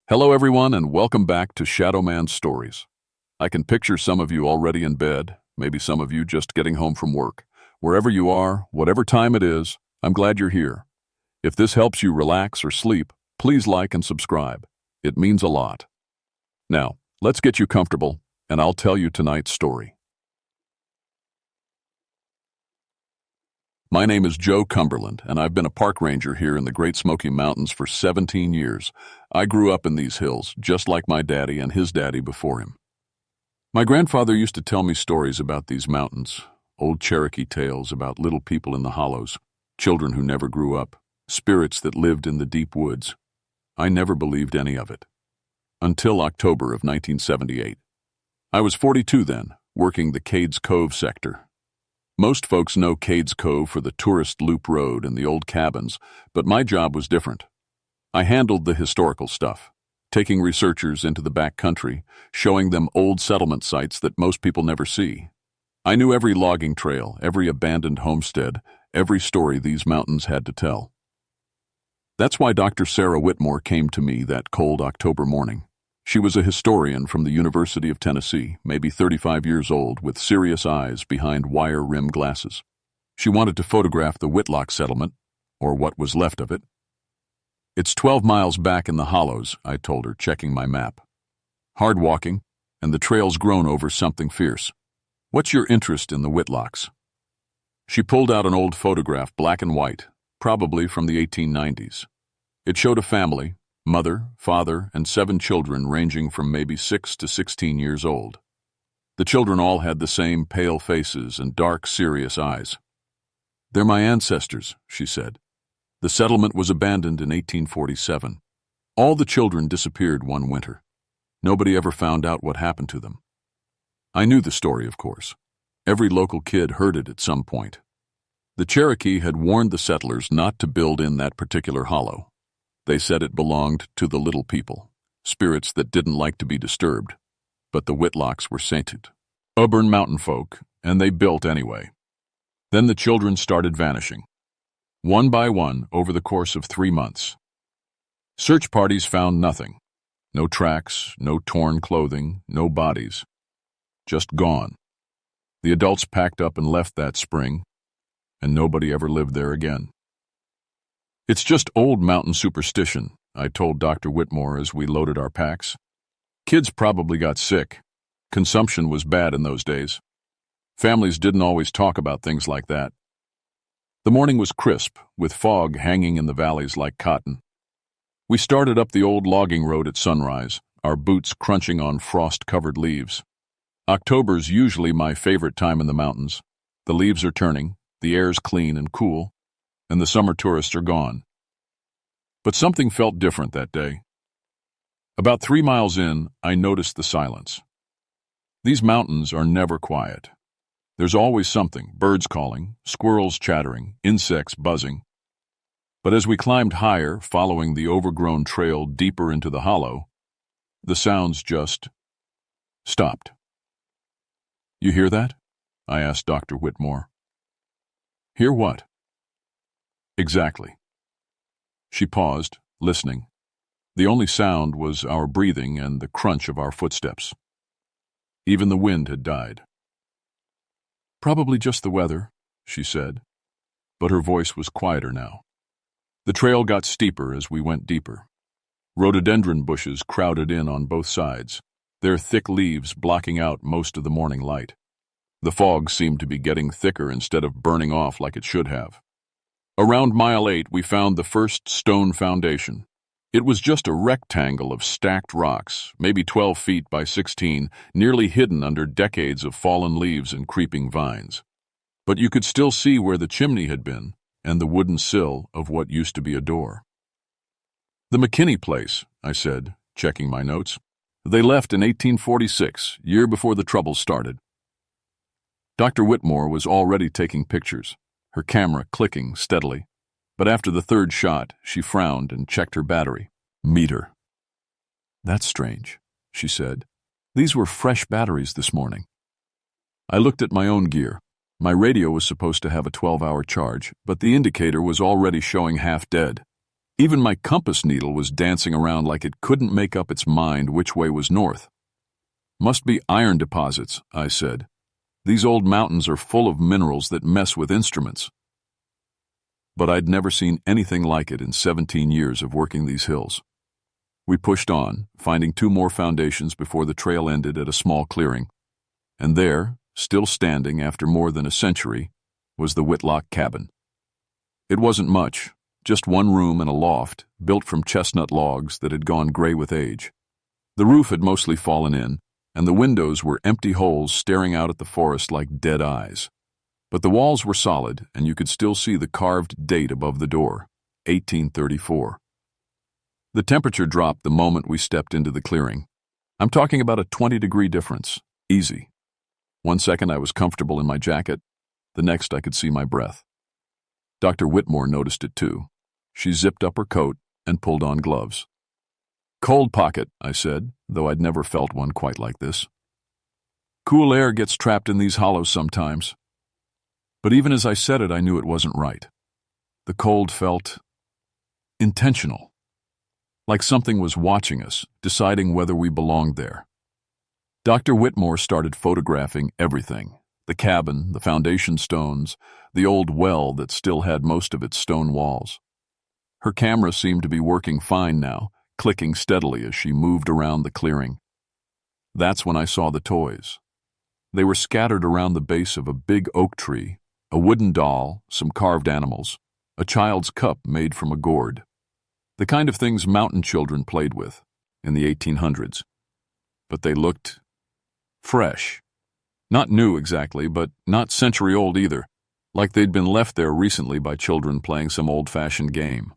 Hello everyone and welcome back to Shadow Man Stories. I can picture some of you already in bed, maybe some of you just getting home from work. Wherever you are, whatever time it is, I'm glad you're here. If this helps you relax or sleep, please like and subscribe. It means a lot. Now, let's get you comfortable, and I'll tell you tonight's story. My name is Joe Cumberland, and I've been a park ranger here in the Great Smoky Mountains for 17 years. I grew up in these hills, just like my daddy and his daddy before him. My grandfather used to tell me stories about these mountains, old Cherokee tales about little people in the hollows, children who never grew up, spirits that lived in the deep woods. I never believed any of it. Until October of 1978. I was 42 then, working the Cades Cove sector. Most folks know Cades Cove for the tourist loop road and the old cabins, but my job was different. I handled the historical stuff, taking researchers into the back country, showing them old settlement sites that most people never see. I knew every logging trail, every abandoned homestead, every story these mountains had to tell. That's why Dr. Sarah Whitmore came to me that cold October morning. She was a historian from the University of Tennessee, maybe 35 years old, with serious eyes behind wire-rimmed glasses. She wanted to photograph the Whitlock settlement, or what was left of it. It's 12 miles back in the hollows, I told her, checking my map. Hard walking, and the trail's grown over something fierce. What's your interest in the Whitlocks? She pulled out an old photograph, black and white, probably from the 1890s. It showed a family, mother, father, and 7 children ranging from maybe 6 to 16 years old. The children all had the same pale faces and dark, serious eyes. "They're my ancestors," she said. "The settlement was abandoned in 1847. All the children disappeared one winter. Nobody ever found out what happened to them." I knew the story, of course. Every local kid heard it at some point. The Cherokee had warned the settlers not to build in that particular hollow. They said it belonged to the little people, spirits that didn't like to be disturbed. But the Whitlocks were sainted, stubborn mountain folk, and they built anyway. Then the children started vanishing, one by one over the course of 3 months. Search parties found nothing. No tracks, no torn clothing, no bodies. Just gone. The adults packed up and left that spring, and nobody ever lived there again. "It's just old mountain superstition," I told Dr. Whitmore as we loaded our packs. "Kids probably got sick. Consumption was bad in those days. Families didn't always talk about things like that." The morning was crisp, with fog hanging in the valleys like cotton. We started up the old logging road at sunrise, our boots crunching on frost-covered leaves. October's usually my favorite time in the mountains. The leaves are turning, the air's clean and cool, and the summer tourists are gone. But something felt different that day. About 3 miles in, I noticed the silence. These mountains are never quiet. There's always something, birds calling, squirrels chattering, insects buzzing. But as we climbed higher, following the overgrown trail deeper into the hollow, the sounds just stopped. "You hear that?" I asked Dr. Whitmore. "Hear what?" "Exactly." She paused, listening. The only sound was our breathing and the crunch of our footsteps. Even the wind had died. "Probably just the weather," she said, but her voice was quieter now. The trail got steeper as we went deeper. Rhododendron bushes crowded in on both sides, their thick leaves blocking out most of the morning light. The fog seemed to be getting thicker instead of burning off like it should have. Around mile 8, we found the first stone foundation. It was just a rectangle of stacked rocks, maybe 12 feet by 16, nearly hidden under decades of fallen leaves and creeping vines. But you could still see where the chimney had been and the wooden sill of what used to be a door. "The McKinney place," I said, checking my notes. "They left in 1846, year before the troubles started." Dr. Whitmore was already taking pictures, her camera clicking steadily. But after the 3rd shot, she frowned and checked her battery. Meter. "That's strange," she said. "These were fresh batteries this morning." I looked at my own gear. My radio was supposed to have a 12-hour charge, but the indicator was already showing half dead. Even my compass needle was dancing around like it couldn't make up its mind which way was north. "Must be iron deposits," I said. "These old mountains are full of minerals that mess with instruments." But I'd never seen anything like it in 17 years of working these hills. We pushed on, finding 2 more foundations before the trail ended at a small clearing. And there, still standing after more than a century, was the Whitlock cabin. It wasn't much, just 1 room and a loft, built from chestnut logs that had gone gray with age. The roof had mostly fallen in, and the windows were empty holes staring out at the forest like dead eyes. But the walls were solid, and you could still see the carved date above the door, 1834. The temperature dropped the moment we stepped into the clearing. I'm talking about a 20-degree difference, easy. 1 second I was comfortable in my jacket, the next I could see my breath. Dr. Whitmore noticed it too. She zipped up her coat and pulled on gloves. "Cold pocket," I said, though I'd never felt one quite like this. "Cool air gets trapped in these hollows sometimes." But even as I said it, I knew it wasn't right. The cold felt intentional, like something was watching us, deciding whether we belonged there. Dr. Whitmore started photographing everything: the cabin, the foundation stones, the old well that still had most of its stone walls. Her camera seemed to be working fine now, clicking steadily as she moved around the clearing. That's when I saw the toys. They were scattered around the base of a big oak tree, a wooden doll, some carved animals, a child's cup made from a gourd. The kind of things mountain children played with in the 1800s. But they looked fresh. Not new exactly, but not century-old either, like they'd been left there recently by children playing some old-fashioned game.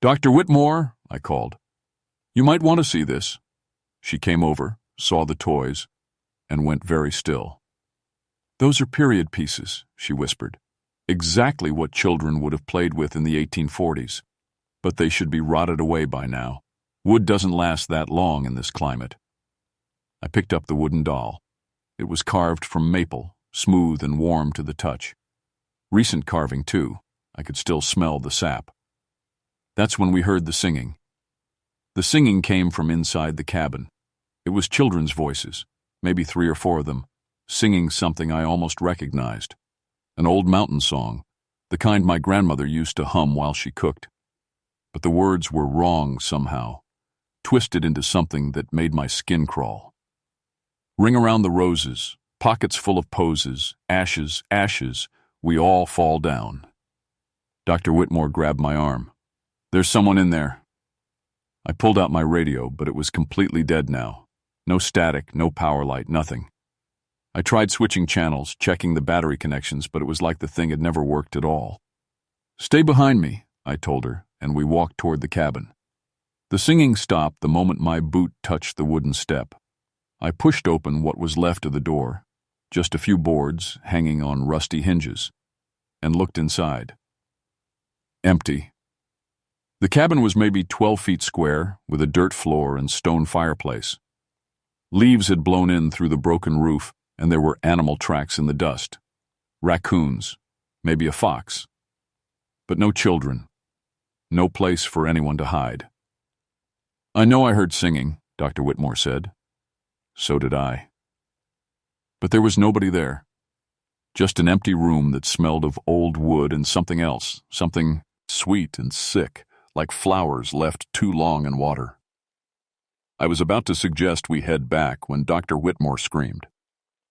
"Dr. Whitmore," I called. "You might want to see this." She came over, saw the toys, and went very still. "Those are period pieces," she whispered. "Exactly what children would have played with in the 1840s. But they should be rotted away by now. Wood doesn't last that long in this climate." I picked up the wooden doll. It was carved from maple, smooth and warm to the touch. Recent carving, too. I could still smell the sap. That's when we heard the singing. The singing came from inside the cabin. It was children's voices, maybe 3 or 4 of them, singing something I almost recognized. An old mountain song, the kind my grandmother used to hum while she cooked. But the words were wrong somehow, twisted into something that made my skin crawl. "Ring around the roses, pockets full of posies, ashes, ashes, we all fall down." Dr. Whitmore grabbed my arm. "There's someone in there." I pulled out my radio, but it was completely dead now. No static, no power light, nothing. I tried switching channels, checking the battery connections, but it was like the thing had never worked at all. "Stay behind me," I told her, and we walked toward the cabin. The singing stopped the moment my boot touched the wooden step. I pushed open what was left of the door, just a few boards hanging on rusty hinges, and looked inside. Empty. The cabin was maybe 12 feet square, with a dirt floor and stone fireplace. Leaves had blown in through the broken roof, and there were animal tracks in the dust. Raccoons, maybe a fox. But no children. No place for anyone to hide. "I know I heard singing," Dr. Whitmore said. So did I. But there was nobody there. Just an empty room that smelled of old wood and something else, something sweet and sick, like flowers left too long in water. I was about to suggest we head back when Dr. Whitmore screamed.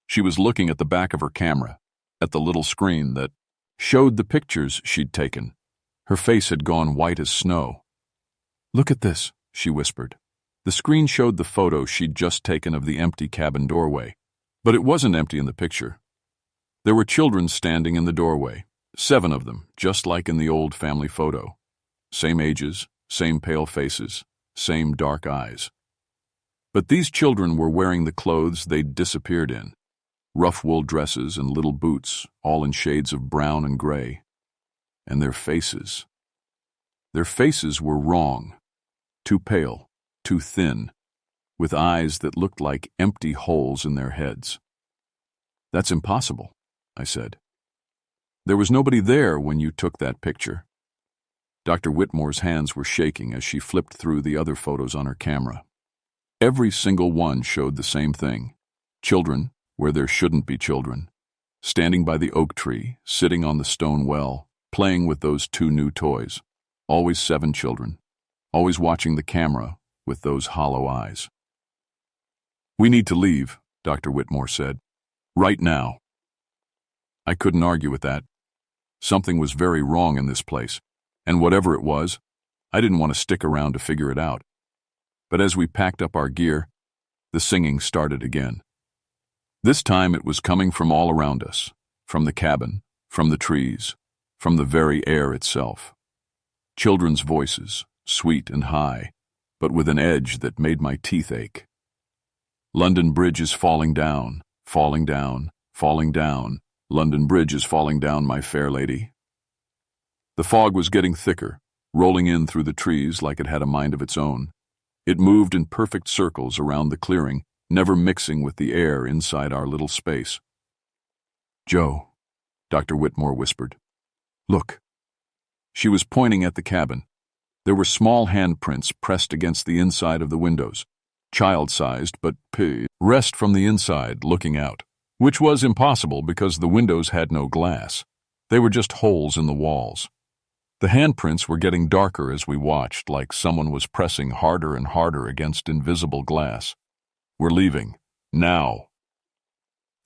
She was looking at the back of her camera, at the little screen that showed the pictures she'd taken. Her face had gone white as snow. "Look at this," she whispered. The screen showed the photo she'd just taken of the empty cabin doorway. But it wasn't empty in the picture. There were children standing in the doorway, 7 of them, just like in the old family photo. Same ages, same pale faces, same dark eyes. But these children were wearing the clothes they'd disappeared in. Rough wool dresses and little boots, all in shades of brown and gray. And their faces. Their faces were wrong. Too pale, too thin, with eyes that looked like empty holes in their heads. "That's impossible," I said. "There was nobody there when you took that picture." Dr. Whitmore's hands were shaking as she flipped through the other photos on her camera. Every single one showed the same thing. Children where there shouldn't be children. Standing by the oak tree, sitting on the stone well, playing with those 2 new toys. Always 7 children. Always watching the camera with those hollow eyes. "We need to leave," Dr. Whitmore said. "Right now." I couldn't argue with that. Something was very wrong in this place, and whatever it was, I didn't want to stick around to figure it out. But as we packed up our gear, the singing started again. This time it was coming from all around us, from the cabin, from the trees, from the very air itself. Children's voices, sweet and high, but with an edge that made my teeth ache. "London Bridge is falling down, falling down, falling down. London Bridge is falling down, my fair lady." The fog was getting thicker, rolling in through the trees like it had a mind of its own. It moved in perfect circles around the clearing, never mixing with the air inside our little space. "Joe," Dr. Whitmore whispered. "Look." She was pointing at the cabin. There were small handprints pressed against the inside of the windows, child-sized but rest from the inside looking out, which was impossible because the windows had no glass. They were just holes in the walls. The handprints were getting darker as we watched, like someone was pressing harder and harder against invisible glass. "We're leaving. Now."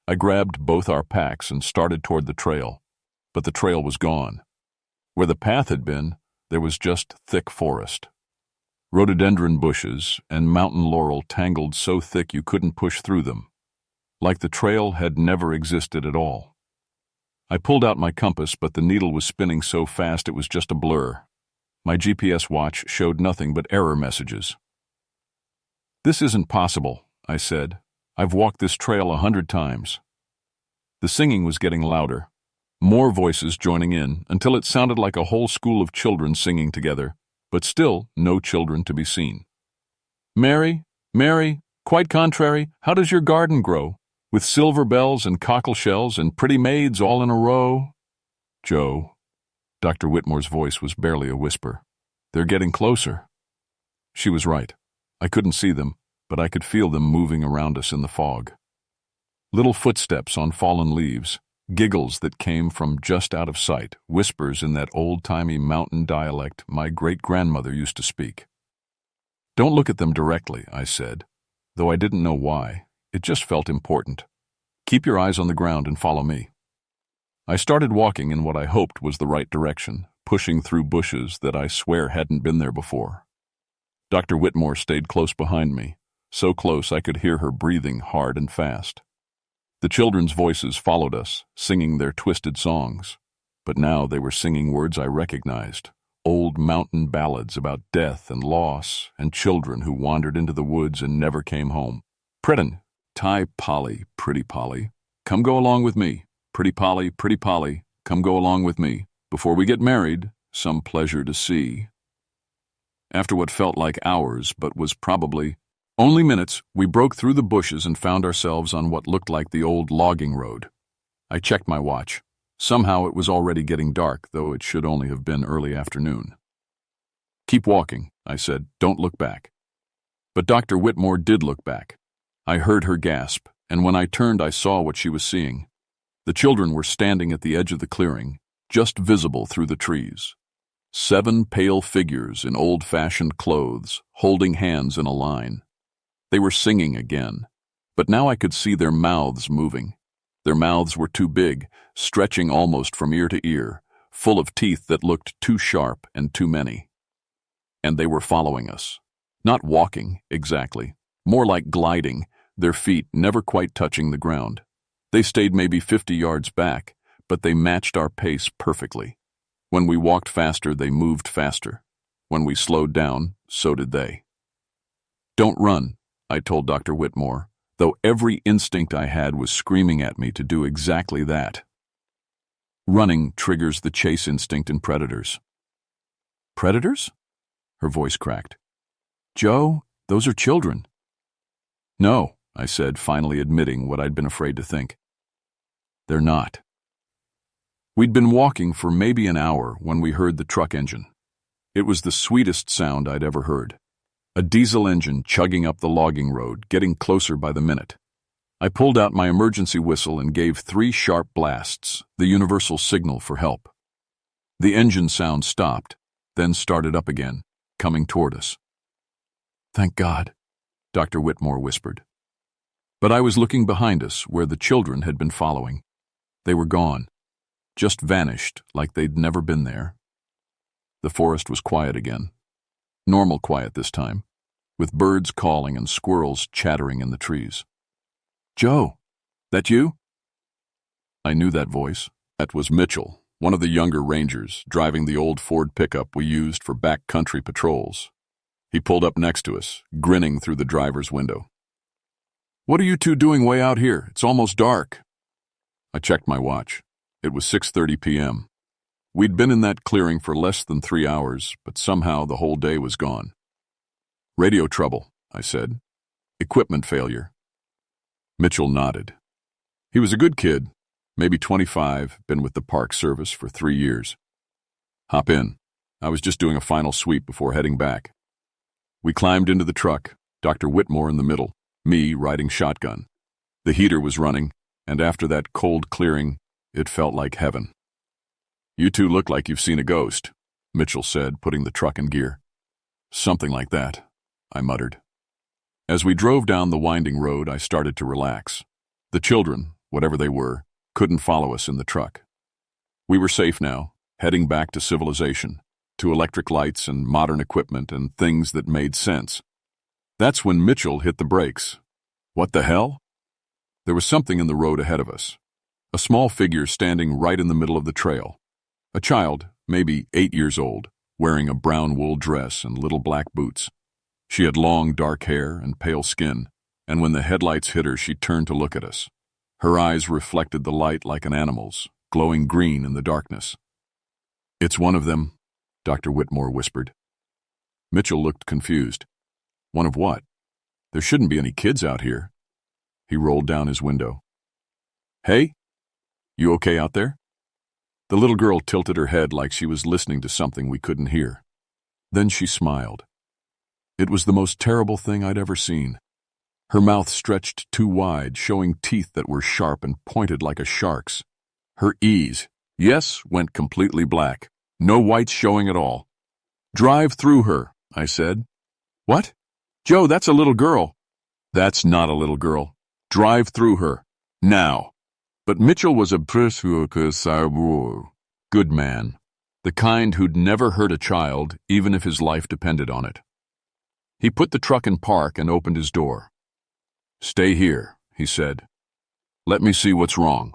I grabbed both our packs and started toward the trail, but the trail was gone. Where the path had been, there was just thick forest. Rhododendron bushes and mountain laurel tangled so thick you couldn't push through them, like the trail had never existed at all. I pulled out my compass, but the needle was spinning so fast it was just a blur. My GPS watch showed nothing but error messages. "This isn't possible," I said. "I've walked this trail 100 times." The singing was getting louder, more voices joining in until it sounded like a whole school of children singing together, but still no children to be seen. "Mary, Mary, quite contrary, how does your garden grow? With silver bells and cockle shells and pretty maids all in a row?" "Joe," Dr. Whitmore's voice was barely a whisper. "They're getting closer." She was right. I couldn't see them, but I could feel them moving around us in the fog. Little footsteps on fallen leaves, giggles that came from just out of sight, whispers in that old-timey mountain dialect my great-grandmother used to speak. "Don't look at them directly," I said, though I didn't know why. It just felt important. "Keep your eyes on the ground and follow me." I started walking in what I hoped was the right direction, pushing through bushes that I swear hadn't been there before. Dr. Whitmore stayed close behind me, so close I could hear her breathing hard and fast. The children's voices followed us, singing their twisted songs, but now they were singing words I recognized, old mountain ballads about death and loss and children who wandered into the woods and never came home. "Pretty Polly, pretty Polly, come go along with me. Pretty Polly, come go along with me. Before we get married, some pleasure to see." After what felt like hours, but was probably only minutes, we broke through the bushes and found ourselves on what looked like the old logging road. I checked my watch. Somehow it was already getting dark, though it should only have been early afternoon. "Keep walking," I said. "Don't look back." But Dr. Whitmore did look back. I heard her gasp, and when I turned I saw what she was seeing. The children were standing at the edge of the clearing, just visible through the trees. 7 pale figures in old-fashioned clothes, holding hands in a line. They were singing again, but now I could see their mouths moving. Their mouths were too big, stretching almost from ear to ear, full of teeth that looked too sharp and too many. And they were following us. Not walking, exactly. More like gliding, their feet never quite touching the ground. They stayed maybe 50 yards back, but they matched our pace perfectly. When we walked faster, they moved faster. When we slowed down, so did they. "Don't run," I told Dr. Whitmore, though every instinct I had was screaming at me to do exactly that. Running triggers the chase instinct in predators. "Predators?" Her voice cracked. "Joe, those are children." "No," I said, finally admitting what I'd been afraid to think. "They're not." We'd been walking for maybe an hour when we heard the truck engine. It was the sweetest sound I'd ever heard. A diesel engine chugging up the logging road, getting closer by the minute. I pulled out my emergency whistle and gave 3 sharp blasts, the universal signal for help. The engine sound stopped, then started up again, coming toward us. "Thank God," Dr. Whitmore whispered. But I was looking behind us, where the children had been following. They were gone, just vanished like they'd never been there. The forest was quiet again. Normal quiet this time, with birds calling and squirrels chattering in the trees. "Joe, that you?" I knew that voice. That was Mitchell, one of the younger rangers, driving the old Ford pickup we used for backcountry patrols. He pulled up next to us, grinning through the driver's window. "What are you two doing way out here? It's almost dark." I checked my watch. It was 6:30 p.m. We'd been in that clearing for less than 3 hours, but somehow the whole day was gone. "Radio trouble," I said. "Equipment failure." Mitchell nodded. He was a good kid, maybe 25, been with the Park Service for 3 years. "Hop in. I was just doing a final sweep before heading back." We climbed into the truck, Dr. Whitmore in the middle, me riding shotgun. The heater was running, and after that cold clearing, it felt like heaven. "You two look like you've seen a ghost," Mitchell said, putting the truck in gear. "Something like that," I muttered. As we drove down the winding road, I started to relax. The children, whatever they were, couldn't follow us in the truck. We were safe now, heading back to civilization, to electric lights and modern equipment and things that made sense. That's when Mitchell hit the brakes. What the hell? There was something in the road ahead of us. A small figure standing right in the middle of the trail. A child, maybe 8 years old, wearing a brown wool dress and little black boots. She had long, dark hair and pale skin, and when the headlights hit her, she turned to look at us. Her eyes reflected the light like an animal's, glowing green in the darkness. "It's one of them," Dr. Whitmore whispered. Mitchell looked confused. "One of what? There shouldn't be any kids out here." He rolled down his window. "Hey? You okay out there?" The little girl tilted her head like she was listening to something we couldn't hear. Then she smiled. It was the most terrible thing I'd ever seen. Her mouth stretched too wide, showing teeth that were sharp and pointed like a shark's. Her E's, yes, went completely black. No whites showing at all. "Drive through her," I said. "What? Joe, that's a little girl." "That's not a little girl. Drive through her. Now." But Mitchell was a good man, the kind who'd never hurt a child, even if his life depended on it. He put the truck in park and opened his door. "Stay here," he said. "Let me see what's wrong."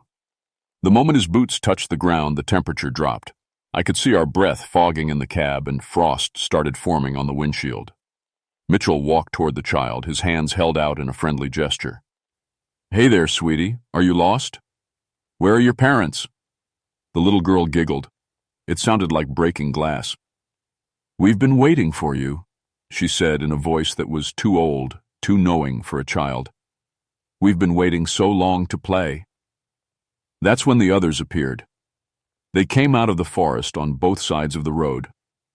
The moment his boots touched the ground, the temperature dropped. I could see our breath fogging in the cab and frost started forming on the windshield. Mitchell walked toward the child, his hands held out in a friendly gesture. "Hey there, sweetie. Are you lost? Where are your parents?" The little girl giggled. It sounded like breaking glass. "We've been waiting for you," she said in a voice that was too old, too knowing for a child. "We've been waiting so long to play." That's when the others appeared. They came out of the forest on both sides of the road.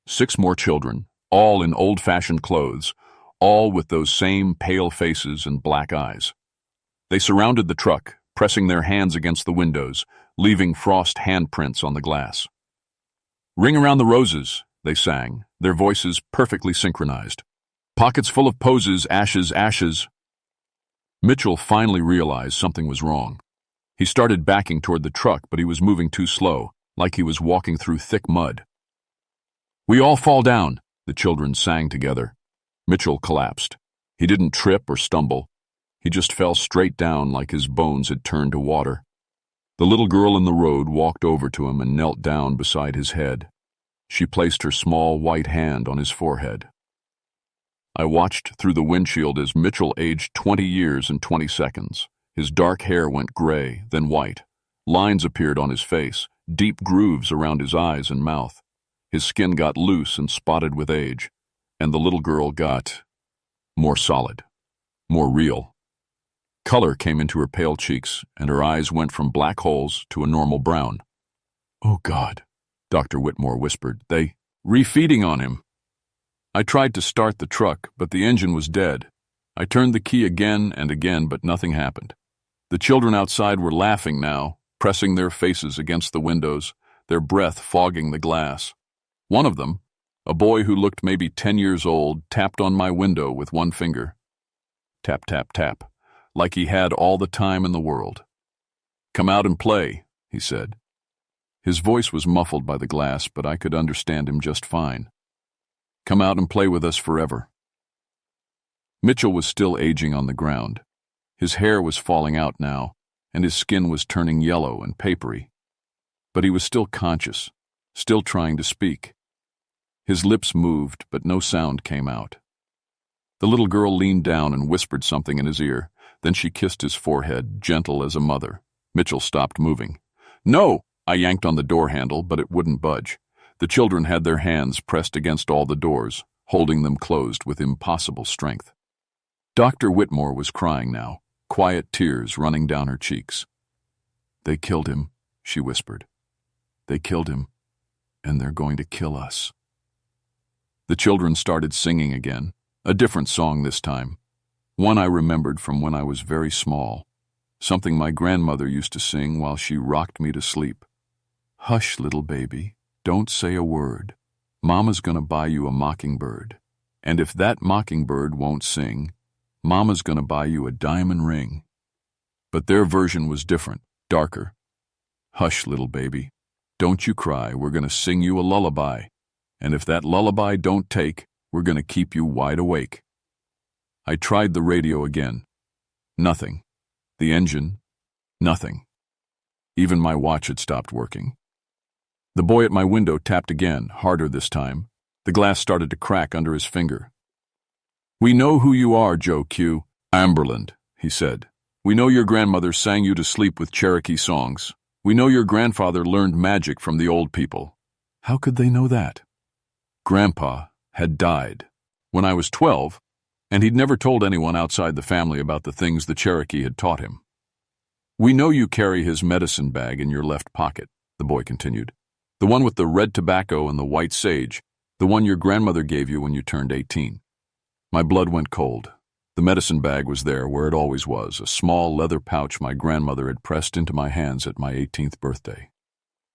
6 more children, all in old-fashioned clothes, all with those same pale faces and black eyes. They surrounded the truck, pressing their hands against the windows, leaving frost handprints on the glass. "Ring around the roses," they sang, their voices perfectly synchronized. "Pockets full of posies, ashes, ashes." Mitchell finally realized something was wrong. He started backing toward the truck, but he was moving too slow, like he was walking through thick mud. "We all fall down," the children sang together. Mitchell collapsed. He didn't trip or stumble. He just fell straight down like his bones had turned to water. The little girl in the road walked over to him and knelt down beside his head. She placed her small white hand on his forehead. I watched through the windshield as Mitchell aged 20 years and 20 seconds. His dark hair went gray, then white. Lines appeared on his face, deep grooves around his eyes and mouth. His skin got loose and spotted with age, and the little girl got more solid, more real. Color came into her pale cheeks, and her eyes went from black holes to a normal brown. "Oh, God," Dr. Whitmore whispered. refeeding on him. I tried to start the truck, but the engine was dead. I turned the key again and again, but nothing happened. The children outside were laughing now, pressing their faces against the windows, their breath fogging the glass. One of them, a boy who looked maybe 10 years old, tapped on my window with one finger. Tap, tap, tap, like he had all the time in the world. "Come out and play," he said. His voice was muffled by the glass, but I could understand him just fine. "Come out and play with us forever." Mitchell was still aging on the ground. His hair was falling out now, and his skin was turning yellow and papery. But he was still conscious, still trying to speak. His lips moved, but no sound came out. The little girl leaned down and whispered something in his ear. Then she kissed his forehead, gentle as a mother. Mitchell stopped moving. "No!" I yanked on the door handle, but it wouldn't budge. The children had their hands pressed against all the doors, holding them closed with impossible strength. Dr. Whitmore was crying now, quiet tears running down her cheeks. "They killed him," she whispered. "They killed him, and they're going to kill us." The children started singing again, a different song this time, one I remembered from when I was very small, something my grandmother used to sing while she rocked me to sleep. "Hush, little baby, don't say a word. Mama's gonna buy you a mockingbird. And if that mockingbird won't sing, Mama's gonna buy you a diamond ring." But their version was different, darker. "Hush, little baby, don't you cry, we're gonna sing you a lullaby. And if that lullaby don't take, we're gonna keep you wide awake." I tried the radio again. Nothing. The engine. Nothing. Even my watch had stopped working. The boy at my window tapped again, harder this time. The glass started to crack under his finger. "We know who you are, Joe Q. Amberland," he said. "We know your grandmother sang you to sleep with Cherokee songs. We know your grandfather learned magic from the old people." How could they know that? Grandpa had died when I was 12, and he'd never told anyone outside the family about the things the Cherokee had taught him. "We know you carry his medicine bag in your left pocket," the boy continued. "The one with the red tobacco and the white sage, the one your grandmother gave you when you turned 18. My blood went cold. The medicine bag was there where it always was, a small leather pouch my grandmother had pressed into my hands at my 18th birthday.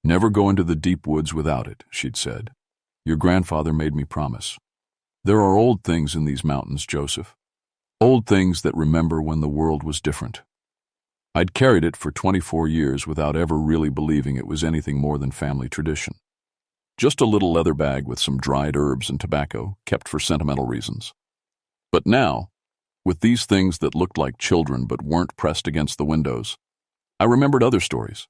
"Never go into the deep woods without it," she'd said. "Your grandfather made me promise. There are old things in these mountains, Joseph. Old things that remember when the world was different." I'd carried it for 24 years without ever really believing it was anything more than family tradition. Just a little leather bag with some dried herbs and tobacco, kept for sentimental reasons. But now, with these things that looked like children but weren't pressed against the windows, I remembered other stories.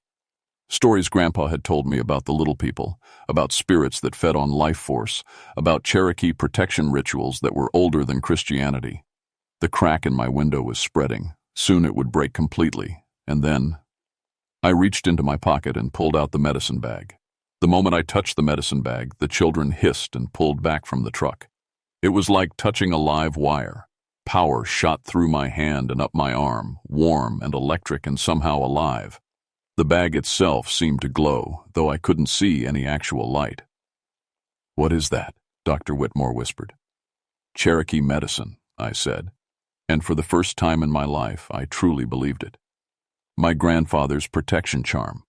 Stories Grandpa had told me about the little people, about spirits that fed on life force, about Cherokee protection rituals that were older than Christianity. The crack in my window was spreading. Soon it would break completely, and then I reached into my pocket and pulled out the medicine bag. The moment I touched the medicine bag, the children hissed and pulled back from the truck. It was like touching a live wire. Power shot through my hand and up my arm, warm and electric and somehow alive. The bag itself seemed to glow, though I couldn't see any actual light. "What is that?" Dr. Whitmore whispered. "Cherokee medicine," I said. And for the first time in my life, I truly believed it. My grandfather's protection charm.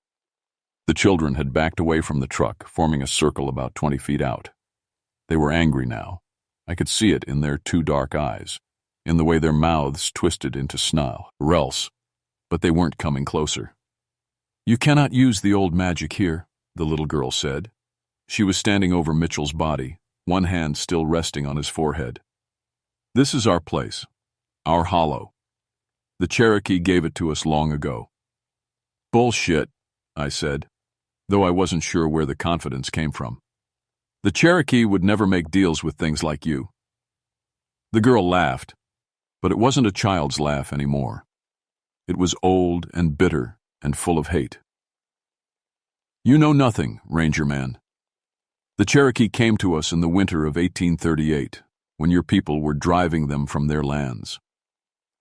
The children had backed away from the truck, forming a circle about 20 feet out. They were angry now. I could see it in their two dark eyes, in the way their mouths twisted into snarls, but they weren't coming closer. "You cannot use the old magic here," the little girl said. She was standing over Mitchell's body, one hand still resting on his forehead. "This is our place. Our hollow. The Cherokee gave it to us long ago." "Bullshit," I said, though I wasn't sure where the confidence came from. "The Cherokee would never make deals with things like you." The girl laughed, but it wasn't a child's laugh anymore. It was old and bitter and full of hate. "You know nothing, Ranger Man. The Cherokee came to us in the winter of 1838, when your people were driving them from their lands.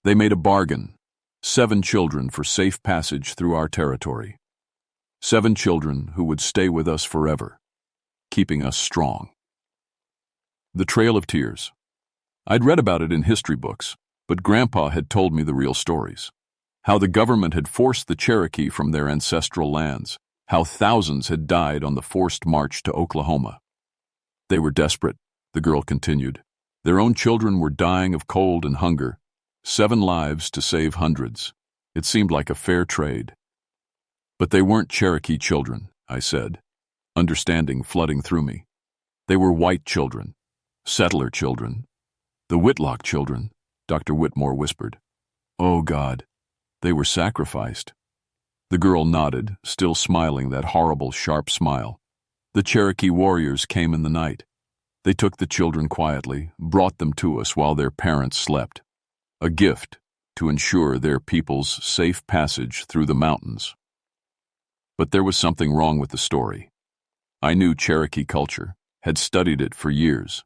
They made a bargain, 7 children for safe passage through our territory. 7 children who would stay with us forever, keeping us strong. The Trail of Tears. I'd read about it in history books, but Grandpa had told me the real stories. How the government had forced the Cherokee from their ancestral lands, how thousands had died on the forced march to Oklahoma. They were desperate, the girl continued. Their own children were dying of cold and hunger. 7 lives to save hundreds. It seemed like a fair trade. But they weren't Cherokee children, I said, understanding flooding through me. They were white children, settler children. The Whitlock children, Dr. Whitmore whispered. Oh, God, they were sacrificed. The girl nodded, still smiling that horrible, sharp smile. The Cherokee warriors came in the night. They took the children quietly, brought them to us while their parents slept. A gift to ensure their people's safe passage through the mountains. But there was something wrong with the story. I knew Cherokee culture, had studied it for years.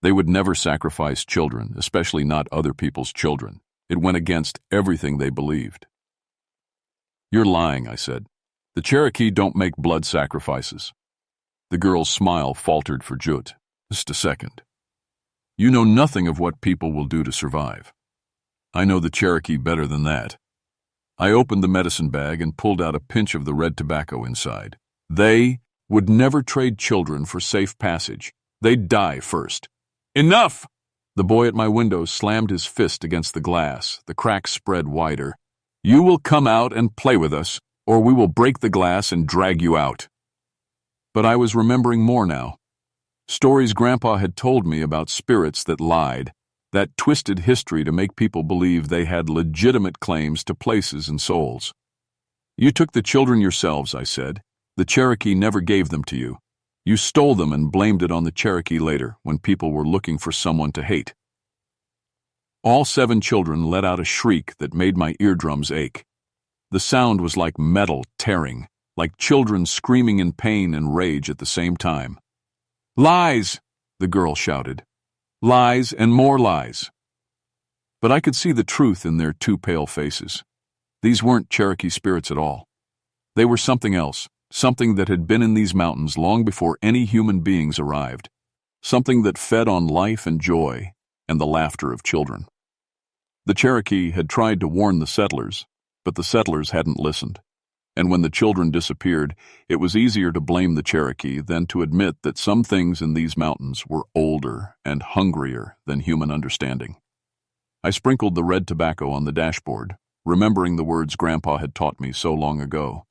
They would never sacrifice children, especially not other people's children. It went against everything they believed. You're lying, I said. The Cherokee don't make blood sacrifices. The girl's smile faltered for Jut. Just a second. You know nothing of what people will do to survive. I know the Cherokee better than that. I opened the medicine bag and pulled out a pinch of the red tobacco inside. They would never trade children for safe passage. They'd die first. Enough! The boy at my window slammed his fist against the glass. The crack spread wider. You will come out and play with us, or we will break the glass and drag you out. But I was remembering more now. Stories Grandpa had told me about spirits that lied, that twisted history to make people believe they had legitimate claims to places and souls. You took the children yourselves, I said. The Cherokee never gave them to you. You stole them and blamed it on the Cherokee later, when people were looking for someone to hate. All 7 children let out a shriek that made my eardrums ache. The sound was like metal tearing, like children screaming in pain and rage at the same time. Lies! The girl shouted. Lies and more lies. But I could see the truth in their 2 pale faces. These weren't Cherokee spirits at all. They were something else, something that had been in these mountains long before any human beings arrived, something that fed on life and joy and the laughter of children. The Cherokee had tried to warn the settlers, but the settlers hadn't listened. And when the children disappeared, it was easier to blame the Cherokee than to admit that some things in these mountains were older and hungrier than human understanding. I sprinkled the red tobacco on the dashboard, remembering the words Grandpa had taught me so long ago.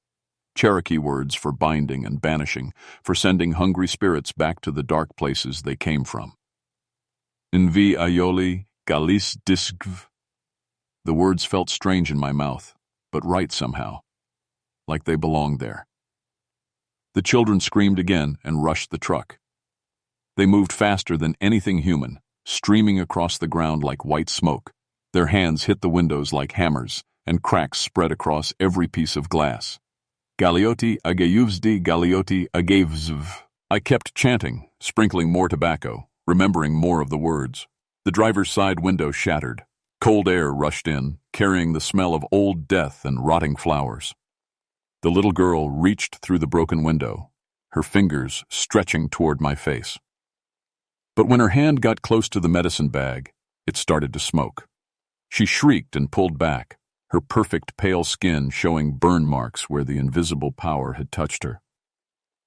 Cherokee words for binding and banishing, for sending hungry spirits back to the dark places they came from. Nvi ayoli galis disgv. The words felt strange in my mouth, but right somehow. Like they belonged there. The children screamed again and rushed the truck. They moved faster than anything human, streaming across the ground like white smoke. Their hands hit the windows like hammers, and cracks spread across every piece of glass. Galioti agayuvsdi galioti agavzv. I kept chanting, sprinkling more tobacco, remembering more of the words. The driver's side window shattered. Cold air rushed in, carrying the smell of old death and rotting flowers. The little girl reached through the broken window, her fingers stretching toward my face. But when her hand got close to the medicine bag, it started to smoke. She shrieked and pulled back, her perfect pale skin showing burn marks where the invisible power had touched her.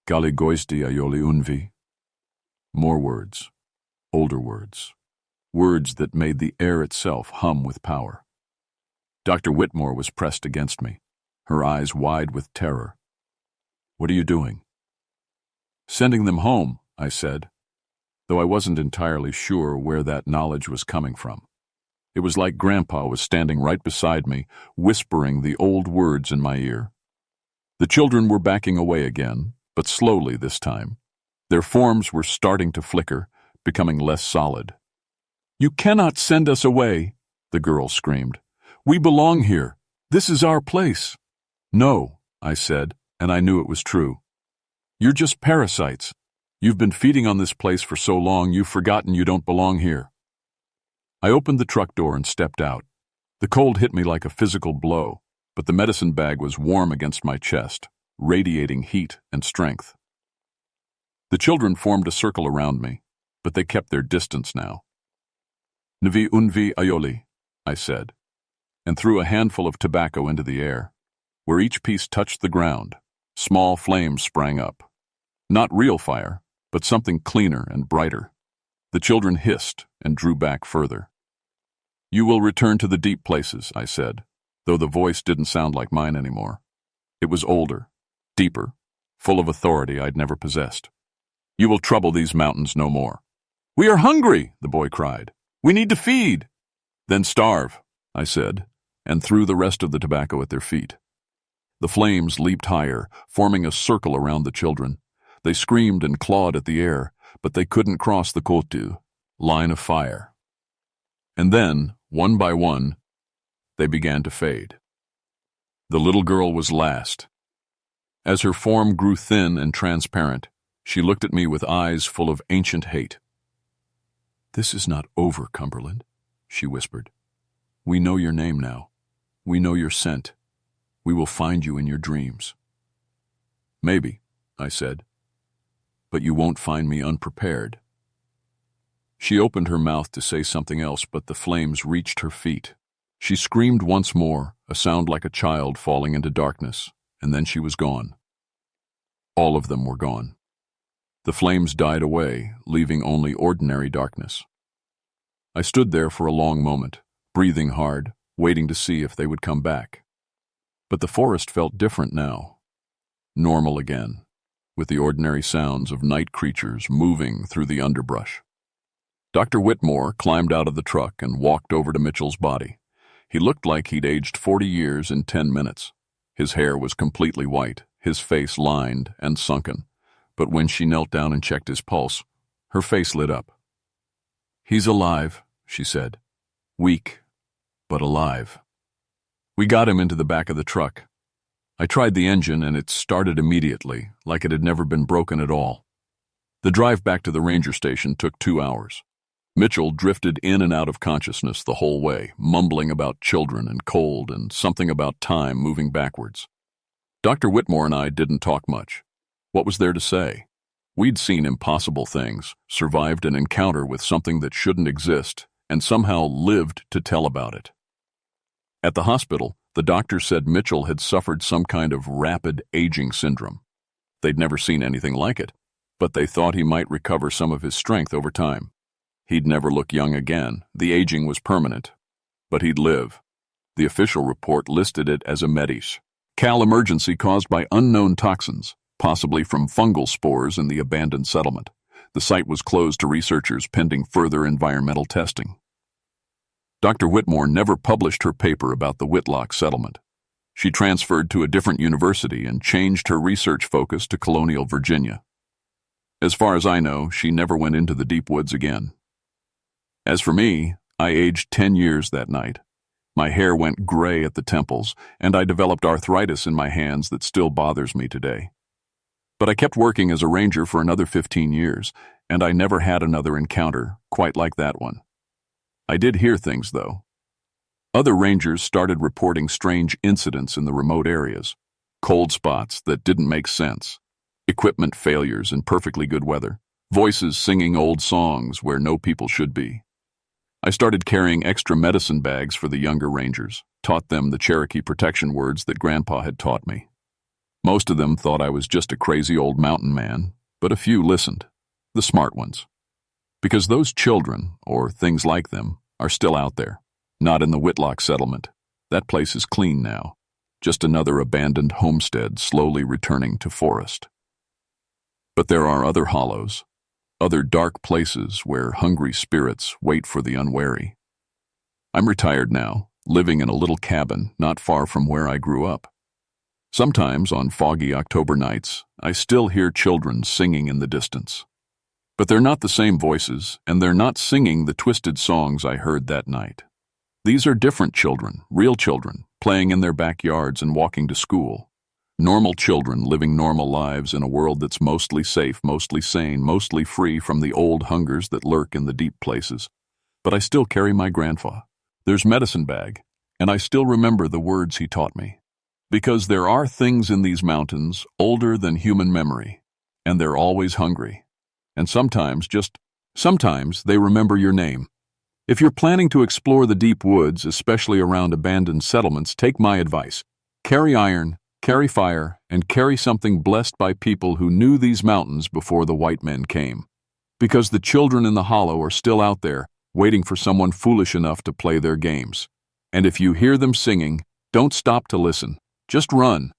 Galigoisti ayoli unvi. More words, older words, words that made the air itself hum with power. Dr. Whitmore was pressed against me, her eyes wide with terror. What are you doing? Sending them home, I said, though I wasn't entirely sure where that knowledge was coming from. It was like Grandpa was standing right beside me, whispering the old words in my ear. The children were backing away again, but slowly this time. Their forms were starting to flicker, becoming less solid. You cannot send us away, the girl screamed. We belong here. This is our place. No, I said, and I knew it was true. You're just parasites. You've been feeding on this place for so long you've forgotten you don't belong here. I opened the truck door and stepped out. The cold hit me like a physical blow, but the medicine bag was warm against my chest, radiating heat and strength. The children formed a circle around me. but they kept their distance now. Nvi unvi ayoli, I said, and threw a handful of tobacco into the air. Where each piece touched the ground, small flames sprang up. Not real fire, but something cleaner and brighter. The children hissed and drew back further. You will return to the deep places, I said, though the voice didn't sound like mine anymore. It was older, deeper, full of authority I'd never possessed. You will trouble these mountains no more. We are hungry, the boy cried. We need to feed. Then starve, I said, and threw the rest of the tobacco at their feet. The flames leaped higher, forming a circle around the children. They screamed and clawed at the air, but they couldn't cross the kotu, line of fire. And then, one by one, they began to fade. The little girl was last. As her form grew thin and transparent, she looked at me with eyes full of ancient hate. This is not over, Cumberland, she whispered. We know your name now. We know your scent. We will find you in your dreams. Maybe, I said, but you won't find me unprepared. She opened her mouth to say something else, but the flames reached her feet. She screamed once more, a sound like a child falling into darkness, and then she was gone. All of them were gone. The flames died away, leaving only ordinary darkness. I stood there for a long moment, breathing hard, waiting to see if they would come back. But the forest felt different now. Normal again, with the ordinary sounds of night creatures moving through the underbrush. Dr. Whitmore climbed out of the truck and walked over to Mitchell's body. He looked like he'd aged 40 years in 10 minutes. His hair was completely white, his face lined and sunken. But when she knelt down and checked his pulse, her face lit up. He's alive, she said. Weak, but alive. We got him into the back of the truck. I tried the engine and it started immediately, like it had never been broken at all. The drive back to the ranger station took 2 hours. Mitchell drifted in and out of consciousness the whole way, mumbling about children and cold and something about time moving backwards. Dr. Whitmore and I didn't talk much. What was there to say? We'd seen impossible things, survived an encounter with something that shouldn't exist, and somehow lived to tell about it. At the hospital, the doctor said Mitchell had suffered some kind of rapid aging syndrome. They'd never seen anything like it, but they thought he might recover some of his strength over time. He'd never look young again. The aging was permanent. But he'd live. The official report listed it as a MEDIS, Cal emergency caused by unknown toxins, possibly from fungal spores in the abandoned settlement. The site was closed to researchers pending further environmental testing. Dr. Whitmore never published her paper about the Whitlock settlement. She transferred to a different university and changed her research focus to colonial Virginia. As far as I know, she never went into the deep woods again. As for me, I aged 10 years that night. My hair went gray at the temples, and I developed arthritis in my hands that still bothers me today. But I kept working as a ranger for another 15 years, and I never had another encounter quite like that one. I did hear things, though. Other rangers started reporting strange incidents in the remote areas, cold spots that didn't make sense, equipment failures in perfectly good weather, voices singing old songs where no people should be. I started carrying extra medicine bags for the younger rangers, taught them the Cherokee protection words that Grandpa had taught me. Most of them thought I was just a crazy old mountain man, but a few listened, the smart ones. Because those children, or things like them, are still out there, not in the Whitlock settlement. That place is clean now, just another abandoned homestead slowly returning to forest. But there are other hollows, other dark places where hungry spirits wait for the unwary. I'm retired now, living in a little cabin not far from where I grew up. Sometimes on foggy October nights, I still hear children singing in the distance. But they're not the same voices, and they're not singing the twisted songs I heard that night. These are different children, real children, playing in their backyards and walking to school. Normal children living normal lives in a world that's mostly safe, mostly sane, mostly free from the old hungers that lurk in the deep places. But I still carry my grandpa. There's medicine bag, and I still remember the words he taught me. Because there are things in these mountains older than human memory, and they're always hungry. And sometimes just Sometimes they remember your name. If you're planning to explore the deep woods, especially around abandoned settlements, take my advice. Carry iron, carry fire, and carry something blessed by people who knew these mountains before the white men came. Because the children in the hollow are still out there, waiting for someone foolish enough to play their games. And if you hear them singing, don't stop to listen. Just run.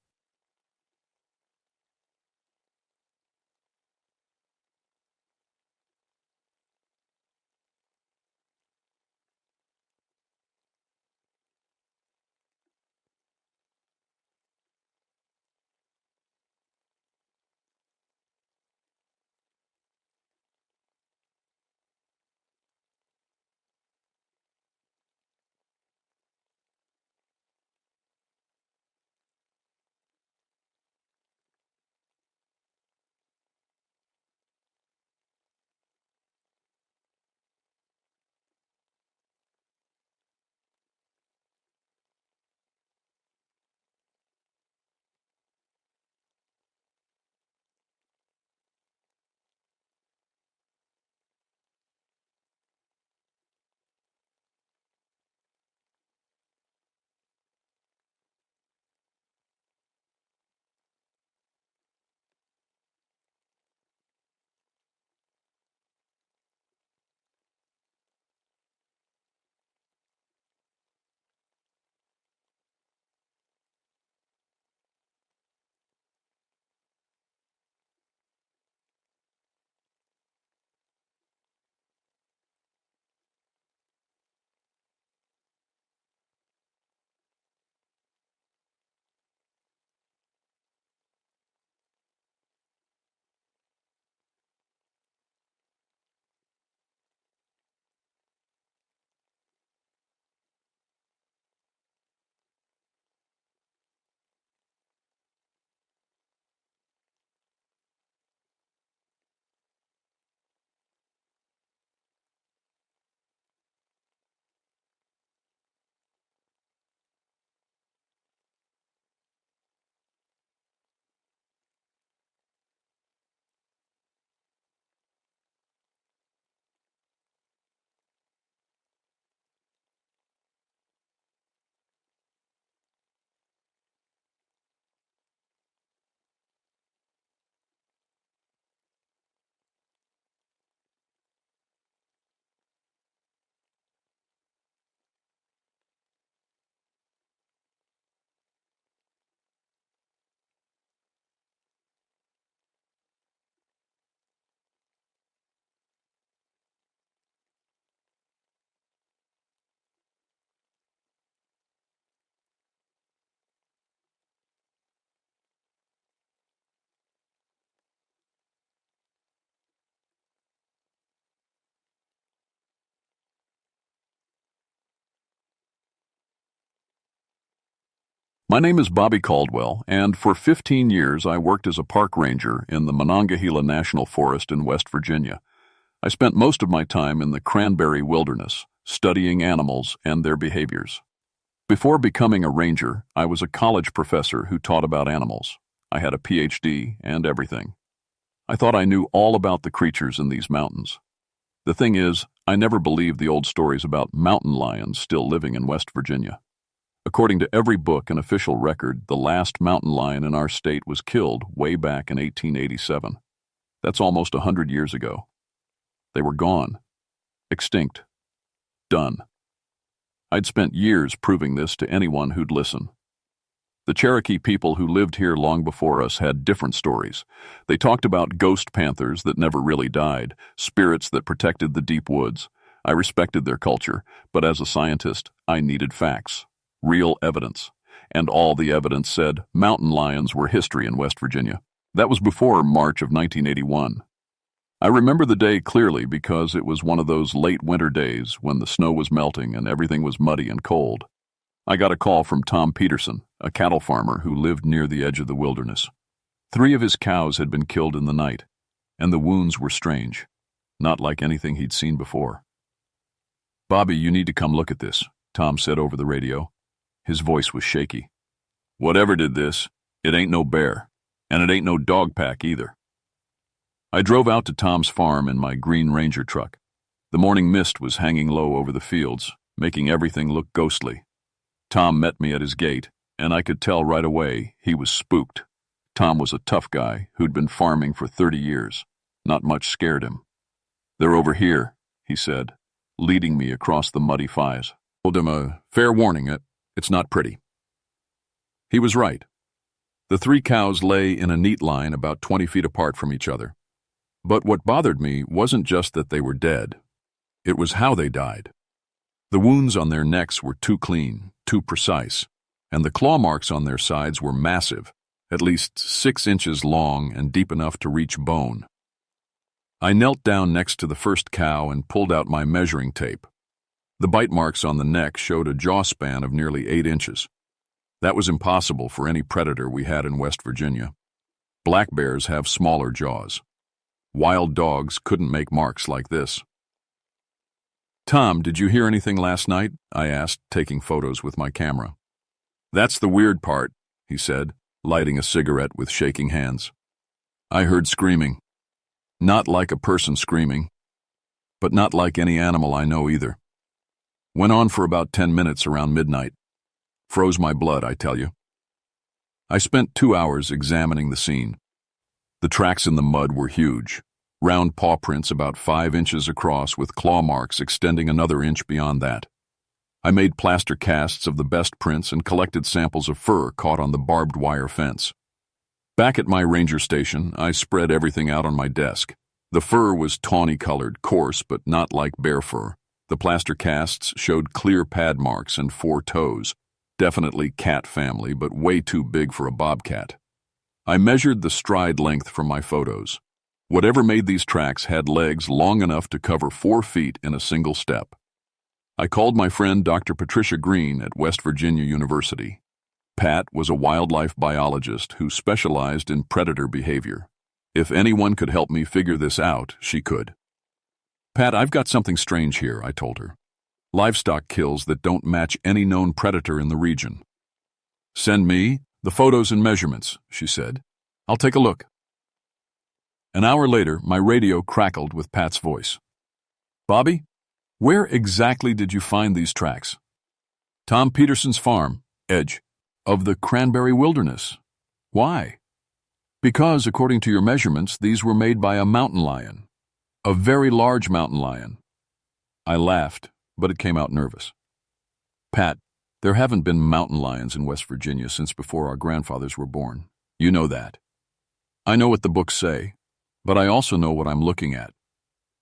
My name is Bobby Caldwell, and for 15 years I worked as a park ranger in the Monongahela National Forest in West Virginia. I spent most of my time in the cranberry wilderness, studying animals and their behaviors. Before becoming a ranger, I was a college professor who taught about animals. I had a PhD and everything. I thought I knew all about the creatures in these mountains. The thing is, I never believed the old stories about mountain lions still living in West Virginia. According to every book and official record, the last mountain lion in our state was killed way back in 1887. That's almost 100 years ago. They were gone. Extinct. Done. I'd spent years proving this to anyone who'd listen. The Cherokee people who lived here long before us had different stories. They talked about ghost panthers that never really died, spirits that protected the deep woods. I respected their culture, but as a scientist, I needed facts. Real evidence. And all the evidence said mountain lions were history in West Virginia. That was before March of 1981. I remember the day clearly because it was one of those late winter days when the snow was melting and everything was muddy and cold. I got a call from Tom Peterson, a cattle farmer who lived near the edge of the wilderness. 3 of his cows had been killed in the night, and the wounds were strange, not like anything he'd seen before. "Bobby, you need to come look at this," Tom said over the radio. His voice was shaky. "Whatever did this, it ain't no bear, and it ain't no dog pack either." I drove out to Tom's farm in my green Ranger truck. The morning mist was hanging low over the fields, making everything look ghostly. Tom met me at his gate, and I could tell right away he was spooked. Tom was a tough guy who'd been farming for 30 years. Not much scared him. "They're over here," he said, leading me across the muddy files. Told him a fair warning, it's not pretty. He was right. The 3 cows lay in a neat line about 20 feet apart from each other. But what bothered me wasn't just that they were dead. It was how they died. The wounds on their necks were too clean, too precise, and the claw marks on their sides were massive, at least 6 inches long and deep enough to reach bone. I knelt down next to the first cow and pulled out my measuring tape. The bite marks on the neck showed a jaw span of nearly 8 inches. That was impossible for any predator we had in West Virginia. Black bears have smaller jaws. Wild dogs couldn't make marks like this. "Tom, did you hear anything last night?" I asked, taking photos with my camera. "That's the weird part," he said, lighting a cigarette with shaking hands. "I heard screaming. Not like a person screaming, but not like any animal I know either. Went on for about 10 minutes around midnight. Froze my blood, I tell you." I spent 2 hours examining the scene. The tracks in the mud were huge, round paw prints about 5 inches across with claw marks extending another inch beyond that. I made plaster casts of the best prints and collected samples of fur caught on the barbed wire fence. Back at my ranger station, I spread everything out on my desk. The fur was tawny-colored, coarse, but not like bear fur. The plaster casts showed clear pad marks and 4 toes. Definitely cat family, but way too big for a bobcat. I measured the stride length from my photos. Whatever made these tracks had legs long enough to cover 4 feet in a single step. I called my friend Dr. Patricia Green at West Virginia University. Pat was a wildlife biologist who specialized in predator behavior. If anyone could help me figure this out, she could. "Pat, I've got something strange here," I told her. "Livestock kills that don't match any known predator in the region." "Send me the photos and measurements," she said. "I'll take a look." An hour later, my radio crackled with Pat's voice. "Bobby, where exactly did you find these tracks?" "Tom Peterson's farm, edge of the cranberry wilderness." "Why?" "Because, according to your measurements, these were made by a mountain lion. A very large mountain lion." I laughed, but it came out nervous. "Pat, there haven't been mountain lions in West Virginia since before our grandfathers were born. You know that. I know what the books say, but I also know what I'm looking at.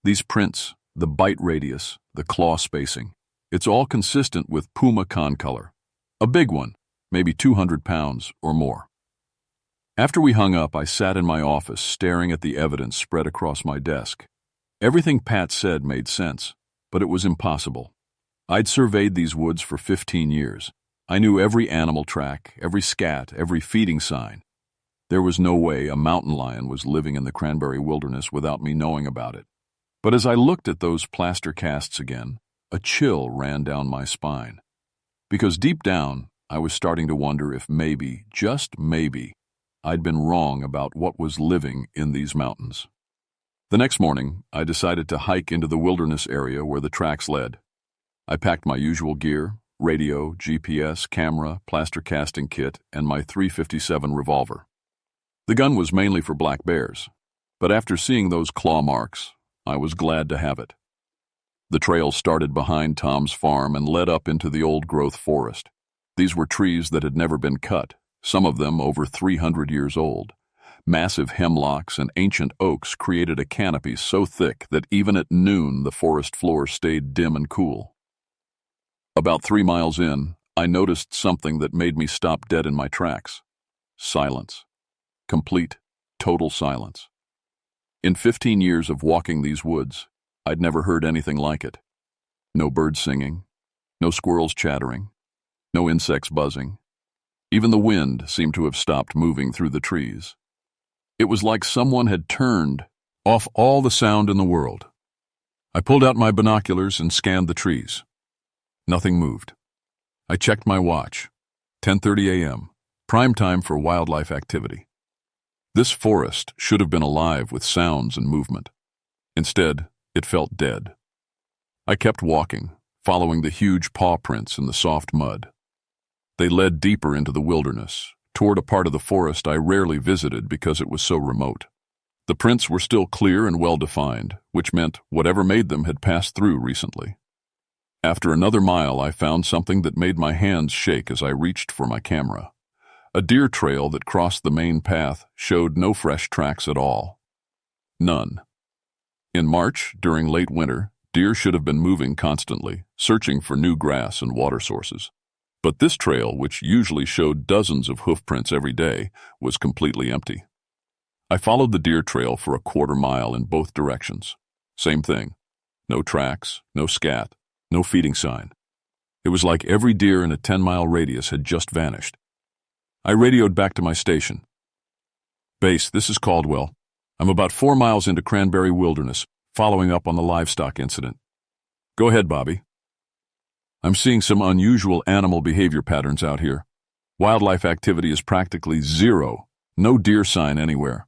These prints, the bite radius, the claw spacing, it's all consistent with puma concolor. A big one, maybe 200 pounds or more." After we hung up, I sat in my office staring at the evidence spread across my desk. Everything Pat said made sense, but it was impossible. I'd surveyed these woods for 15 years. I knew every animal track, every scat, every feeding sign. There was no way a mountain lion was living in the cranberry wilderness without me knowing about it. But as I looked at those plaster casts again, a chill ran down my spine. Because deep down, I was starting to wonder if maybe, just maybe, I'd been wrong about what was living in these mountains. The next morning, I decided to hike into the wilderness area where the tracks led. I packed my usual gear, radio, GPS, camera, plaster casting kit, and my .357 revolver. The gun was mainly for black bears, but after seeing those claw marks, I was glad to have it. The trail started behind Tom's farm and led up into the old-growth forest. These were trees that had never been cut, some of them over 300 years old. Massive hemlocks and ancient oaks created a canopy so thick that even at noon the forest floor stayed dim and cool. About 3 miles in, I noticed something that made me stop dead in my tracks. Silence. Complete, total silence. In 15 years of walking these woods, I'd never heard anything like it. No birds singing, no squirrels chattering, no insects buzzing. Even the wind seemed to have stopped moving through the trees. It was like someone had turned off all the sound in the world. I pulled out my binoculars and scanned the trees. Nothing moved. I checked my watch. 10:30 a.m., prime time for wildlife activity. This forest should have been alive with sounds and movement. Instead, it felt dead. I kept walking, following the huge paw prints in the soft mud. They led deeper into the wilderness, toward a part of the forest I rarely visited because it was so remote. The prints were still clear and well-defined, which meant whatever made them had passed through recently. After another mile, I found something that made my hands shake as I reached for my camera. A deer trail that crossed the main path showed no fresh tracks at all. None. In March, during late winter, deer should have been moving constantly, searching for new grass and water sources. But this trail, which usually showed dozens of hoof prints every day, was completely empty. I followed the deer trail for a quarter mile in both directions. Same thing. No tracks, no scat, no feeding sign. It was like every deer in a 10-mile radius had just vanished. I radioed back to my station. "Base, this is Caldwell. I'm about 4 miles into Cranberry Wilderness, following up on the livestock incident." "Go ahead, Bobby." "I'm seeing some unusual animal behavior patterns out here. Wildlife activity is practically zero. No deer sign anywhere.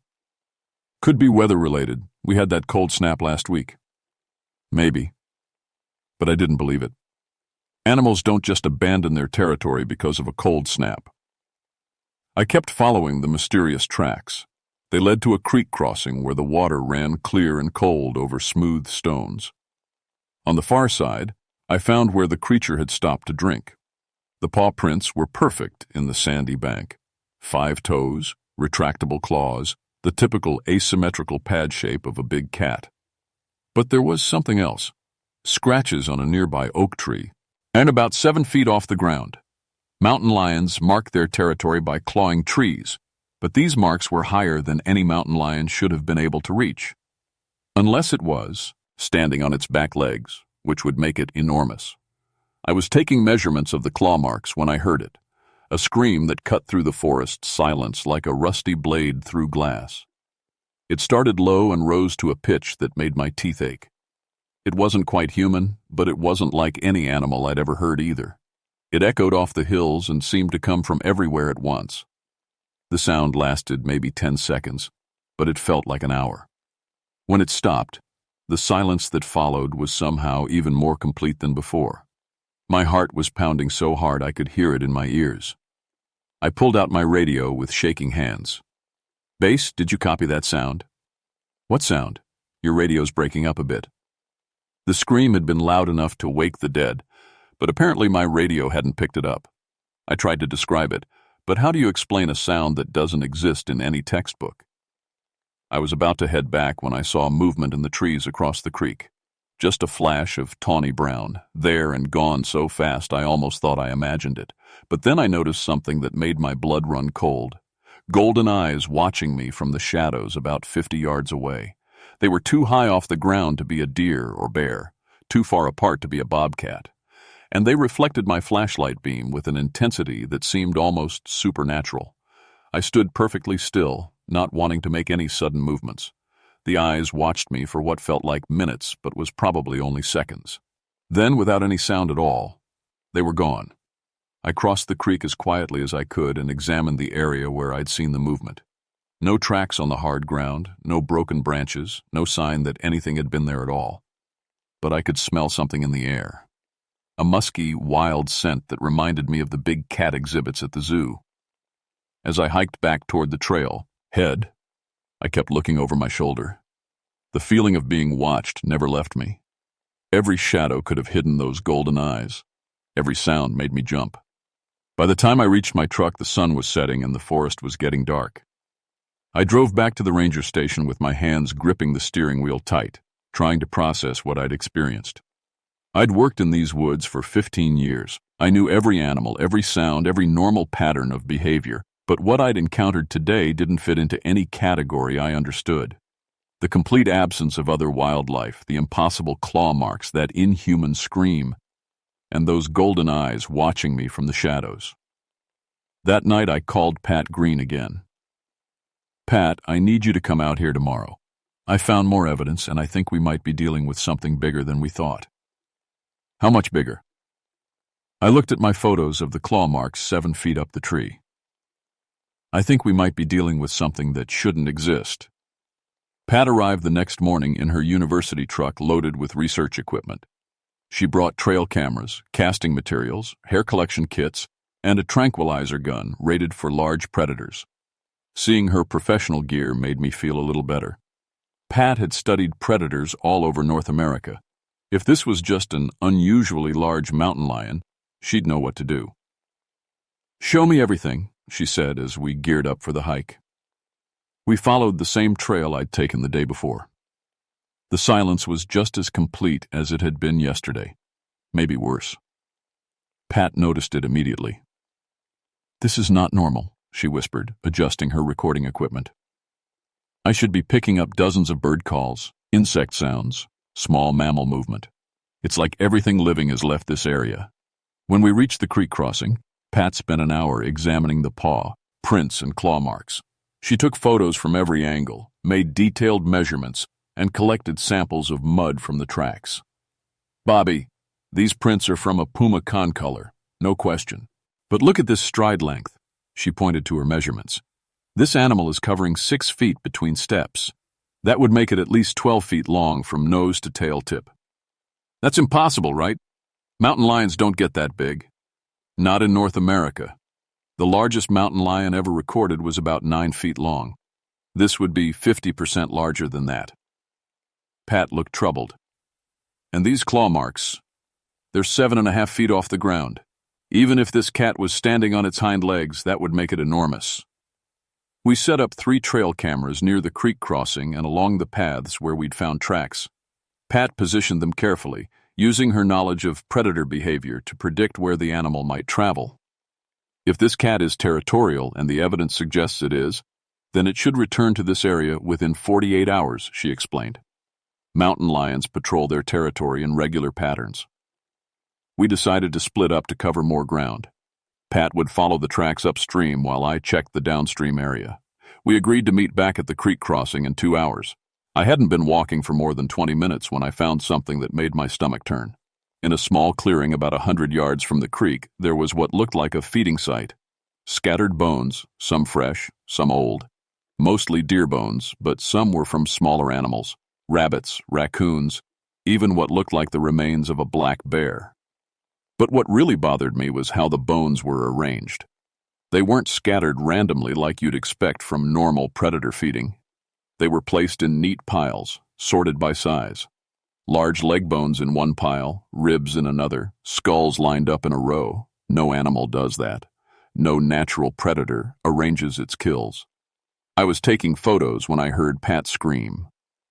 Could be weather-related. We had that cold snap last week." "Maybe." But I didn't believe it. Animals don't just abandon their territory because of a cold snap. I kept following the mysterious tracks. They led to a creek crossing where the water ran clear and cold over smooth stones. On the far side, I found where the creature had stopped to drink. The paw prints were perfect in the sandy bank. 5 toes, retractable claws, the typical asymmetrical pad shape of a big cat. But there was something else. Scratches on a nearby oak tree, and about 7 feet off the ground. Mountain lions mark their territory by clawing trees, but these marks were higher than any mountain lion should have been able to reach. Unless it was standing on its back legs, which would make it enormous. I was taking measurements of the claw marks when I heard it, a scream that cut through the forest's silence like a rusty blade through glass. It started low and rose to a pitch that made my teeth ache. It wasn't quite human, but it wasn't like any animal I'd ever heard either. It echoed off the hills and seemed to come from everywhere at once. The sound lasted maybe 10 seconds, but it felt like an hour. When it stopped, the silence that followed was somehow even more complete than before. My heart was pounding so hard I could hear it in my ears. I pulled out my radio with shaking hands. "Base, did you copy that sound?" "What sound? Your radio's breaking up a bit." The scream had been loud enough to wake the dead, but apparently my radio hadn't picked it up. I tried to describe it, but how do you explain a sound that doesn't exist in any textbook? I was about to head back when I saw movement in the trees across the creek. Just a flash of tawny brown, there and gone so fast I almost thought I imagined it. But then I noticed something that made my blood run cold. Golden eyes watching me from the shadows about 50 yards away. They were too high off the ground to be a deer or bear, too far apart to be a bobcat. And they reflected my flashlight beam with an intensity that seemed almost supernatural. I stood perfectly still, not wanting to make any sudden movements. The eyes watched me for what felt like minutes, but was probably only seconds. Then, without any sound at all, they were gone. I crossed the creek as quietly as I could and examined the area where I'd seen the movement. No tracks on the hard ground, no broken branches, no sign that anything had been there at all. But I could smell something in the air. A musky, wild scent that reminded me of the big cat exhibits at the zoo. As I hiked back toward the trail, I kept looking over my shoulder. The feeling of being watched never left me. Every shadow could have hidden those golden eyes. Every sound made me jump. By the time I reached my truck, the sun was setting and the forest was getting dark. I drove back to the ranger station with my hands gripping the steering wheel tight, trying to process what I'd experienced. I'd worked in these woods for 15 years. I knew every animal, every sound, every normal pattern of behavior, but what I'd encountered today didn't fit into any category I understood. The complete absence of other wildlife, the impossible claw marks, that inhuman scream, and those golden eyes watching me from the shadows. That night I called Pat Green again. "Pat, I need you to come out here tomorrow. I found more evidence, and I think we might be dealing with something bigger than we thought." "How much bigger?" I looked at my photos of the claw marks 7 feet up the tree. I think we might be dealing with something that shouldn't exist. Pat arrived the next morning in her university truck loaded with research equipment. She brought trail cameras, casting materials, hair collection kits, and a tranquilizer gun rated for large predators. Seeing her professional gear made me feel a little better. Pat had studied predators all over North America. If this was just an unusually large mountain lion, she'd know what to do. "Show me everything," she said as we geared up for the hike. We followed the same trail I'd taken the day before. The silence was just as complete as it had been yesterday, maybe worse. Pat noticed it immediately. "This is not normal," she whispered, adjusting her recording equipment. I should be picking up dozens of bird calls, insect sounds, small mammal movement. It's like everything living has left this area. When we reached the creek crossing, Pat spent an hour examining the paw, prints, and claw marks. She took photos from every angle, made detailed measurements, and collected samples of mud from the tracks. "Bobby, these prints are from a puma concolor, no question. But look at this stride length." She pointed to her measurements. "This animal is covering 6 feet between steps. That would make it at least 12 feet long from nose to tail tip. That's impossible, right? Mountain lions don't get that big. Not in North America. The largest mountain lion ever recorded was about 9 feet long. This would be 50% larger than that." Pat looked troubled. "And these claw marks, they're 7.5 feet off the ground. Even if this cat was standing on its hind legs, that would make it enormous." We set up 3 trail cameras near the creek crossing and along the paths where we'd found tracks. Pat positioned them carefully, using her knowledge of predator behavior to predict where the animal might travel. "If this cat is territorial, and the evidence suggests it is, then it should return to this area within 48 hours, she explained. Mountain lions patrol their territory in regular patterns. We decided to split up to cover more ground. Pat would follow the tracks upstream while I checked the downstream area. We agreed to meet back at the creek crossing in 2 hours. I hadn't been walking for more than 20 minutes when I found something that made my stomach turn. In a small clearing about 100 yards from the creek, there was what looked like a feeding site. Scattered bones, some fresh, some old. Mostly deer bones, but some were from smaller animals. Rabbits, raccoons, even what looked like the remains of a black bear. But what really bothered me was how the bones were arranged. They weren't scattered randomly like you'd expect from normal predator feeding. They were placed in neat piles, sorted by size. Large leg bones in one pile, ribs in another, skulls lined up in a row. No animal does that. No natural predator arranges its kills. I was taking photos when I heard Pat scream.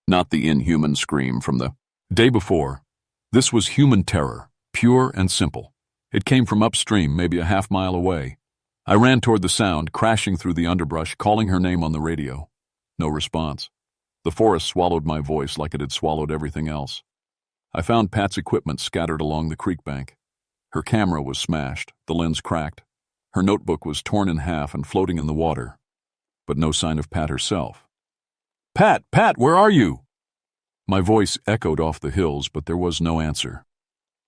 Not the inhuman scream from the day before. This was human terror, pure and simple. It came from upstream, maybe a half-mile away. I ran toward the sound, crashing through the underbrush, calling her name on the radio. No response. The forest swallowed my voice like it had swallowed everything else. I found Pat's equipment scattered along the creek bank. Her camera was smashed, the lens cracked. Her notebook was torn in half and floating in the water. But no sign of Pat herself. Pat, where are you?" My voice echoed off the hills, but there was no answer.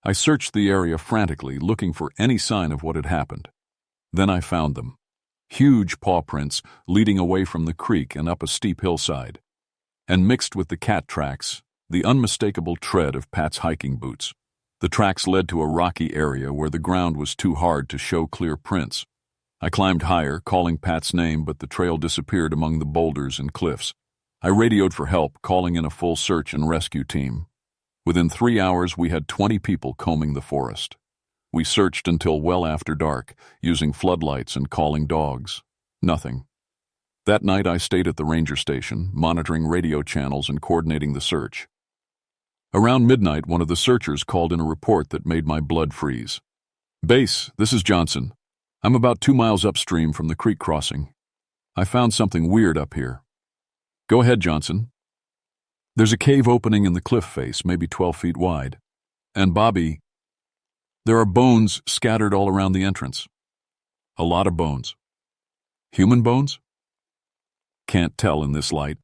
I searched the area frantically, looking for any sign of what had happened. Then I found them. Huge paw prints leading away from the creek and up a steep hillside. And mixed with the cat tracks, the unmistakable tread of Pat's hiking boots. The tracks led to a rocky area where the ground was too hard to show clear prints. I climbed higher, calling Pat's name, but the trail disappeared among the boulders and cliffs. I radioed for help, calling in a full search and rescue team. Within 3 hours, we had 20 people combing the forest. We searched until well after dark, using floodlights and calling dogs. Nothing. That night, I stayed at the ranger station, monitoring radio channels and coordinating the search. Around midnight, one of the searchers called in a report that made my blood freeze. "Base, this is Johnson. I'm about 2 miles upstream from the creek crossing. I found something weird up here." "Go ahead, Johnson." "There's a cave opening in the cliff face, maybe 12 feet wide. And Bobby, there are bones scattered all around the entrance. A lot of bones." "Human bones?" "Can't tell in this light.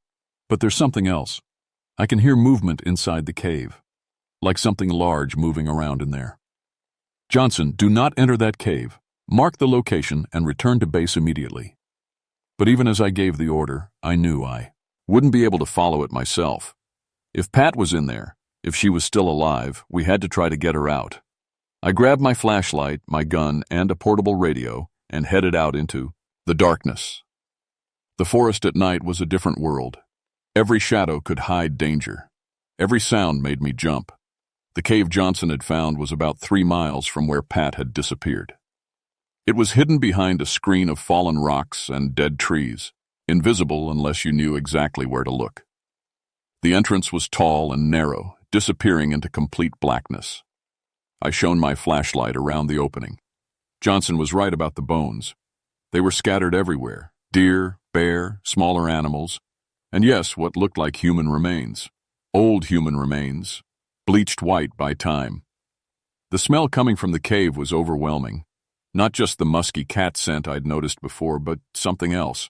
But there's something else. I can hear movement inside the cave, like something large moving around in there. Johnson, do not enter that cave. Mark the location and return to base immediately." But even as I gave the order, I knew I wouldn't be able to follow it myself. If Pat was in there, if she was still alive, we had to try to get her out. I grabbed my flashlight, my gun, and a portable radio and headed out into the darkness. The forest at night was a different world. Every shadow could hide danger. Every sound made me jump. The cave Johnson had found was about 3 miles from where Pat had disappeared. It was hidden behind a screen of fallen rocks and dead trees, invisible unless you knew exactly where to look. The entrance was tall and narrow, disappearing into complete blackness. I shone my flashlight around the opening. Johnson was right about the bones. They were scattered everywhere: deer, bear, smaller animals, and yes, what looked like human remains. Old human remains, bleached white by time. The smell coming from the cave was overwhelming. Not just the musky cat scent I'd noticed before, but something else.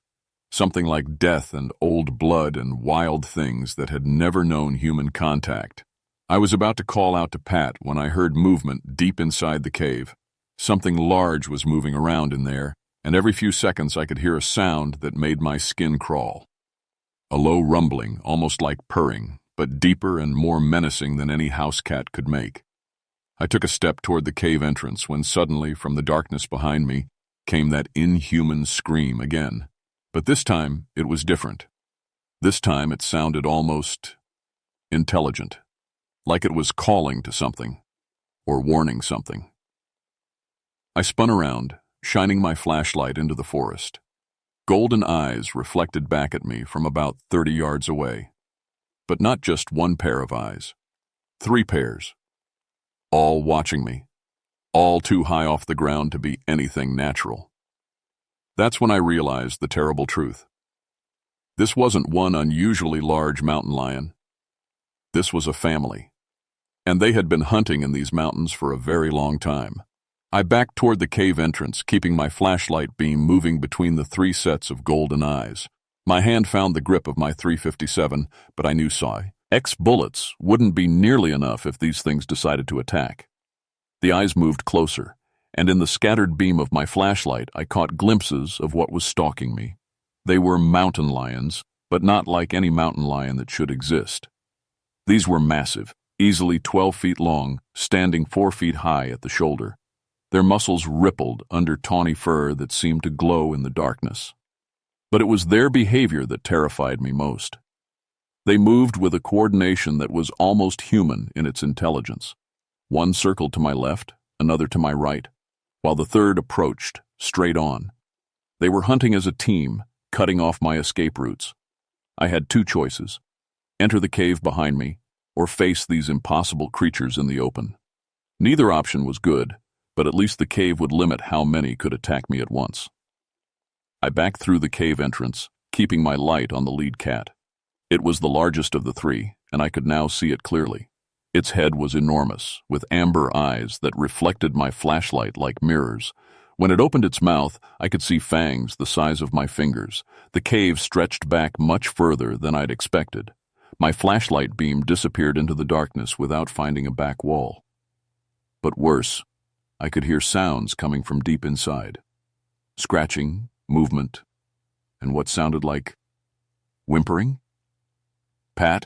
Something like death and old blood and wild things that had never known human contact. I was about to call out to Pat when I heard movement deep inside the cave. Something large was moving around in there, and every few seconds I could hear a sound that made my skin crawl. A low rumbling, almost like purring, but deeper and more menacing than any house cat could make. I took a step toward the cave entrance when suddenly, from the darkness behind me, came that inhuman scream again. But this time, it was different. This time it sounded almost intelligent, like it was calling to something, or warning something. I spun around, shining my flashlight into the forest. Golden eyes reflected back at me from about 30 yards away. But not just one pair of eyes. 3 pairs. All watching me. All too high off the ground to be anything natural. That's when I realized the terrible truth. This wasn't one unusually large mountain lion. This was a family. And they had been hunting in these mountains for a very long time. I backed toward the cave entrance, keeping my flashlight beam moving between the 3 sets of golden eyes. My hand found the grip of my .357, but I knew X bullets wouldn't be nearly enough if these things decided to attack. The eyes moved closer, and in the scattered beam of my flashlight, I caught glimpses of what was stalking me. They were mountain lions, but not like any mountain lion that should exist. These were massive, easily 12 feet long, standing 4 feet high at the shoulder. Their muscles rippled under tawny fur that seemed to glow in the darkness. But it was their behavior that terrified me most. They moved with a coordination that was almost human in its intelligence. One circled to my left, another to my right, while the third approached, straight on. They were hunting as a team, cutting off my escape routes. I had 2 choices: enter the cave behind me, or face these impossible creatures in the open. Neither option was good, but at least the cave would limit how many could attack me at once. I backed through the cave entrance, keeping my light on the lead cat. It was the largest of the 3, and I could now see it clearly. Its head was enormous, with amber eyes that reflected my flashlight like mirrors. When it opened its mouth, I could see fangs the size of my fingers. The cave stretched back much further than I'd expected. My flashlight beam disappeared into the darkness without finding a back wall. But worse, I could hear sounds coming from deep inside. Scratching, movement, and what sounded like whimpering. "Pat?"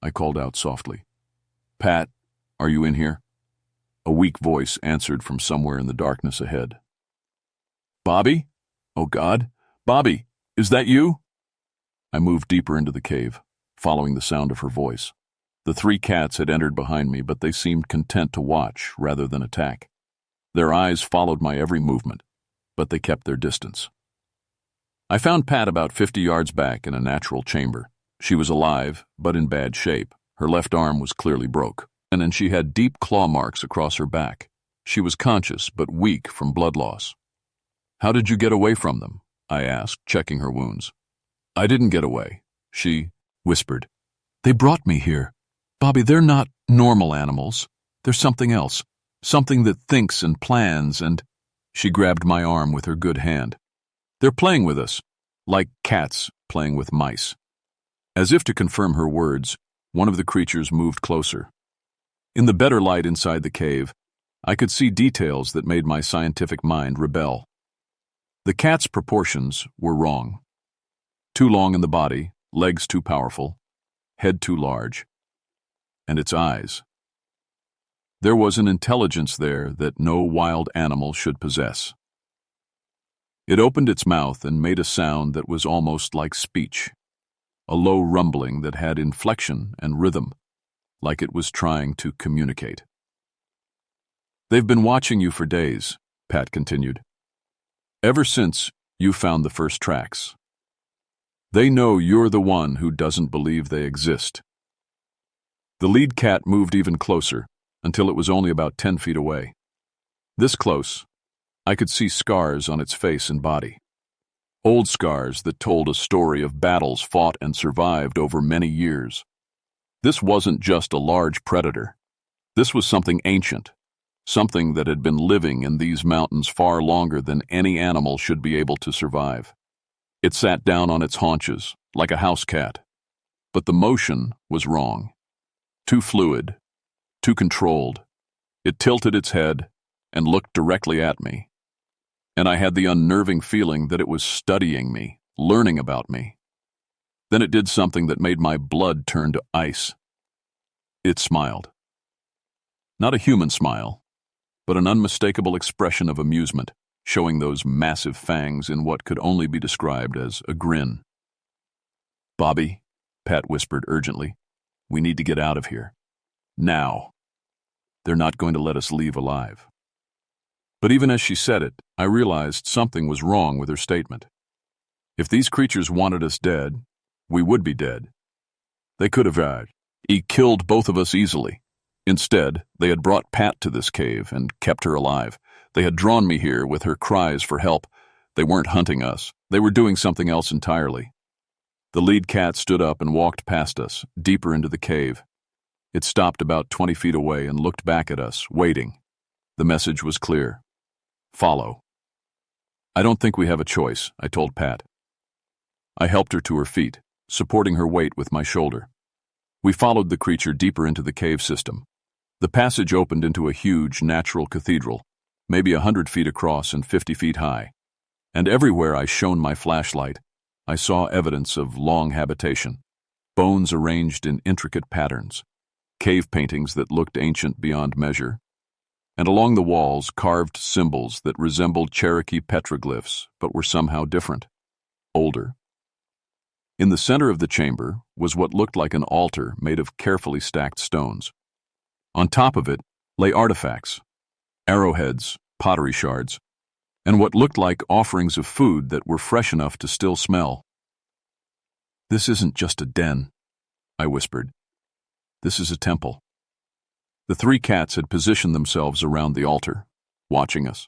I called out softly. "Pat, are you in here?" A weak voice answered from somewhere in the darkness ahead. "Bobby? Oh God, Bobby, is that you?" I moved deeper into the cave, following the sound of her voice. The 3 cats had entered behind me, but they seemed content to watch rather than attack. Their eyes followed my every movement, but they kept their distance. I found Pat about 50 yards back in a natural chamber. She was alive, but in bad shape. Her left arm was clearly broke, and she had deep claw marks across her back. She was conscious, but weak from blood loss. "How did you get away from them?" I asked, checking her wounds. "I didn't get away," she whispered. "They brought me here. Bobby, they're not normal animals. They're something else. Something that thinks and plans and—" She grabbed my arm with her good hand. "They're playing with us, like cats playing with mice." As if to confirm her words, one of the creatures moved closer. In the better light inside the cave, I could see details that made my scientific mind rebel. The cat's proportions were wrong. Too long in the body, legs too powerful, head too large, and its eyes. There was an intelligence there that no wild animal should possess. It opened its mouth and made a sound that was almost like speech, a low rumbling that had inflection and rhythm, like it was trying to communicate. "They've been watching you for days," Pat continued. "Ever since you found the first tracks. They know you're the one who doesn't believe they exist." The lead cat moved even closer, until it was only about 10 feet away. This close, I could see scars on its face and body. Old scars that told a story of battles fought and survived over many years. This wasn't just a large predator. This was something ancient, something that had been living in these mountains far longer than any animal should be able to survive. It sat down on its haunches, like a house cat. But the motion was wrong. Too fluid, too controlled. It tilted its head and looked directly at me. And I had the unnerving feeling that it was studying me, learning about me. Then it did something that made my blood turn to ice. It smiled. Not a human smile, but an unmistakable expression of amusement, showing those massive fangs in what could only be described as a grin. "Bobby," Pat whispered urgently, "we need to get out of here. Now. They're not going to let us leave alive." But even as she said it, I realized something was wrong with her statement. If these creatures wanted us dead, we would be dead. They could have killed both of us easily. Instead, they had brought Pat to this cave and kept her alive. They had drawn me here with her cries for help. They weren't hunting us. They were doing something else entirely. The lead cat stood up and walked past us, deeper into the cave. It stopped about 20 feet away and looked back at us, waiting. The message was clear. Follow. "I don't think we have a choice," I told Pat. I helped her to her feet, supporting her weight with my shoulder. We followed the creature deeper into the cave system. The passage opened into a huge natural cathedral, maybe 100 feet across and 50 feet high. And everywhere I shone my flashlight, I saw evidence of long habitation, bones arranged in intricate patterns, cave paintings that looked ancient beyond measure, and along the walls carved symbols that resembled Cherokee petroglyphs but were somehow different, older. In the center of the chamber was what looked like an altar made of carefully stacked stones. On top of it lay artifacts, arrowheads, pottery shards, and what looked like offerings of food that were fresh enough to still smell. "This isn't just a den," I whispered. "This is a temple." The three cats had positioned themselves around the altar, watching us.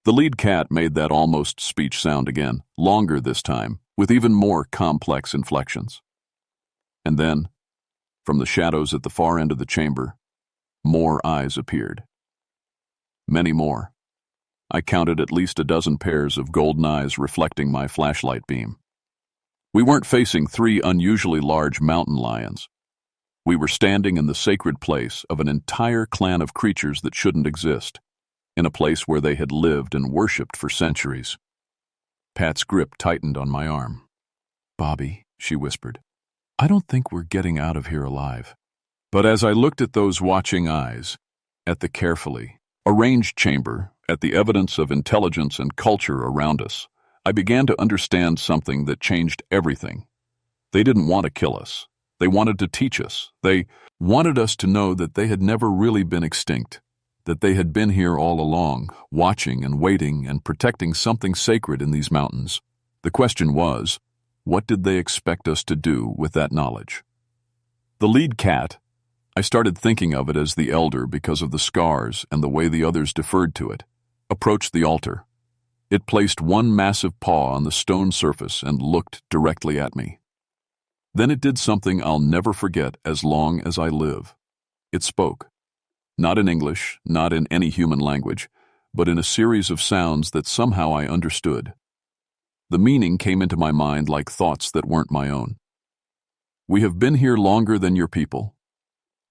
The lead cat made that almost speech sound again, longer this time, with even more complex inflections. And then, from the shadows at the far end of the chamber, more eyes appeared. Many more. I counted at least a dozen pairs of golden eyes reflecting my flashlight beam. We weren't facing three unusually large mountain lions. We were standing in the sacred place of an entire clan of creatures that shouldn't exist, in a place where they had lived and worshipped for centuries. Pat's grip tightened on my arm. "Bobby," she whispered, "I don't think we're getting out of here alive." But as I looked at those watching eyes, at the carefully arranged chamber, at the evidence of intelligence and culture around us, I began to understand something that changed everything. They didn't want to kill us. They wanted to teach us. They wanted us to know that they had never really been extinct, that they had been here all along, watching and waiting and protecting something sacred in these mountains. The question was, what did they expect us to do with that knowledge? The lead cat, I started thinking of it as the elder because of the scars and the way the others deferred to it, approached the altar. It placed one massive paw on the stone surface and looked directly at me. Then it did something I'll never forget as long as I live. It spoke. Not in English, not in any human language, but in a series of sounds that somehow I understood. The meaning came into my mind like thoughts that weren't my own. "We have been here longer than your people.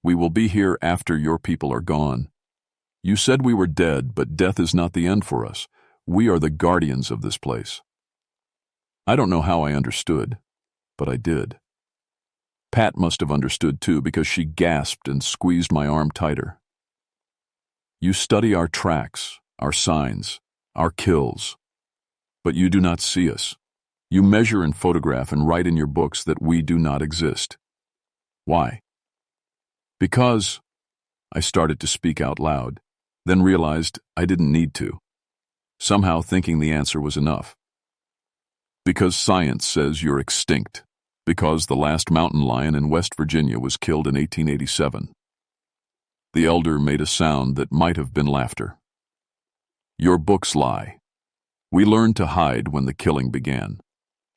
We will be here after your people are gone. You said we were dead, but death is not the end for us. We are the guardians of this place." I don't know how I understood, but I did. Pat must have understood too, because she gasped and squeezed my arm tighter. You study our tracks, our signs, our kills, but you do not see us. You measure and photograph and write in your books that we do not exist. Why? Because I started to speak out loud, then realized I didn't need to, somehow thinking the answer was enough. Because science says you're extinct. Because the last mountain lion in West Virginia was killed in 1887. The elder made a sound that might have been laughter. Your books lie. We learned to hide when the killing began.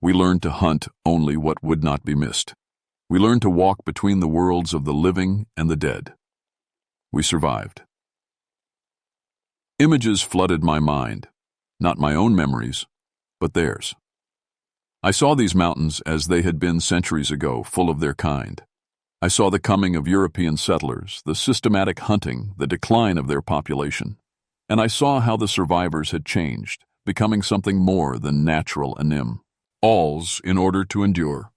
We learned to hunt only what would not be missed. We learned to walk between the worlds of the living and the dead. We survived. Images flooded my mind, not my own memories, but theirs. I saw these mountains as they had been centuries ago, full of their kind. I saw the coming of European settlers, the systematic hunting, the decline of their population. And I saw how the survivors had changed, becoming something more than natural anim. Alls in order to endure.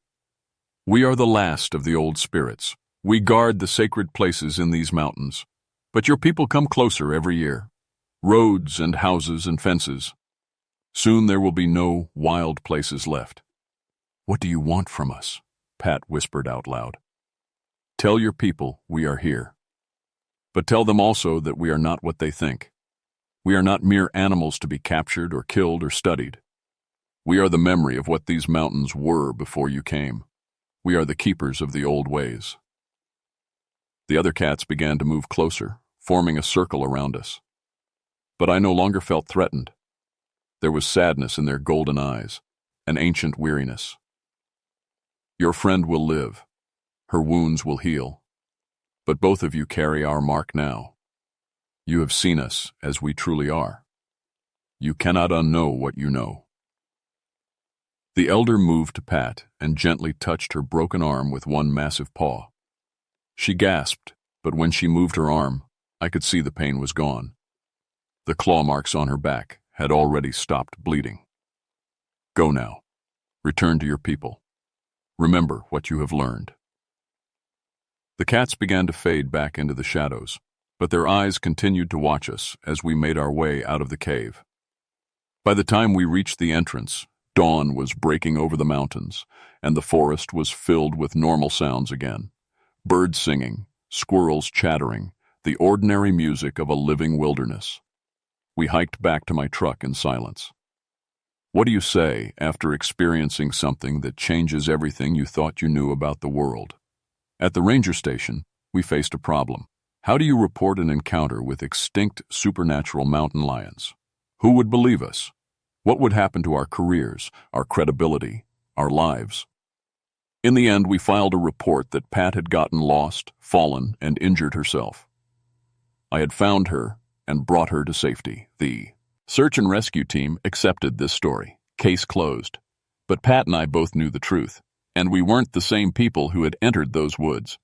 We are the last of the old spirits. We guard the sacred places in these mountains. But your people come closer every year. Roads and houses and fences. Soon there will be no wild places left. What do you want from us? Pat whispered out loud. Tell your people we are here. But tell them also that we are not what they think. We are not mere animals to be captured or killed or studied. We are the memory of what these mountains were before you came. We are the keepers of the old ways. The other cats began to move closer, forming a circle around us. But I no longer felt threatened. There was sadness in their golden eyes, an ancient weariness. Your friend will live. Her wounds will heal. But both of you carry our mark now. You have seen us as we truly are. You cannot unknow what you know. The elder moved to Pat and gently touched her broken arm with one massive paw. She gasped, but when she moved her arm, I could see the pain was gone. The claw marks on her back had already stopped bleeding. Go now. Return to your people. Remember what you have learned. The cats began to fade back into the shadows, but their eyes continued to watch us as we made our way out of the cave. By the time we reached the entrance, dawn was breaking over the mountains, and the forest was filled with normal sounds again. Birds singing, squirrels chattering, the ordinary music of a living wilderness. We hiked back to my truck in silence. What do you say after experiencing something that changes everything you thought you knew about the world? At the ranger station, we faced a problem. How do you report an encounter with extinct supernatural mountain lions? Who would believe us? What would happen to our careers, our credibility, our lives? In the end, we filed a report that Pat had gotten lost, fallen, and injured herself. I had found her and brought her to safety. The search and rescue team accepted this story. Case closed. But Pat and I both knew the truth, and we weren't the same people who had entered those woods.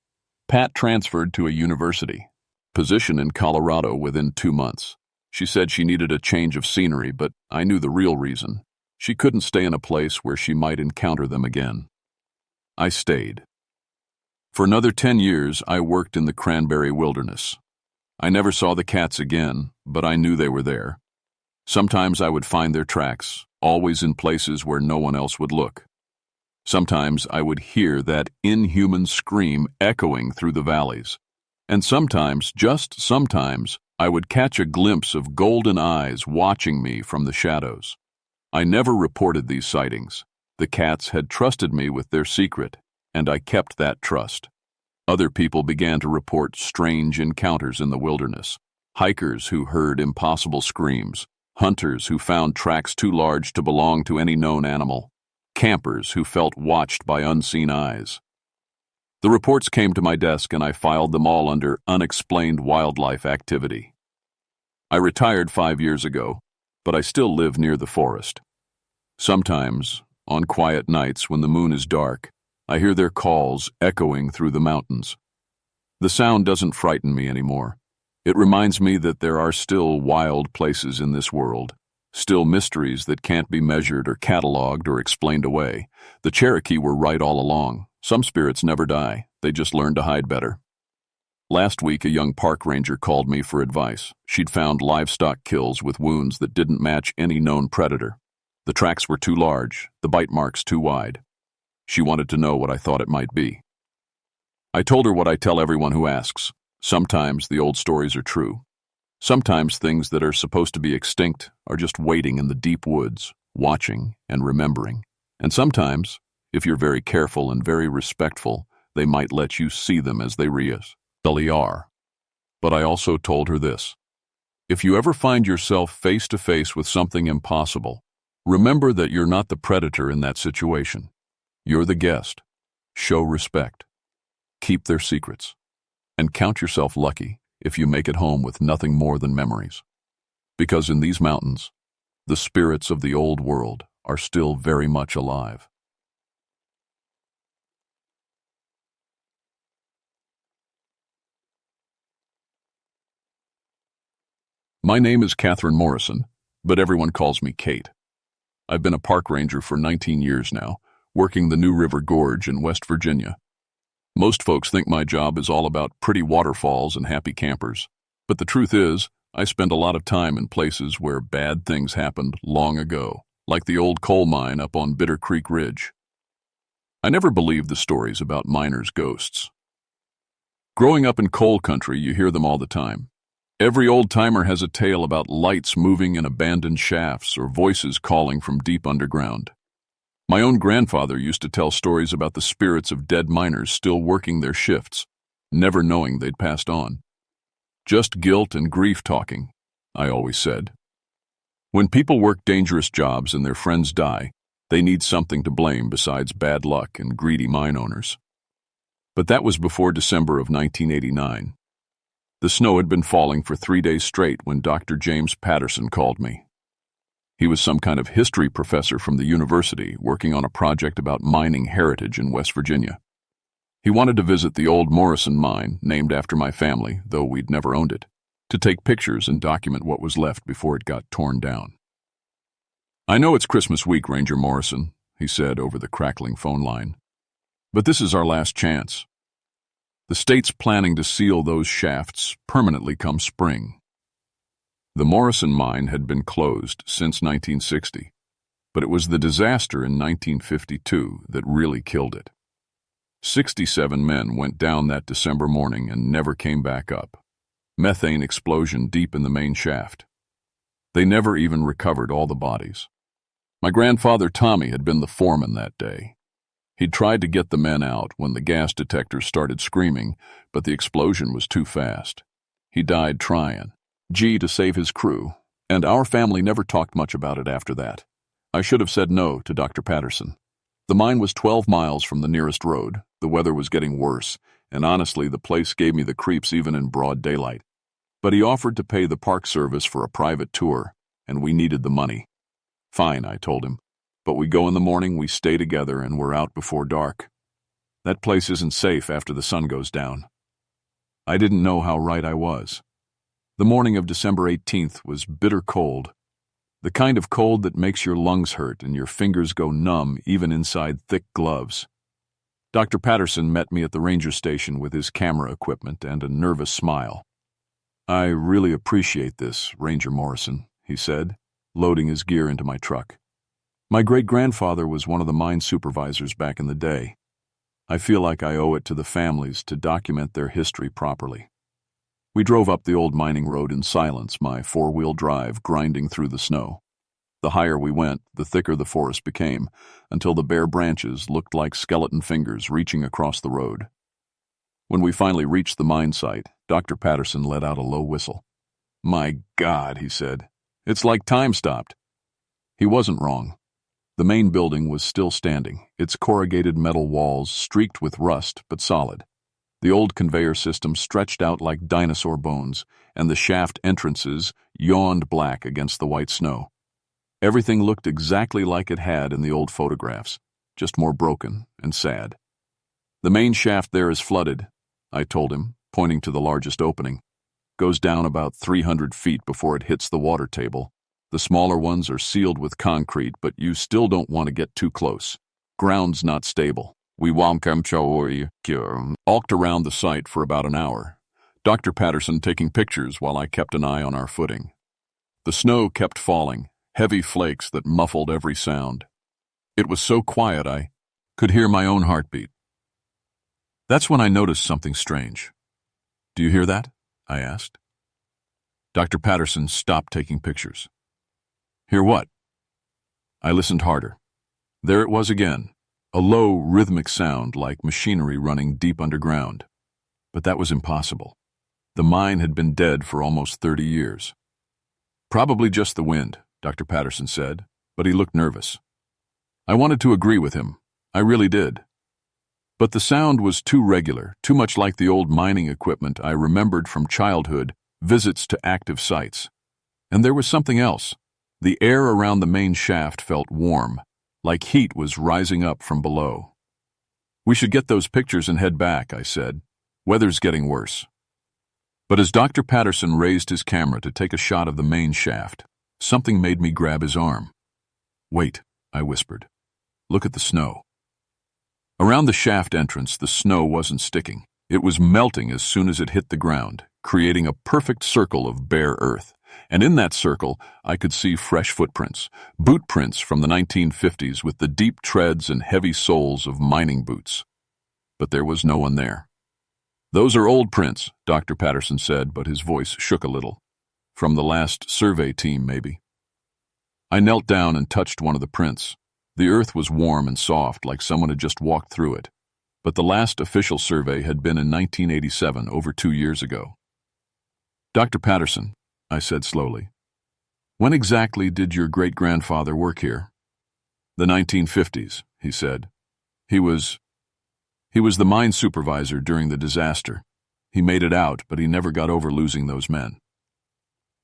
Pat transferred to a university, position in Colorado within 2 months. She said she needed a change of scenery, but I knew the real reason. She couldn't stay in a place where she might encounter them again. I stayed. For another 10 years, I worked in the cranberry wilderness. I never saw the cats again, but I knew they were there. Sometimes I would find their tracks, always in places where no one else would look. Sometimes I would hear that inhuman scream echoing through the valleys. And sometimes, just sometimes, I would catch a glimpse of golden eyes watching me from the shadows. I never reported these sightings. The cats had trusted me with their secret, and I kept that trust. Other people began to report strange encounters in the wilderness. Hikers who heard impossible screams, hunters who found tracks too large to belong to any known animal, campers who felt watched by unseen eyes. The reports came to my desk and I filed them all under unexplained wildlife activity. I retired 5 years ago, but I still live near the forest. Sometimes, on quiet nights when the moon is dark, I hear their calls echoing through the mountains. The sound doesn't frighten me anymore. It reminds me that there are still wild places in this world, Still mysteries that can't be measured or cataloged or explained away. The Cherokee were right all along. Some spirits never die. They just learn to hide better. Last week, a young park ranger called me for advice. She'd found livestock kills with wounds that didn't match any known predator. The tracks were too large, the bite marks too wide. She wanted to know what I thought it might be. I told her what I tell everyone who asks. Sometimes the old stories are true. Sometimes things that are supposed to be extinct are just waiting in the deep woods, watching and remembering. And sometimes, if you're very careful and very respectful, they might let you see them as they really are. But I also told her this. If you ever find yourself face to face with something impossible, remember that you're not the predator in that situation. You're the guest. Show respect. Keep their secrets. And count yourself lucky if you make it home with nothing more than memories. Because in these mountains, the spirits of the old world are still very much alive. My name is Catherine Morrison, but everyone calls me Kate. I've been a park ranger for 19 years now, working the New River Gorge in West Virginia. Most folks think my job is all about pretty waterfalls and happy campers, but the truth is, I spend a lot of time in places where bad things happened long ago, like the old coal mine up on Bitter Creek Ridge. I never believed the stories about miners' ghosts. Growing up in coal country, you hear them all the time. Every old-timer has a tale about lights moving in abandoned shafts or voices calling from deep underground. My own grandfather used to tell stories about the spirits of dead miners still working their shifts, never knowing they'd passed on. Just guilt and grief talking, I always said. When people work dangerous jobs and their friends die, they need something to blame besides bad luck and greedy mine owners. But that was before December of 1989. The snow had been falling for 3 days straight when Dr. James Patterson called me. He was some kind of history professor from the university working on a project about mining heritage in West Virginia. He wanted to visit the old Morrison mine, named after my family, though we'd never owned it, to take pictures and document what was left before it got torn down. "I know it's Christmas week, Ranger Morrison," he said over the crackling phone line, "but this is our last chance. The state's planning to seal those shafts permanently come spring." The Morrison mine had been closed since 1960, but it was the disaster in 1952 that really killed it. 67 men went down that December morning and never came back up. Methane explosion deep in the main shaft. They never even recovered all the bodies. My grandfather Tommy had been the foreman that day. He'd tried to get the men out when the gas detectors started screaming, but the explosion was too fast. He died trying, to save his crew, and our family never talked much about it after that. I should have said no to Dr. Patterson. The mine was 12 miles from the nearest road, the weather was getting worse, and honestly the place gave me the creeps even in broad daylight. But he offered to pay the Park Service for a private tour, and we needed the money. "Fine," I told him. "But we go in the morning, we stay together, and we're out before dark. That place isn't safe after the sun goes down." I didn't know how right I was. The morning of December 18th was bitter cold. The kind of cold that makes your lungs hurt and your fingers go numb even inside thick gloves. Dr. Patterson met me at the ranger station with his camera equipment and a nervous smile. "I really appreciate this, Ranger Morrison," he said, loading his gear into my truck. "My great-grandfather was one of the mine supervisors back in the day. I feel like I owe it to the families to document their history properly." We drove up the old mining road in silence, my four-wheel drive grinding through the snow. The higher we went, the thicker the forest became, until the bare branches looked like skeleton fingers reaching across the road. When we finally reached the mine site, Dr. Patterson let out a low whistle. "My God," he said, "it's like time stopped." He wasn't wrong. The main building was still standing, its corrugated metal walls streaked with rust but solid. The old conveyor system stretched out like dinosaur bones, and the shaft entrances yawned black against the white snow. Everything looked exactly like it had in the old photographs, just more broken and sad. "The main shaft there is flooded," I told him, pointing to the largest opening. "Goes down about 300 feet before it hits the water table. The smaller ones are sealed with concrete, but you still don't want to get too close. Ground's not stable. We walked around the site for about an hour, Dr. Patterson taking pictures while I kept an eye on our footing. The snow kept falling, heavy flakes that muffled every sound. It was so quiet I could hear my own heartbeat. That's when I noticed something strange. "Do you hear that?" I asked. Dr. Patterson stopped taking pictures. "Hear what?" I listened harder. There it was again, a low, rhythmic sound like machinery running deep underground. But that was impossible. The mine had been dead for almost 30 years. "Probably just the wind," Dr. Patterson said, but he looked nervous. I wanted to agree with him. I really did. But the sound was too regular, too much like the old mining equipment I remembered from childhood, visits to active sites. And there was something else. The air around the main shaft felt warm, like heat was rising up from below. "We should get those pictures and head back," I said. "Weather's getting worse." But as Dr. Patterson raised his camera to take a shot of the main shaft, something made me grab his arm. "Wait," I whispered. "Look at the snow." Around the shaft entrance, the snow wasn't sticking. It was melting as soon as it hit the ground, creating a perfect circle of bare earth. And in that circle, I could see fresh footprints, boot prints from the 1950s with the deep treads and heavy soles of mining boots. But there was no one there. "Those are old prints," Dr. Patterson said, but his voice shook a little. "From the last survey team, maybe." I knelt down and touched one of the prints. The earth was warm and soft, like someone had just walked through it. But the last official survey had been in 1987, over 2 years ago. "Dr. Patterson," I said slowly, "when exactly did your great-grandfather work here?" "The 1950s, he said. He was the mine supervisor during the disaster. He made it out, but he never got over losing those men."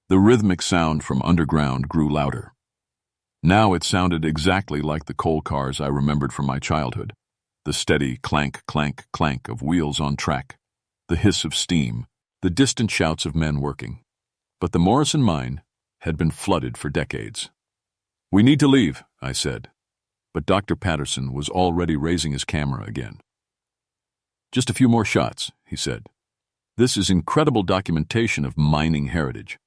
The rhythmic sound from underground grew louder. Now it sounded exactly like the coal cars I remembered from my childhood. The steady clank, clank, clank of wheels on track, the hiss of steam, the distant shouts of men working. But the Morrison mine had been flooded for decades. "We need to leave," I said. But Dr. Patterson was already raising his camera again. "Just a few more shots," he said. "This is incredible documentation of mining heritage."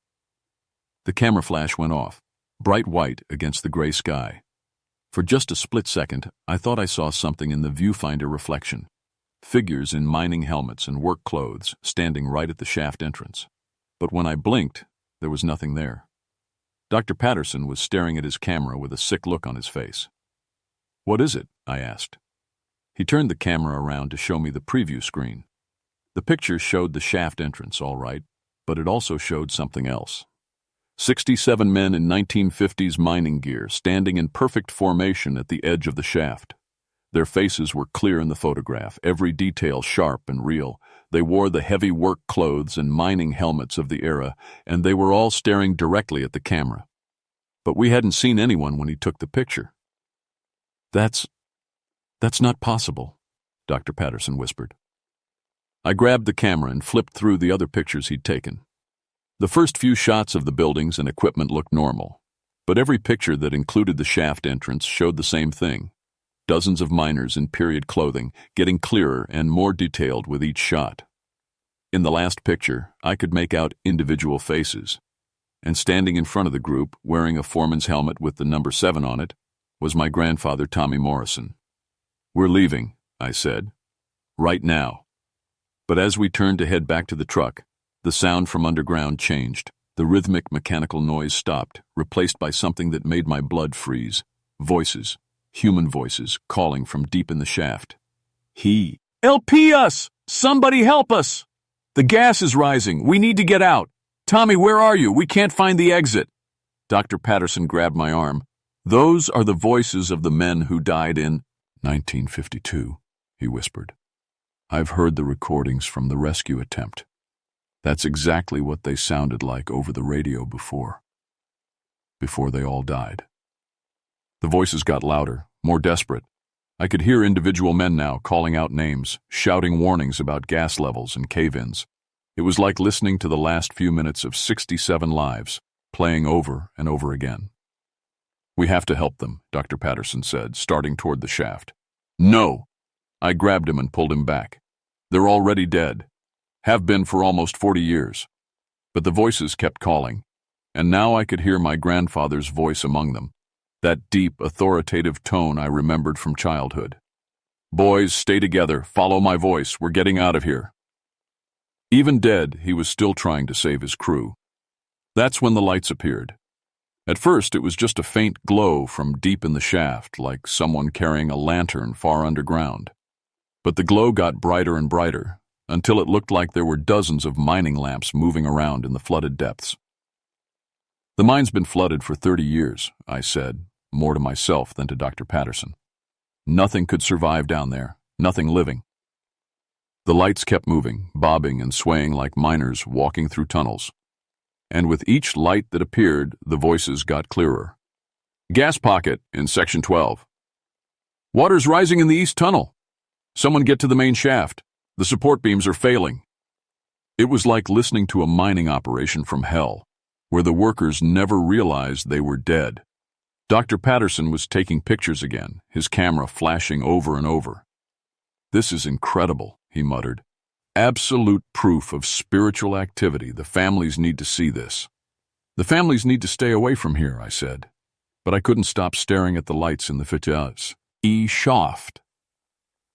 The camera flash went off, bright white against the gray sky. For just a split second, I thought I saw something in the viewfinder reflection. Figures in mining helmets and work clothes standing right at the shaft entrance. But when I blinked, there was nothing there. Dr. Patterson was staring at his camera with a sick look on his face. "What is it?" I asked. He turned the camera around to show me the preview screen. The picture showed the shaft entrance, all right, but it also showed something else. 67 men in 1950s mining gear standing in perfect formation at the edge of the shaft. Their faces were clear in the photograph, every detail sharp and real. They wore the heavy work clothes and mining helmets of the era, and they were all staring directly at the camera. But we hadn't seen anyone when he took the picture. That's not possible," Dr. Patterson whispered. I grabbed the camera and flipped through the other pictures he'd taken. The first few shots of the buildings and equipment looked normal, but every picture that included the shaft entrance showed the same thing. Dozens of miners in period clothing, getting clearer and more detailed with each shot. In the last picture, I could make out individual faces, and standing in front of the group, wearing a foreman's helmet with the number 7 on it, was my grandfather, Tommy Morrison. "We're leaving," I said. "Right now." But as we turned to head back to the truck, the sound from underground changed. The rhythmic mechanical noise stopped, replaced by something that made my blood freeze. Voices, human voices, calling from deep in the shaft. "LP us! Somebody help us! The gas is rising. We need to get out. Tommy, where are you? We can't find the exit." Dr. Patterson grabbed my arm. "Those are the voices of the men who died in 1952, he whispered. "I've heard the recordings from the rescue attempt. That's exactly what they sounded like over the radio before they all died." The voices got louder, more desperate. I could hear individual men now calling out names, shouting warnings about gas levels and cave-ins. It was like listening to the last few minutes of 67 lives, playing over and over again. "We have to help them," Dr. Patterson said, starting toward the shaft. "No!" I grabbed him and pulled him back. "They're already dead. Have been for almost 40 years. But the voices kept calling, and now I could hear my grandfather's voice among them, that deep, authoritative tone I remembered from childhood. "Boys, stay together. Follow my voice. We're getting out of here." Even dead, he was still trying to save his crew. That's when the lights appeared. At first, it was just a faint glow from deep in the shaft, like someone carrying a lantern far underground. But the glow got brighter and brighter, until it looked like there were dozens of mining lamps moving around in the flooded depths. "The mine's been flooded for 30 years, I said, more to myself than to Dr. Patterson. "Nothing could survive down there, nothing living." The lights kept moving, bobbing and swaying like miners walking through tunnels. And with each light that appeared, the voices got clearer. "Gas pocket in Section 12. Water's rising in the east tunnel. Someone get to the main shaft. The support beams are failing." It was like listening to a mining operation from hell, where the workers never realized they were dead. Dr. Patterson was taking pictures again, his camera flashing over and over. "This is incredible," he muttered. "Absolute proof of spiritual activity. The families need to see this." "The families need to stay away from here," I said. But I couldn't stop staring at the lights in the fitjas. Shaft.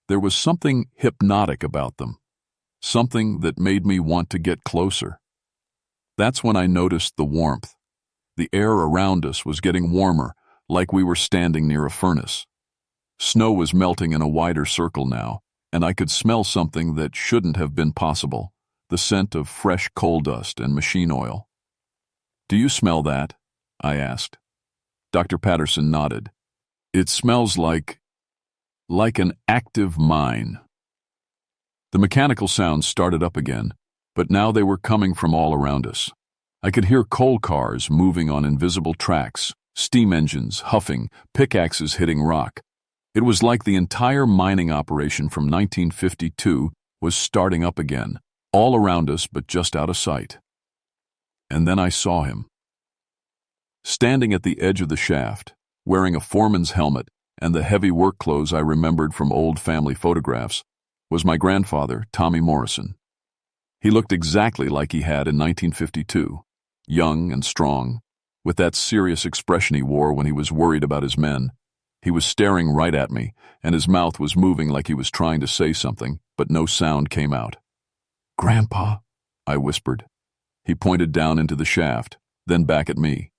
There was something hypnotic about them, something that made me want to get closer. That's when I noticed the warmth. The air around us was getting warmer, like we were standing near a furnace. Snow was melting in a wider circle now, and I could smell something that shouldn't have been possible, the scent of fresh coal dust and machine oil. "Do you smell that?" I asked. Dr. Patterson nodded. "It smells like an active mine." The mechanical sounds started up again, but now they were coming from all around us. I could hear coal cars moving on invisible tracks, steam engines huffing, pickaxes hitting rock. It was like the entire mining operation from 1952 was starting up again, all around us but just out of sight. And then I saw him. Standing at the edge of the shaft, wearing a foreman's helmet and the heavy work clothes I remembered from old family photographs, was my grandfather, Tommy Morrison. He looked exactly like he had in 1952, young and strong, with that serious expression he wore when he was worried about his men. He was staring right at me, and his mouth was moving like he was trying to say something, but no sound came out. "Grandpa," I whispered. He pointed down into the shaft, then back at me.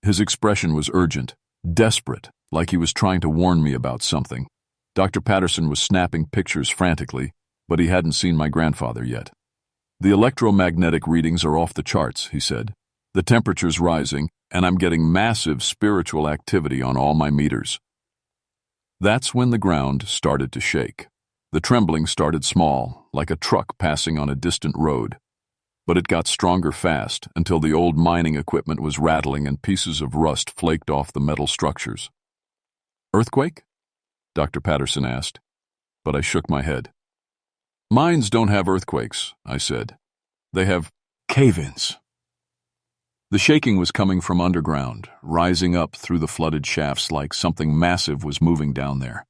His expression was urgent, desperate, like he was trying to warn me about something. Dr. Patterson was snapping pictures frantically, but he hadn't seen my grandfather yet. "The electromagnetic readings are off the charts," he said. "The temperature's rising, and I'm getting massive spiritual activity on all my meters." That's when the ground started to shake. The trembling started small, like a truck passing on a distant road. But it got stronger fast until the old mining equipment was rattling and pieces of rust flaked off the metal structures. "Earthquake?" Dr. Patterson asked, but I shook my head. "Mines don't have earthquakes," I said. "They have cave-ins." The shaking was coming from underground, rising up through the flooded shafts like something massive was moving down there.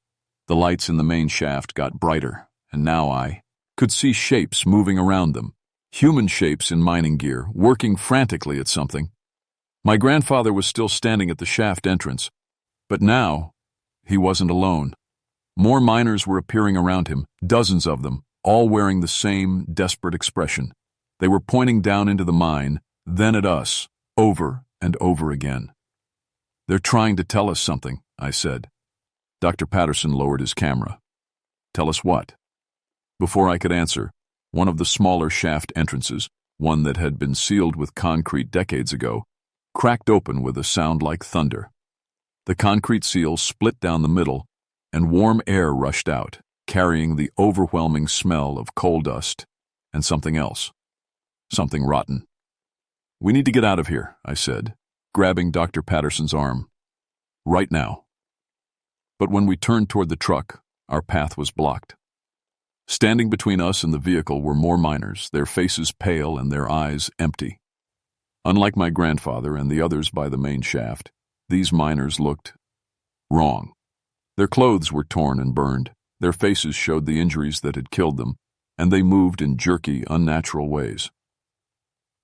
The lights in the main shaft got brighter, and now I could see shapes moving around them, human shapes in mining gear, working frantically at something. My grandfather was still standing at the shaft entrance, but now he wasn't alone. More miners were appearing around him, dozens of them, all wearing the same desperate expression. They were pointing down into the mine, then at us, over and over again. "They're trying to tell us something," I said. Dr. Patterson lowered his camera. "Tell us what?" Before I could answer, one of the smaller shaft entrances, one that had been sealed with concrete decades ago, cracked open with a sound like thunder. The concrete seal split down the middle, and warm air rushed out, carrying the overwhelming smell of coal dust and something else, something rotten. "We need to get out of here," I said, grabbing Dr. Patterson's arm. "Right now." But when we turned toward the truck, our path was blocked. Standing between us and the vehicle were more miners, their faces pale and their eyes empty. Unlike my grandfather and the others by the main shaft, these miners looked wrong. Their clothes were torn and burned, their faces showed the injuries that had killed them, and they moved in jerky, unnatural ways.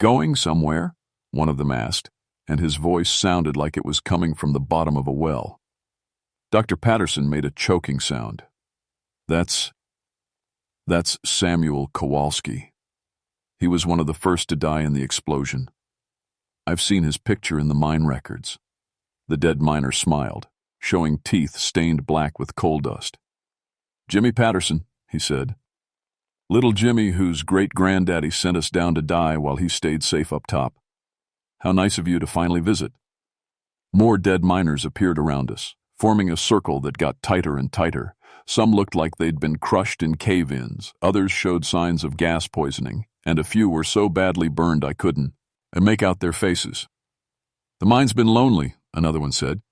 "Going somewhere?" one of them asked, and his voice sounded like it was coming from the bottom of a well. Dr. Patterson made a choking sound. That's Samuel Kowalski. He was one of the first to die in the explosion. I've seen his picture in the mine records." The dead miner smiled, showing teeth stained black with coal dust. "Jimmy Patterson," he said. "Little Jimmy whose great-granddaddy sent us down to die while he stayed safe up top. How nice of you to finally visit." More dead miners appeared around us, forming a circle that got tighter and tighter. Some looked like they'd been crushed in cave-ins, others showed signs of gas poisoning, and a few were so badly burned I couldn't make out their faces. "The mine's been lonely," another one said.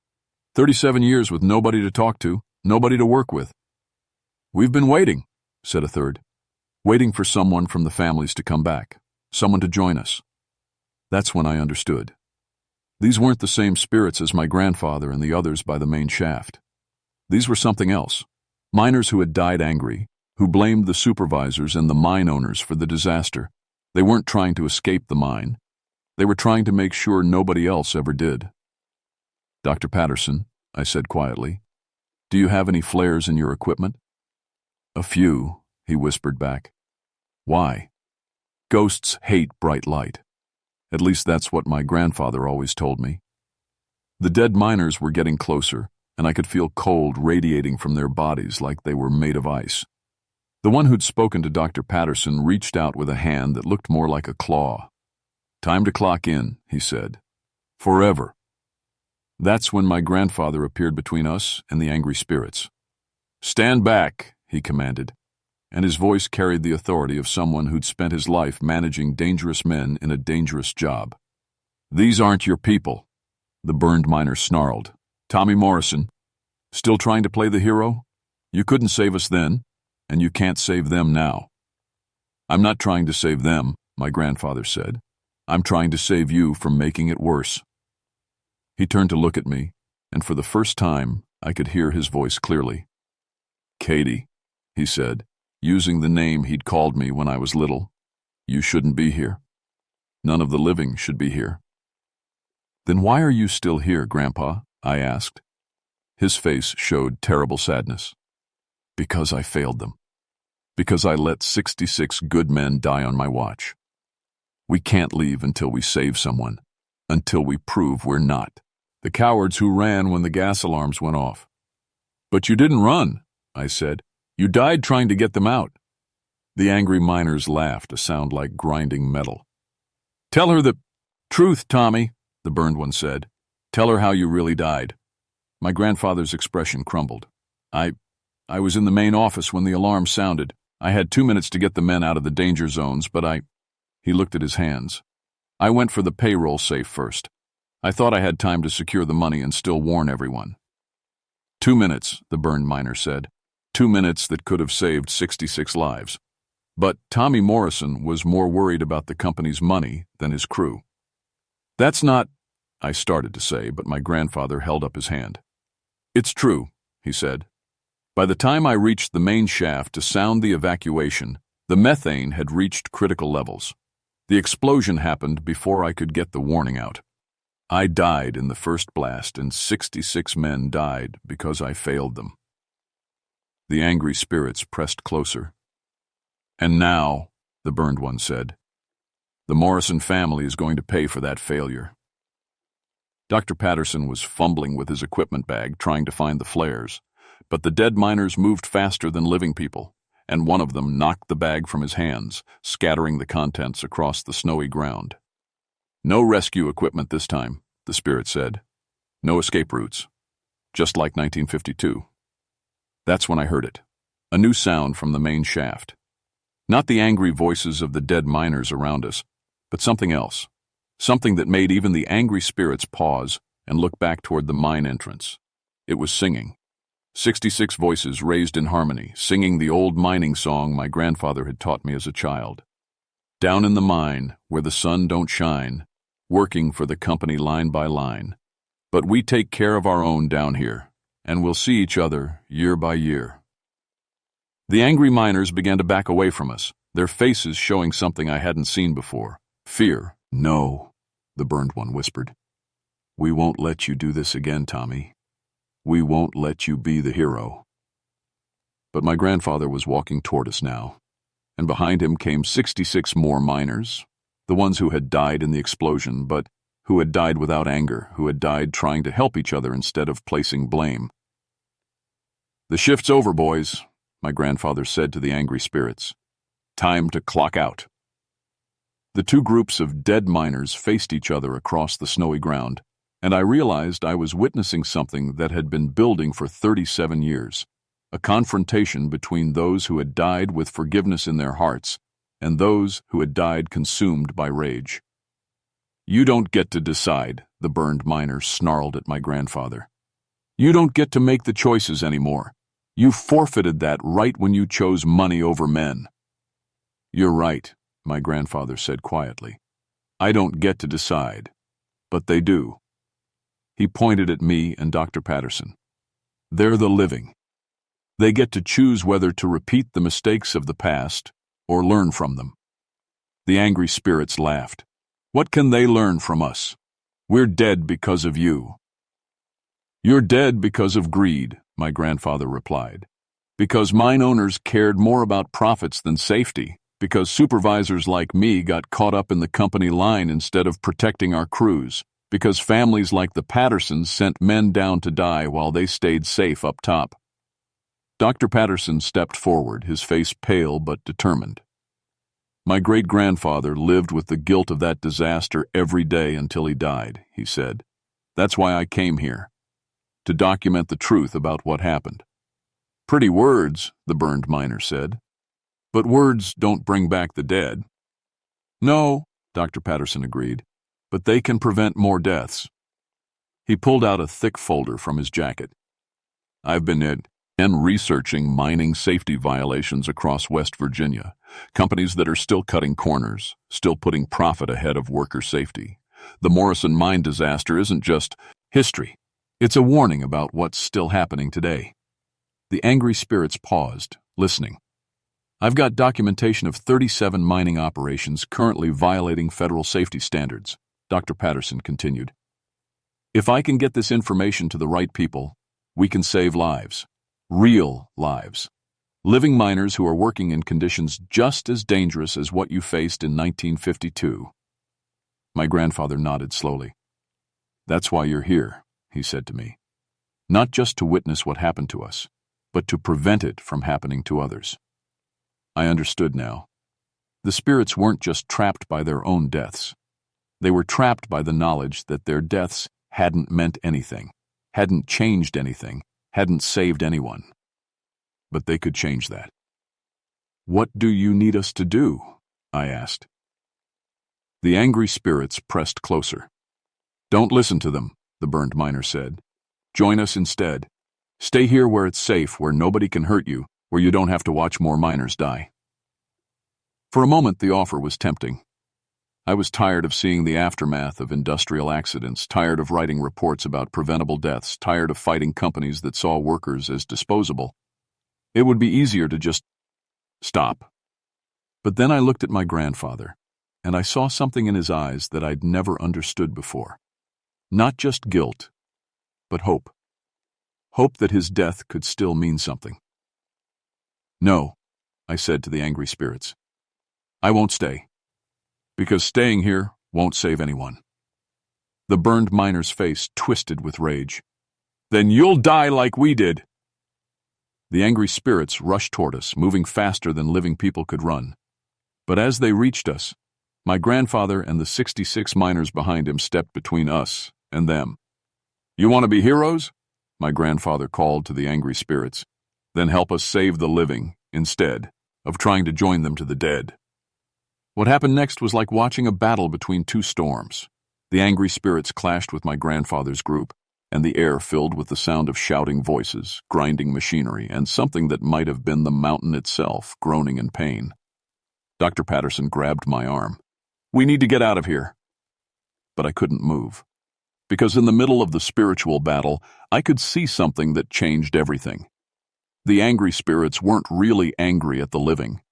37 years with nobody to talk to, nobody to work with." "We've been waiting," said a third. "Waiting for someone from the families to come back, someone to join us." That's when I understood. These weren't the same spirits as my grandfather and the others by the main shaft. These were something else. Miners who had died angry, who blamed the supervisors and the mine owners for the disaster. They weren't trying to escape the mine. They were trying to make sure nobody else ever did. "Dr. Patterson," I said quietly, "do you have any flares in your equipment?" "A few," he whispered back. "Why?" "Ghosts hate bright light. At least that's what my grandfather always told me." The dead miners were getting closer, and I could feel cold radiating from their bodies like they were made of ice. The one who'd spoken to Dr. Patterson reached out with a hand that looked more like a claw. "Time to clock in," he said. "Forever." That's when my grandfather appeared between us and the angry spirits. "Stand back," he commanded, and his voice carried the authority of someone who'd spent his life managing dangerous men in a dangerous job. "These aren't your people," the burned miner snarled. "Tommy Morrison, still trying to play the hero? You couldn't save us then, and you can't save them now." "I'm not trying to save them," my grandfather said. "I'm trying to save you from making it worse." He turned to look at me, and for the first time, I could hear his voice clearly. "Katie," he said, using the name he'd called me when I was little, "you shouldn't be here. None of the living should be here." "Then why are you still here, Grandpa?" I asked. His face showed terrible sadness. "Because I failed them. Because I let 66 good men die on my watch. We can't leave until we save someone, until we prove we're not the cowards who ran when the gas alarms went off." "But you didn't run," I said. "You died trying to get them out." The angry miners laughed, a sound like grinding metal. "Tell her the truth, Tommy," the burned one said. "Tell her how you really died." My grandfather's expression crumbled. I was in the main office when the alarm sounded. I had 2 minutes to get the men out of the danger zones, but He looked at his hands. "I went for the payroll safe first. I thought I had time to secure the money and still warn everyone." 2 minutes, the burned miner said. 2 minutes that could have saved 66 lives. But Tommy Morrison was more worried about the company's money than his crew. "That's not," I started to say, but my grandfather held up his hand. "It's true," he said. "By the time I reached the main shaft to sound the evacuation, the methane had reached critical levels. The explosion happened before I could get the warning out. I died in the first blast, and 66 men died because I failed them." The angry spirits pressed closer. "And now," the burned one said, "the Morrison family is going to pay for that failure." Dr. Patterson was fumbling with his equipment bag, trying to find the flares, but the dead miners moved faster than living people, and one of them knocked the bag from his hands, scattering the contents across the snowy ground. "No rescue equipment this time," the spirit said. "No escape routes. Just like 1952. That's when I heard it. A new sound from the main shaft. Not the angry voices of the dead miners around us, but something else. Something that made even the angry spirits pause and look back toward the mine entrance. It was singing. 66 voices raised in harmony, singing the old mining song my grandfather had taught me as a child. "Down in the mine, where the sun don't shine, working for the company line by line. But we take care of our own down here, and we'll see each other year by year." The angry miners began to back away from us, their faces showing something I hadn't seen before. Fear. "No," the burned one whispered. "We won't let you do this again, Tommy. We won't let you be the hero." But my grandfather was walking toward us now, and behind him came 66 more miners, the ones who had died in the explosion, but who had died without anger, who had died trying to help each other instead of placing blame. "The shift's over, boys," my grandfather said to the angry spirits. "Time to clock out." The two groups of dead miners faced each other across the snowy ground, and I realized I was witnessing something that had been building for 37 years, a confrontation between those who had died with forgiveness in their hearts and those who had died consumed by rage. "You don't get to decide," the burned miner snarled at my grandfather. "You don't get to make the choices anymore. You forfeited that right when you chose money over men." "You're right," my grandfather said quietly. "I don't get to decide, but they do." He pointed at me and Dr. Patterson. "They're the living. They get to choose whether to repeat the mistakes of the past or learn from them." The angry spirits laughed. "What can they learn from us? We're dead because of you." "You're dead because of greed," my grandfather replied. "Because mine owners cared more about profits than safety. Because supervisors like me got caught up in the company line instead of protecting our crews. Because families like the Pattersons sent men down to die while they stayed safe up top." Dr. Patterson stepped forward, his face pale but determined. "My great-grandfather lived with the guilt of that disaster every day until he died," he said. "That's why I came here, to document the truth about what happened." "Pretty words," the burned miner said. "But words don't bring back the dead." "No," Dr. Patterson agreed, "but they can prevent more deaths." He pulled out a thick folder from his jacket. "I've been researching mining safety violations across West Virginia, companies that are still cutting corners, still putting profit ahead of worker safety. The Morrison mine disaster isn't just history. It's a warning about what's still happening today." The angry spirits paused, listening. "I've got documentation of 37 mining operations currently violating federal safety standards," Dr. Patterson continued. "If I can get this information to the right people, we can save lives. Real lives. Living miners who are working in conditions just as dangerous as what you faced in 1952. My grandfather nodded slowly. "That's why you're here," he said to me. "Not just to witness what happened to us, but to prevent it from happening to others." I understood now. The spirits weren't just trapped by their own deaths. They were trapped by the knowledge that their deaths hadn't meant anything, hadn't changed anything, hadn't saved anyone. But they could change that. "What do you need us to do?" I asked. The angry spirits pressed closer. "Don't listen to them," the burned miner said. "Join us instead. Stay here where it's safe, where nobody can hurt you, where you don't have to watch more miners die." For a moment, the offer was tempting. I was tired of seeing the aftermath of industrial accidents, tired of writing reports about preventable deaths, tired of fighting companies that saw workers as disposable. It would be easier to just stop. But then I looked at my grandfather, and I saw something in his eyes that I'd never understood before. Not just guilt, but hope. Hope that his death could still mean something. "No," I said to the angry spirits. "I won't stay. Because staying here won't save anyone." The burned miner's face twisted with rage. "Then you'll die like we did." The angry spirits rushed toward us, moving faster than living people could run. But as they reached us, my grandfather and the 66 miners behind him stepped between us and them. "You want to be heroes?" my grandfather called to the angry spirits. "Then help us save the living, instead of trying to join them to the dead." What happened next was like watching a battle between two storms. The angry spirits clashed with my grandfather's group, and the air filled with the sound of shouting voices, grinding machinery, and something that might have been the mountain itself, groaning in pain. Dr. Patterson grabbed my arm. "We need to get out of here." but I couldn't move. Because in the middle of the spiritual battle, I could see something that changed everything. The angry spirits weren't really angry at the living.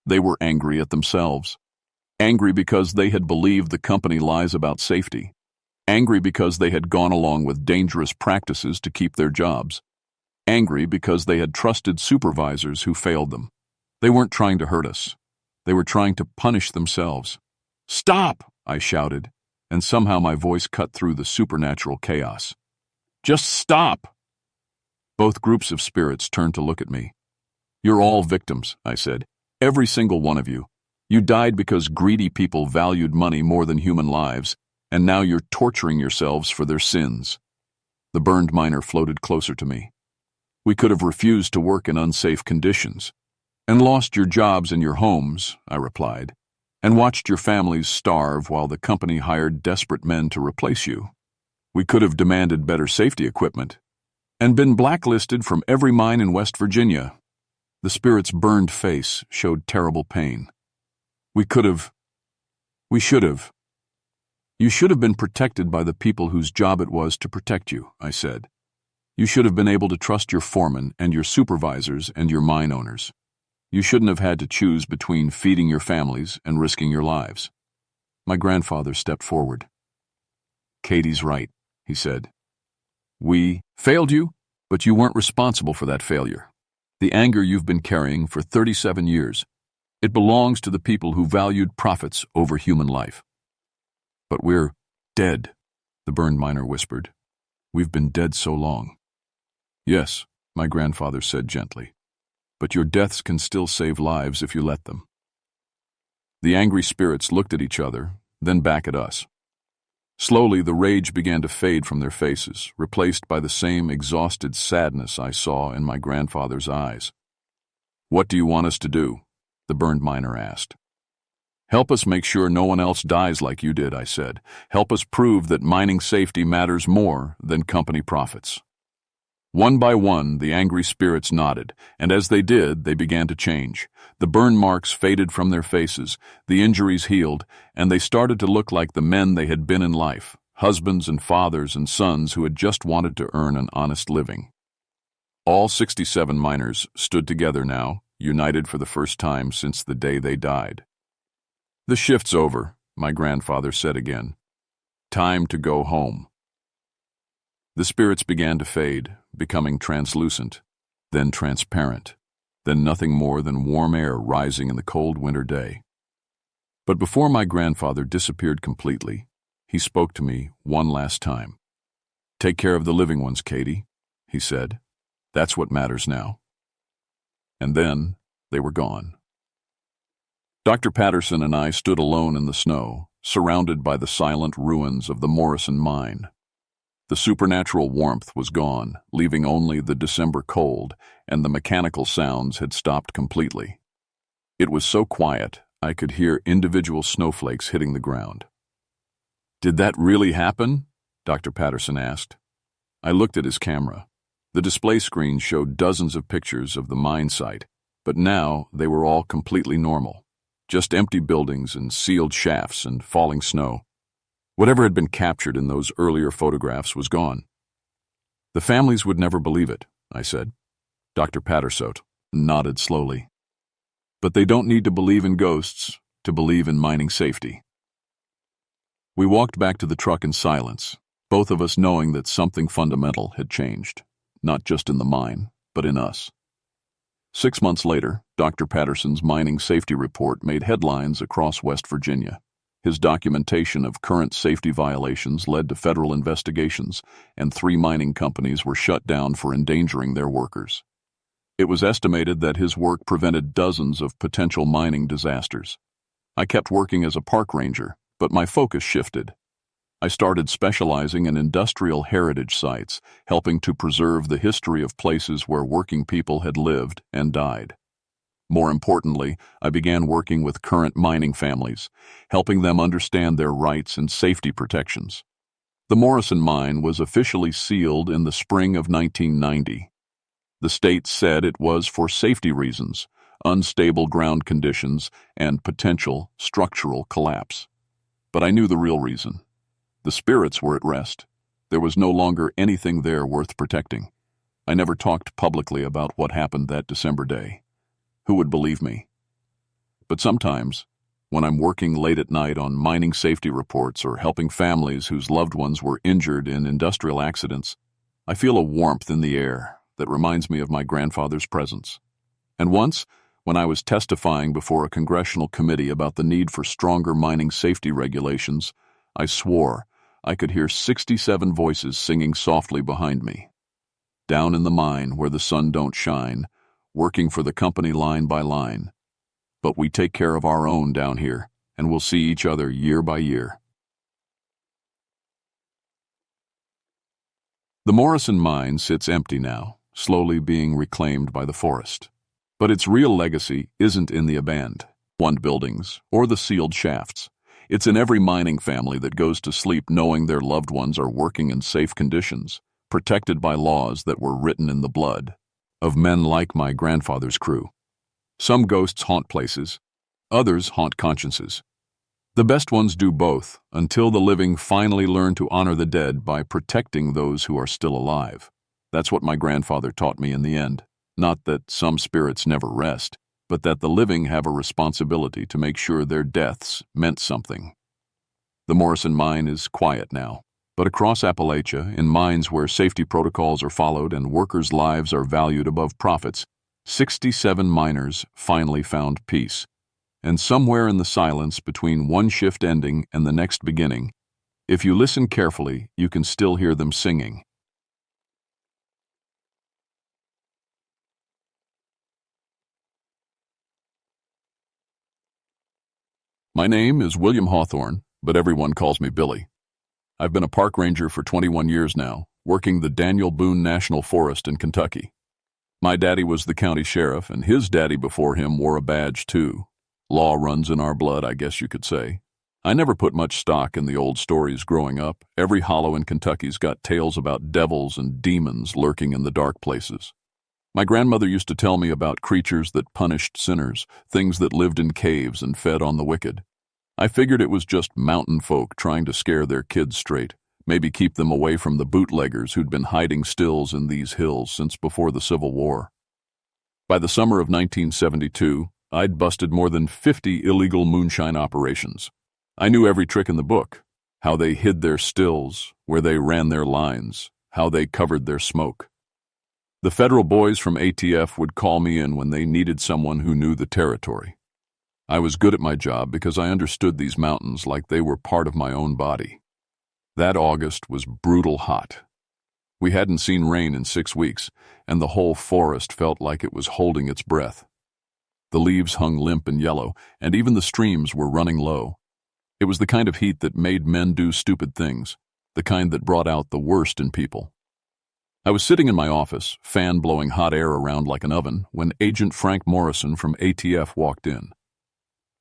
They were angry at themselves. Angry because they had believed the company lies about safety. Angry because they had gone along with dangerous practices to keep their jobs. Angry because they had trusted supervisors who failed them. They weren't trying to hurt us. They were trying to punish themselves. "Stop!" I shouted, and somehow my voice cut through the supernatural chaos. "Just stop!" Both groups of spirits turned to look at me. "You're all victims," I said. "Every single one of you. You died because greedy people valued money more than human lives, and now you're torturing yourselves for their sins." The burned miner floated closer to me. "We could have refused to work in unsafe conditions, and lost your jobs and your homes," I replied, "and watched your families starve while the company hired desperate men to replace you. We could have demanded better safety equipment, and been blacklisted from every mine in West Virginia." The spirit's burned face showed terrible pain. We should have. "You should have been protected by the people whose job it was to protect you," I said. "You should have been able to trust your foreman and your supervisors and your mine owners. You shouldn't have had to choose between feeding your families and risking your lives." My grandfather stepped forward. "Katie's right," he said. "We failed you, but you weren't responsible for that failure. The anger you've been carrying for 37 years, it belongs to the people who valued profits over human life." "But we're dead," the burned miner whispered. "We've been dead so long." "Yes," my grandfather said gently, "but your deaths can still save lives if you let them." The angry spirits looked at each other, then back at us. Slowly, the rage began to fade from their faces, replaced by the same exhausted sadness I saw in my grandfather's eyes. "What do you want us to do?" the burned miner asked. "Help us make sure no one else dies like you did," I said. "Help us prove that mining safety matters more than company profits." One by one, the angry spirits nodded, and as they did, they began to change. The burn marks faded from their faces, the injuries healed, and they started to look like the men they had been in life, husbands and fathers and sons who had just wanted to earn an honest living. All 67 miners stood together now, united for the first time since the day they died. "The shift's over," my grandfather said again. "Time to go home." The spirits began to fade, becoming translucent, then transparent, then nothing more than warm air rising in the cold winter day. But before my grandfather disappeared completely, he spoke to me one last time. "Take care of the living ones, Katie," he said. "That's what matters now." And then they were gone. Dr. Patterson and I stood alone in the snow, surrounded by the silent ruins of the Morrison mine. The supernatural warmth was gone, leaving only the December cold, and the mechanical sounds had stopped completely. It was so quiet, I could hear individual snowflakes hitting the ground. "Did that really happen?" Dr. Patterson asked. I looked at his camera. The display screen showed dozens of pictures of the mine site, but now they were all completely normal. Just empty buildings and sealed shafts and falling snow. Whatever had been captured in those earlier photographs was gone. "The families would never believe it," I said. Dr. Patterson nodded slowly. "But they don't need to believe in ghosts to believe in mining safety." We walked back to the truck in silence, both of us knowing that something fundamental had changed, not just in the mine, but in us. 6 months later, Dr. Patterson's mining safety report made headlines across West Virginia. His documentation of current safety violations led to federal investigations, and 3 mining companies were shut down for endangering their workers. It was estimated that his work prevented dozens of potential mining disasters. I kept working as a park ranger, but my focus shifted. I started specializing in industrial heritage sites, helping to preserve the history of places where working people had lived and died. More importantly, I began working with current mining families, helping them understand their rights and safety protections. The Morrison mine was officially sealed in the spring of 1990. The state said it was for safety reasons, unstable ground conditions, and potential structural collapse. But I knew the real reason. The spirits were at rest. There was no longer anything there worth protecting. I never talked publicly about what happened that December day. Who would believe me? But sometimes, when I'm working late at night on mining safety reports or helping families whose loved ones were injured in industrial accidents, I feel a warmth in the air that reminds me of my grandfather's presence. And once, when I was testifying before a congressional committee about the need for stronger mining safety regulations, I swore I could hear 67 voices singing softly behind me. Down in the mine where the sun don't shine, working for the company line by line. But we take care of our own down here, and we'll see each other year by year. The Morrison mine sits empty now, slowly being reclaimed by the forest. But its real legacy isn't in the abandoned buildings or the sealed shafts. It's in every mining family that goes to sleep knowing their loved ones are working in safe conditions, protected by laws that were written in the blood of men like my grandfather's crew. Some ghosts haunt places, others haunt consciences. The best ones do both until the living finally learn to honor the dead by protecting those who are still alive. That's what my grandfather taught me in the end. Not that some spirits never rest, but that the living have a responsibility to make sure their deaths meant something. The Morrison mine is quiet now, but across Appalachia, in mines where safety protocols are followed and workers' lives are valued above profits, 67 miners finally found peace. And somewhere in the silence between one shift ending and the next beginning, if you listen carefully, you can still hear them singing. My name is William Hawthorne, but everyone calls me Billy. I've been a park ranger for 21 years now, working the Daniel Boone National Forest in Kentucky. My daddy was the county sheriff, and his daddy before him wore a badge too. Law runs in our blood, I guess you could say. I never put much stock in the old stories growing up. Every hollow in Kentucky's got tales about devils and demons lurking in the dark places. My grandmother used to tell me about creatures that punished sinners, things that lived in caves and fed on the wicked. I figured it was just mountain folk trying to scare their kids straight, maybe keep them away from the bootleggers who'd been hiding stills in these hills since before the Civil War. By the summer of 1972, I'd busted more than 50 illegal moonshine operations. I knew every trick in the book, how they hid their stills, where they ran their lines, how they covered their smoke. The federal boys from ATF would call me in when they needed someone who knew the territory. I was good at my job because I understood these mountains like they were part of my own body. That August was brutal hot. We hadn't seen rain in 6 weeks, and the whole forest felt like it was holding its breath. The leaves hung limp and yellow, and even the streams were running low. It was the kind of heat that made men do stupid things, the kind that brought out the worst in people. I was sitting in my office, fan blowing hot air around like an oven, when Agent Frank Morrison from ATF walked in.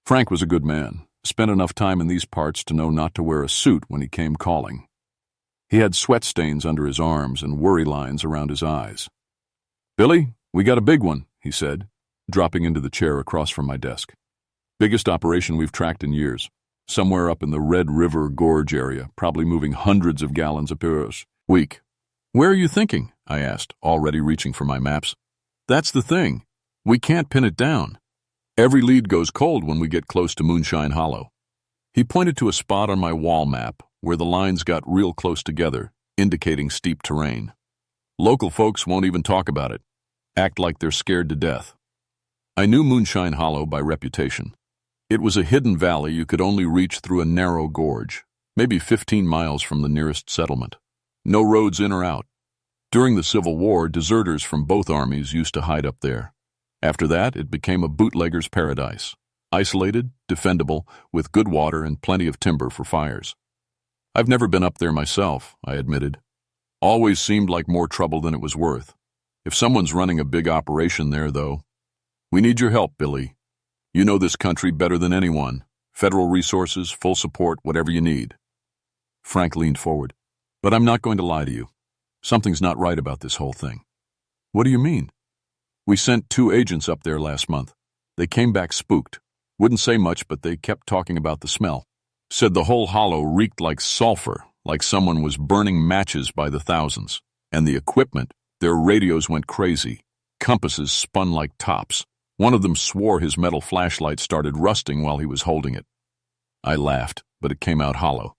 Frank was a good man, spent enough time in these parts to know not to wear a suit when he came calling. He had sweat stains under his arms and worry lines around his eyes. "Billy, we got a big one," he said, dropping into the chair across from my desk. "Biggest operation we've tracked in years. Somewhere up in the Red River Gorge area, probably moving hundreds of gallons per week." "Where are you thinking?" I asked, already reaching for my maps. "That's the thing. We can't pin it down. Every lead goes cold when we get close to Moonshine Hollow." He pointed to a spot on my wall map where the lines got real close together, indicating steep terrain. "Local folks won't even talk about it. Act like they're scared to death." I knew Moonshine Hollow by reputation. It was a hidden valley you could only reach through a narrow gorge, maybe 15 miles from the nearest settlement. No roads in or out. During the Civil War, deserters from both armies used to hide up there. After that, it became a bootlegger's paradise. Isolated, defendable, with good water and plenty of timber for fires. "I've never been up there myself," I admitted. "Always seemed like more trouble than it was worth. If someone's running a big operation there, though, we need your help, Billy. You know this country better than anyone. Federal resources, full support, whatever you need." Frank leaned forward. "But I'm not going to lie to you. Something's not right about this whole thing." "What do you mean?" "We sent 2 agents up there last month. They came back spooked. Wouldn't say much, but they kept talking about the smell. Said the whole hollow reeked like sulfur, like someone was burning matches by the thousands. And the equipment, their radios went crazy. Compasses spun like tops. One of them swore his metal flashlight started rusting while he was holding it. I laughed, but it came out hollow.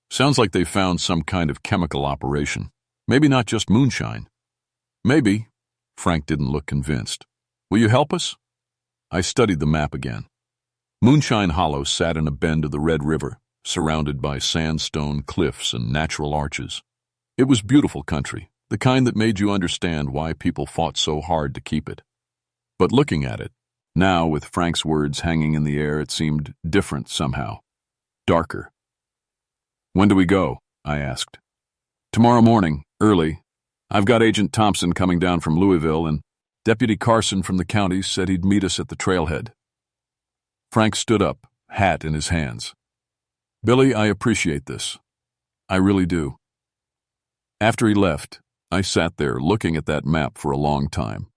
Sounds like they found some kind of chemical operation. Maybe not just moonshine. Maybe. Frank didn't look convinced. Will you help us? I studied the map again. Moonshine Hollow sat in a bend of the Red River, surrounded by sandstone cliffs and natural arches. It was beautiful country, the kind that made you understand why people fought so hard to keep it. But looking at it, now with Frank's words hanging in the air, it seemed different somehow. Darker. When do we go? I asked. Tomorrow morning, early. I've got Agent Thompson coming down from Louisville, and Deputy Carson from the county said he'd meet us at the trailhead. Frank stood up, hat in his hands. Billy, I appreciate this. I really do. After he left, I sat there looking at that map for a long time.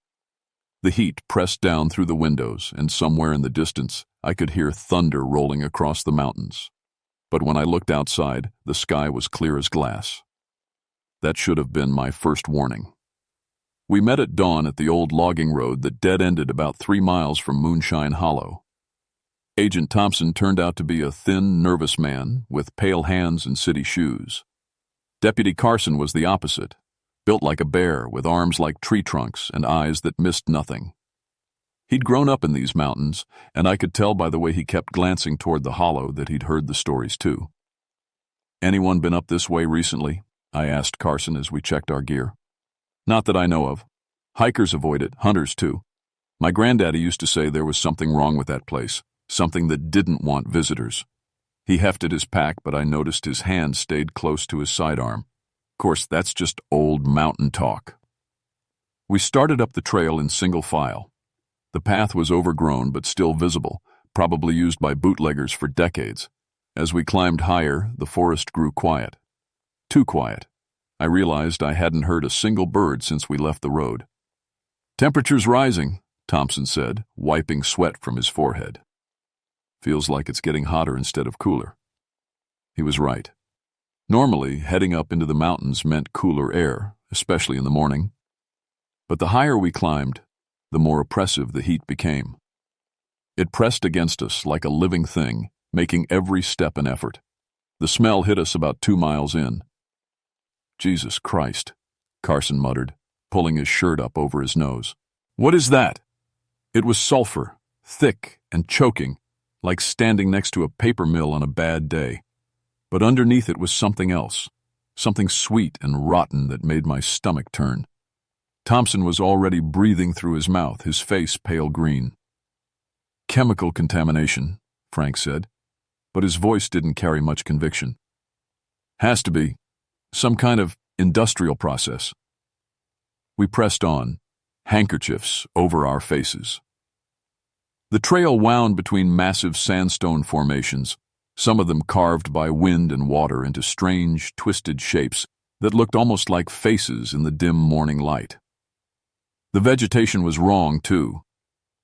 The heat pressed down through the windows, and somewhere in the distance, I could hear thunder rolling across the mountains. But when I looked outside, the sky was clear as glass. That should have been my first warning. We met at dawn at the old logging road that dead-ended about 3 miles from Moonshine Hollow. Agent Thompson turned out to be a thin, nervous man with pale hands and city shoes. Deputy Carson was the opposite, built like a bear with arms like tree trunks and eyes that missed nothing. He'd grown up in these mountains, and I could tell by the way he kept glancing toward the hollow that he'd heard the stories too. Anyone been up this way recently? I asked Carson as we checked our gear. Not that I know of. Hikers avoid it, hunters too. My granddaddy used to say there was something wrong with that place, something that didn't want visitors. He hefted his pack, but I noticed his hand stayed close to his sidearm. Of course, that's just old mountain talk. We started up the trail in single file. The path was overgrown but still visible, probably used by bootleggers for decades. As we climbed higher, the forest grew quiet. Too quiet. I realized I hadn't heard a single bird since we left the road. Temperature's rising, Thompson said, wiping sweat from his forehead. Feels like it's getting hotter instead of cooler. He was right. Normally, heading up into the mountains meant cooler air, especially in the morning. But the higher we climbed, the more oppressive the heat became. It pressed against us like a living thing, making every step an effort. The smell hit us about 2 miles in. Jesus Christ, Carson muttered, pulling his shirt up over his nose. What is that? It was sulfur, thick and choking, like standing next to a paper mill on a bad day. But underneath it was something else, something sweet and rotten that made my stomach turn. Thompson was already breathing through his mouth, his face pale green. Chemical contamination, Frank said, but his voice didn't carry much conviction. Has to be. Some kind of industrial process. We pressed on, handkerchiefs over our faces. The trail wound between massive sandstone formations, some of them carved by wind and water into strange, twisted shapes that looked almost like faces in the dim morning light. The vegetation was wrong, too.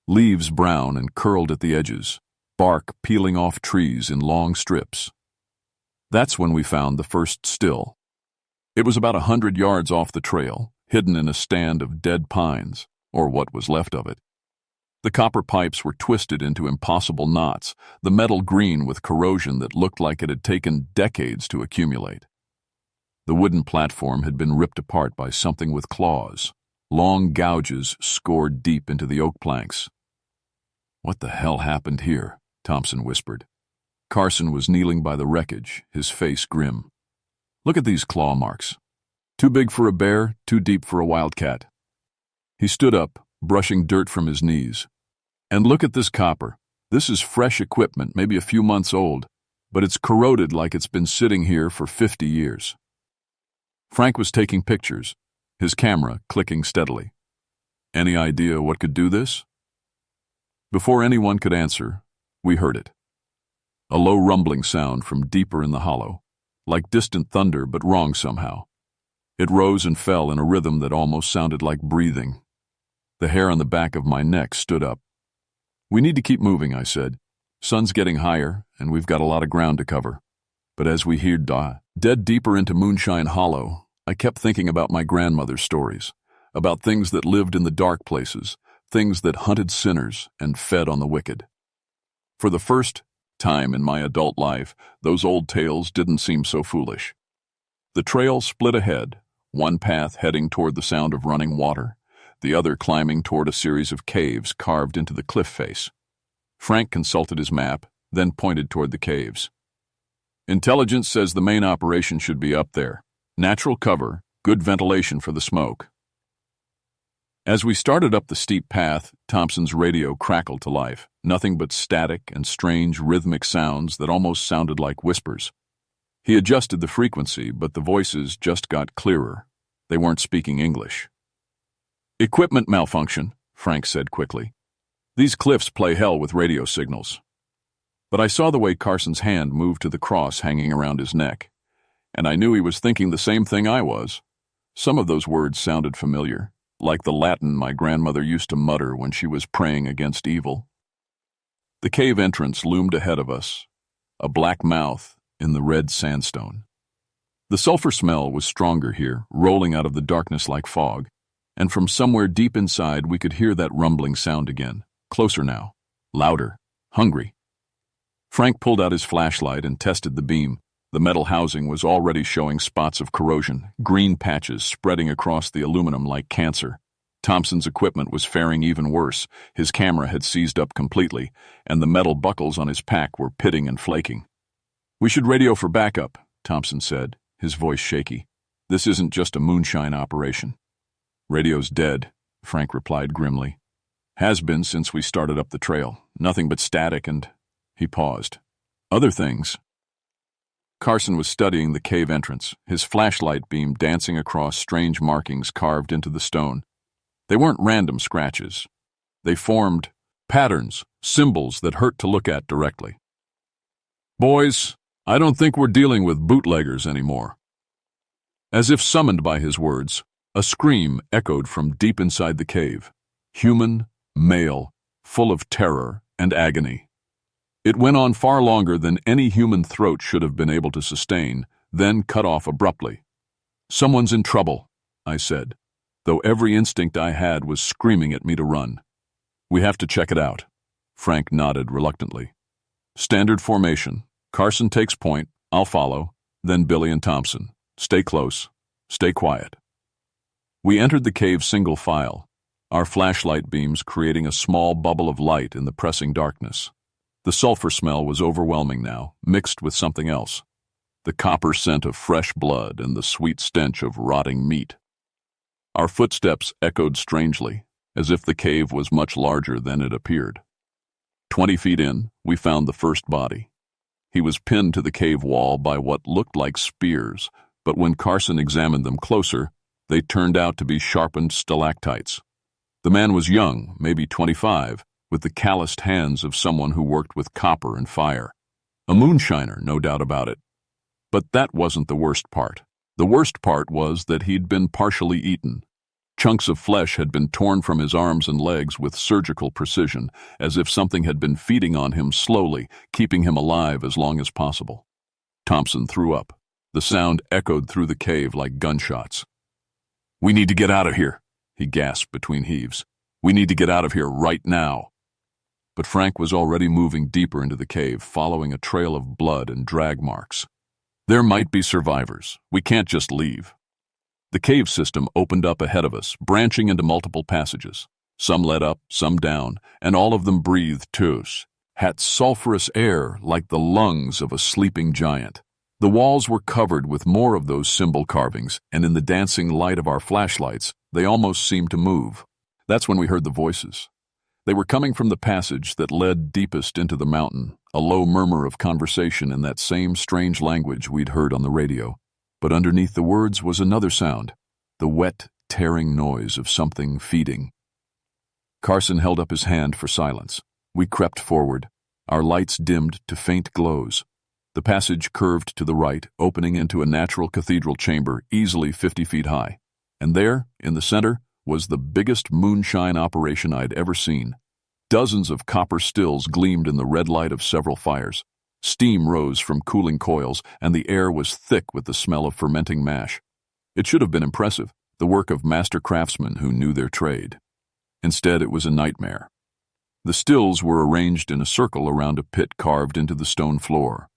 Leaves brown and curled at the edges, bark peeling off trees in long strips. That's when we found the first still. It was about 100 yards off the trail, hidden in a stand of dead pines, or what was left of it. The copper pipes were twisted into impossible knots, the metal green with corrosion that looked like it had taken decades to accumulate. The wooden platform had been ripped apart by something with claws, long gouges scored deep into the oak planks. What the hell happened here? Thompson whispered. Carson was kneeling by the wreckage, his face grim. Look at these claw marks. Too big for a bear, too deep for a wildcat. He stood up, brushing dirt from his knees. And look at this copper. This is fresh equipment, maybe a few months old, but it's corroded like it's been sitting here for 50 years. Frank was taking pictures, his camera clicking steadily. Any idea what could do this? Before anyone could answer, we heard it. A low rumbling sound from deeper in the hollow, like distant thunder but wrong somehow. It rose and fell in a rhythm that almost sounded like breathing. The hair on the back of my neck stood up. We need to keep moving, I said. Sun's getting higher, and we've got a lot of ground to cover. But as we heared dead deeper into Moonshine Hollow, I kept thinking about my grandmother's stories, about things that lived in the dark places, things that hunted sinners and fed on the wicked. For the first time in my adult life, those old tales didn't seem so foolish. The trail split ahead, one path heading toward the sound of running water, the other climbing toward a series of caves carved into the cliff face. Frank consulted his map, then pointed toward the caves. Intelligence says the main operation should be up there. Natural cover, good ventilation for the smoke. As we started up the steep path, Thompson's radio crackled to life, nothing but static and strange rhythmic sounds that almost sounded like whispers. He adjusted the frequency, but the voices just got clearer. They weren't speaking English. "Equipment malfunction," Frank said quickly. "These cliffs play hell with radio signals." But I saw the way Carson's hand moved to the cross hanging around his neck, and I knew he was thinking the same thing I was. Some of those words sounded familiar, like the Latin my grandmother used to mutter when she was praying against evil. The cave entrance loomed ahead of us, a black mouth in the red sandstone. The sulfur smell was stronger here, rolling out of the darkness like fog, and from somewhere deep inside we could hear that rumbling sound again, closer now, louder, hungry. Frank pulled out his flashlight and tested the beam. The metal housing was already showing spots of corrosion, green patches spreading across the aluminum like cancer. Thompson's equipment was faring even worse. His camera had seized up completely, and the metal buckles on his pack were pitting and flaking. "We should radio for backup," Thompson said, his voice shaky. "This isn't just a moonshine operation." "Radio's dead," Frank replied grimly. "Has been since we started up the trail. Nothing but static and—" He paused. "Other things." Carson was studying the cave entrance, his flashlight beam dancing across strange markings carved into the stone. They weren't random scratches. They formed patterns, symbols that hurt to look at directly. "Boys, I don't think we're dealing with bootleggers anymore." As if summoned by his words, a scream echoed from deep inside the cave. Human, male, full of terror and agony. It went on far longer than any human throat should have been able to sustain, then cut off abruptly. "Someone's in trouble," I said, though every instinct I had was screaming at me to run. "We have to check it out." Frank nodded reluctantly. "Standard formation. Carson takes point, I'll follow, then Billy and Thompson. Stay close. Stay quiet." We entered the cave single file, our flashlight beams creating a small bubble of light in the pressing darkness. The sulfur smell was overwhelming now, mixed with something else. The copper scent of fresh blood and the sweet stench of rotting meat. Our footsteps echoed strangely, as if the cave was much larger than it appeared. 20 feet in, we found the first body. He was pinned to the cave wall by what looked like spears, but when Carson examined them closer, they turned out to be sharpened stalactites. The man was young, maybe 25, with the calloused hands of someone who worked with copper and fire. A moonshiner, no doubt about it. But that wasn't the worst part. The worst part was that he'd been partially eaten. Chunks of flesh had been torn from his arms and legs with surgical precision, as if something had been feeding on him slowly, keeping him alive as long as possible. Thompson threw up. The sound echoed through the cave like gunshots. "We need to get out of here," he gasped between heaves. "We need to get out of here right now." But Frank was already moving deeper into the cave, following a trail of blood and drag marks. "There might be survivors. We can't just leave." The cave system opened up ahead of us, branching into multiple passages. Some led up, some down, and all of them breathed had sulphurous air like the lungs of a sleeping giant. The walls were covered with more of those symbol carvings, and in the dancing light of our flashlights, they almost seemed to move. That's when we heard the voices. They were coming from the passage that led deepest into the mountain, a low murmur of conversation in that same strange language we'd heard on the radio. But underneath the words was another sound, the wet, tearing noise of something feeding. Carson held up his hand for silence. We crept forward, our lights dimmed to faint glows. The passage curved to the right, opening into a natural cathedral chamber easily 50 feet high. And there, in the center, was the biggest moonshine operation I'd ever seen. Dozens of copper stills gleamed in the red light of several fires. Steam rose from cooling coils, and the air was thick with the smell of fermenting mash. It should have been impressive, the work of master craftsmen who knew their trade. Instead, it was a nightmare. The stills were arranged in a circle around a pit carved into the stone floor.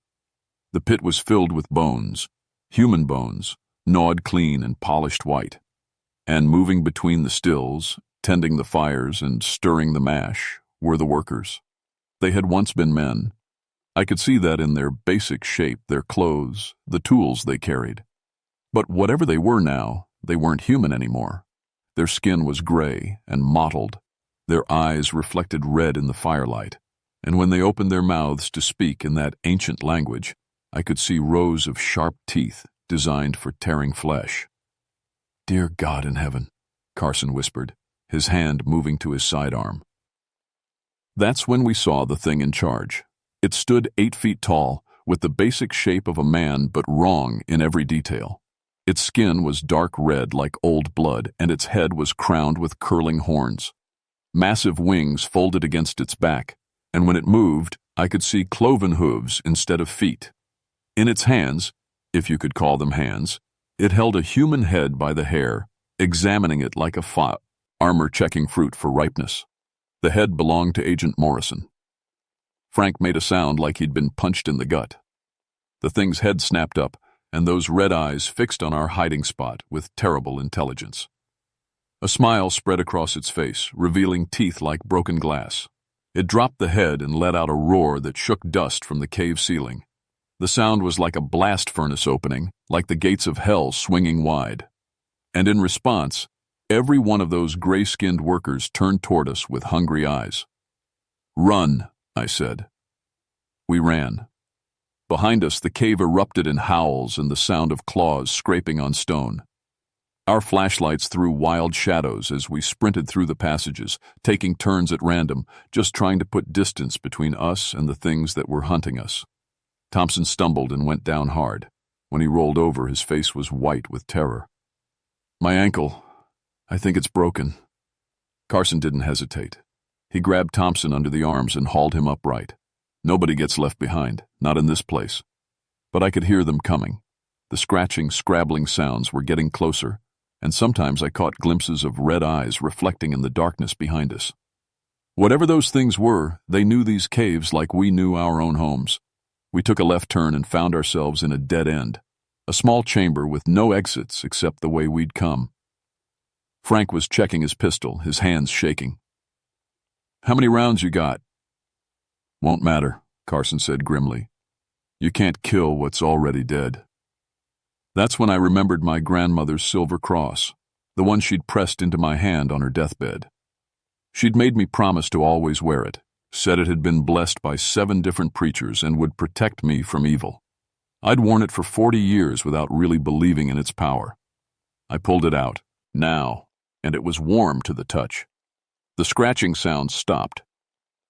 The pit was filled with bones, human bones, gnawed clean and polished white. And moving between the stills, tending the fires and stirring the mash, were the workers. They had once been men. I could see that in their basic shape, their clothes, the tools they carried. But whatever they were now, they weren't human anymore. Their skin was gray and mottled. Their eyes reflected red in the firelight, and when they opened their mouths to speak in that ancient language, I could see rows of sharp teeth designed for tearing flesh. "Dear God in heaven," Carson whispered, his hand moving to his sidearm. That's when we saw the thing in charge. It stood 8 feet tall, with the basic shape of a man but wrong in every detail. Its skin was dark red like old blood, and its head was crowned with curling horns. Massive wings folded against its back, and when it moved, I could see cloven hooves instead of feet. In its hands, if you could call them hands, it held a human head by the hair, examining it like a armor checking fruit for ripeness. The head belonged to Agent Morrison. Frank made a sound like he'd been punched in the gut. The thing's head snapped up, and those red eyes fixed on our hiding spot with terrible intelligence. A smile spread across its face, revealing teeth like broken glass. It dropped the head and let out a roar that shook dust from the cave ceiling. The sound was like a blast furnace opening, like the gates of hell swinging wide. And in response, every one of those gray-skinned workers turned toward us with hungry eyes. "Run," I said. We ran. Behind us, the cave erupted in howls and the sound of claws scraping on stone. Our flashlights threw wild shadows as we sprinted through the passages, taking turns at random, just trying to put distance between us and the things that were hunting us. Thompson stumbled and went down hard. When he rolled over, his face was white with terror. "My ankle. I think it's broken." Carson didn't hesitate. He grabbed Thompson under the arms and hauled him upright. Nobody gets left behind, not in this place. But I could hear them coming. The scratching, scrabbling sounds were getting closer, and sometimes I caught glimpses of red eyes reflecting in the darkness behind us. Whatever those things were, they knew these caves like we knew our own homes. We took a left turn and found ourselves in a dead end, a small chamber with no exits except the way we'd come. Frank was checking his pistol, his hands shaking. "How many rounds you got?" "Won't matter," Carson said grimly. "You can't kill what's already dead." That's when I remembered my grandmother's silver cross, the one she'd pressed into my hand on her deathbed. She'd made me promise to always wear it, said it had been blessed by 7 different preachers and would protect me from evil. I'd worn it for 40 years without really believing in its power. I pulled it out, now, and it was warm to the touch. The scratching sound stopped.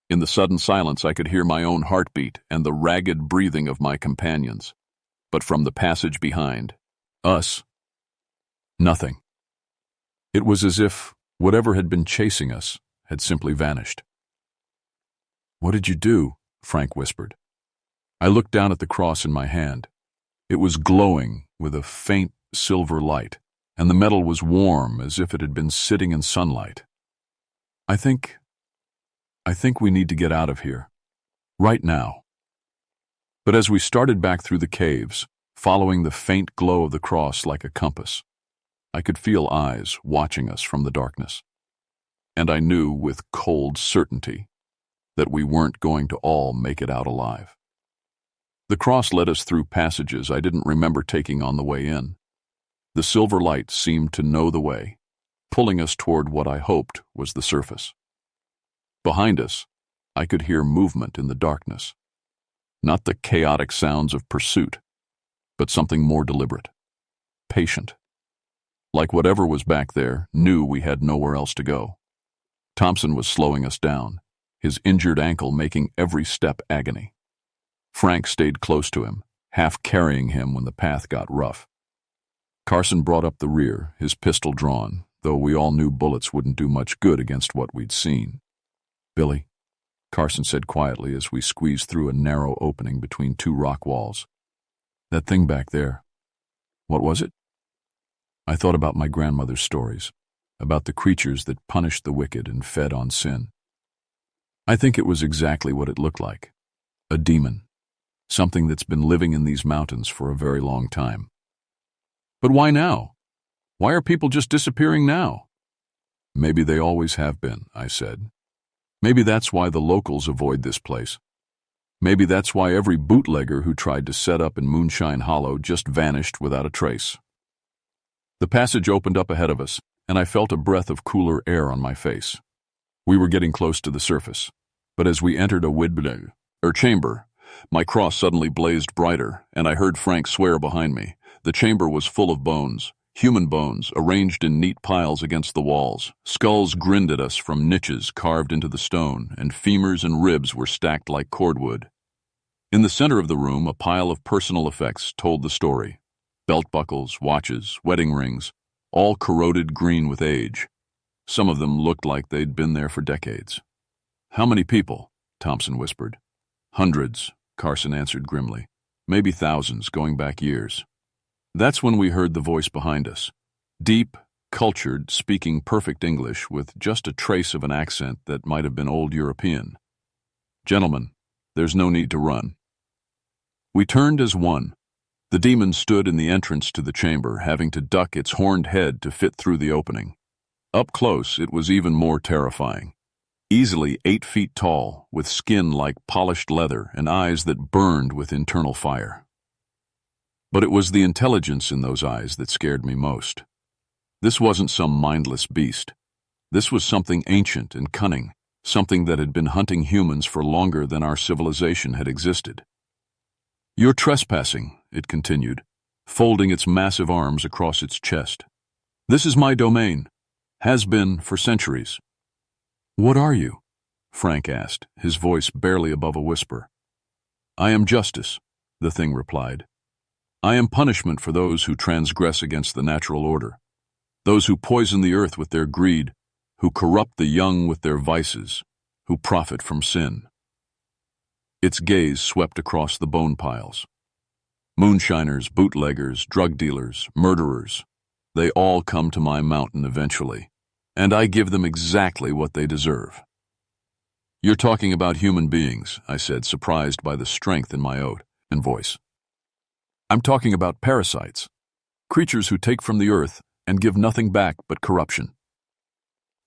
In the sudden silence, I could hear my own heartbeat and the ragged breathing of my companions. But from the passage behind us, nothing. It was as if whatever had been chasing us had simply vanished. "What did you do?" Frank whispered. I looked down at the cross in my hand. It was glowing with a faint silver light, and the metal was warm as if it had been sitting in sunlight. I think we need to get out of here. Right now." But as we started back through the caves, following the faint glow of the cross like a compass, I could feel eyes watching us from the darkness. And I knew with cold certainty that we weren't going to all make it out alive. The cross led us through passages I didn't remember taking on the way in. The silver light seemed to know the way, pulling us toward what I hoped was the surface. Behind us, I could hear movement in the darkness. Not the chaotic sounds of pursuit, but something more deliberate, patient. Like whatever was back there knew we had nowhere else to go. Thompson was slowing us down, his injured ankle making every step agony. Frank stayed close to him, half carrying him when the path got rough. Carson brought up the rear, his pistol drawn, though we all knew bullets wouldn't do much good against what we'd seen. "Billy, Carson said quietly as we squeezed through a narrow opening between two rock walls. That thing back there. What was it? I thought about my grandmother's stories, about the creatures that punished the wicked and fed on sin. I think it was exactly what it looked like. A demon. Something that's been living in these mountains for a very long time. But why now? Why are people just disappearing now? Maybe they always have been, I said. Maybe that's why the locals avoid this place. Maybe that's why every bootlegger who tried to set up in Moonshine Hollow just vanished without a trace. The passage opened up ahead of us, and I felt a breath of cooler air on my face. We were getting close to the surface, but as we entered a chamber, my cross suddenly blazed brighter, and I heard Frank swear behind me. The chamber was full of bones, human bones, arranged in neat piles against the walls. Skulls grinned at us from niches carved into the stone, and femurs and ribs were stacked like cordwood. In the center of the room, a pile of personal effects told the story. Belt buckles, watches, wedding rings, all corroded green with age. Some of them looked like they'd been there for decades. How many people? Thompson whispered. Hundreds, Carson answered grimly. Maybe thousands, going back years. That's when we heard the voice behind us. Deep, cultured, speaking perfect English with just a trace of an accent that might have been old European. Gentlemen, there's no need to run. We turned as one. The demon stood in the entrance to the chamber, having to duck its horned head to fit through the opening. Up close, it was even more terrifying. Easily 8 feet tall, with skin like polished leather and eyes that burned with internal fire. But it was the intelligence in those eyes that scared me most. This wasn't some mindless beast. This was something ancient and cunning, something that had been hunting humans for longer than our civilization had existed. You're trespassing, it continued, folding its massive arms across its chest. This is my domain. Has been for centuries. What are you? Frank asked, his voice barely above a whisper. I am justice, the thing replied. I am punishment for those who transgress against the natural order, those who poison the earth with their greed, who corrupt the young with their vices, who profit from sin. Its gaze swept across the bone piles. Moonshiners, bootleggers, drug dealers, murderers, they all come to my mountain eventually, and I give them exactly what they deserve. You're talking about human beings, I said, surprised by the strength in my oath and voice. I'm talking about parasites, creatures who take from the earth and give nothing back but corruption.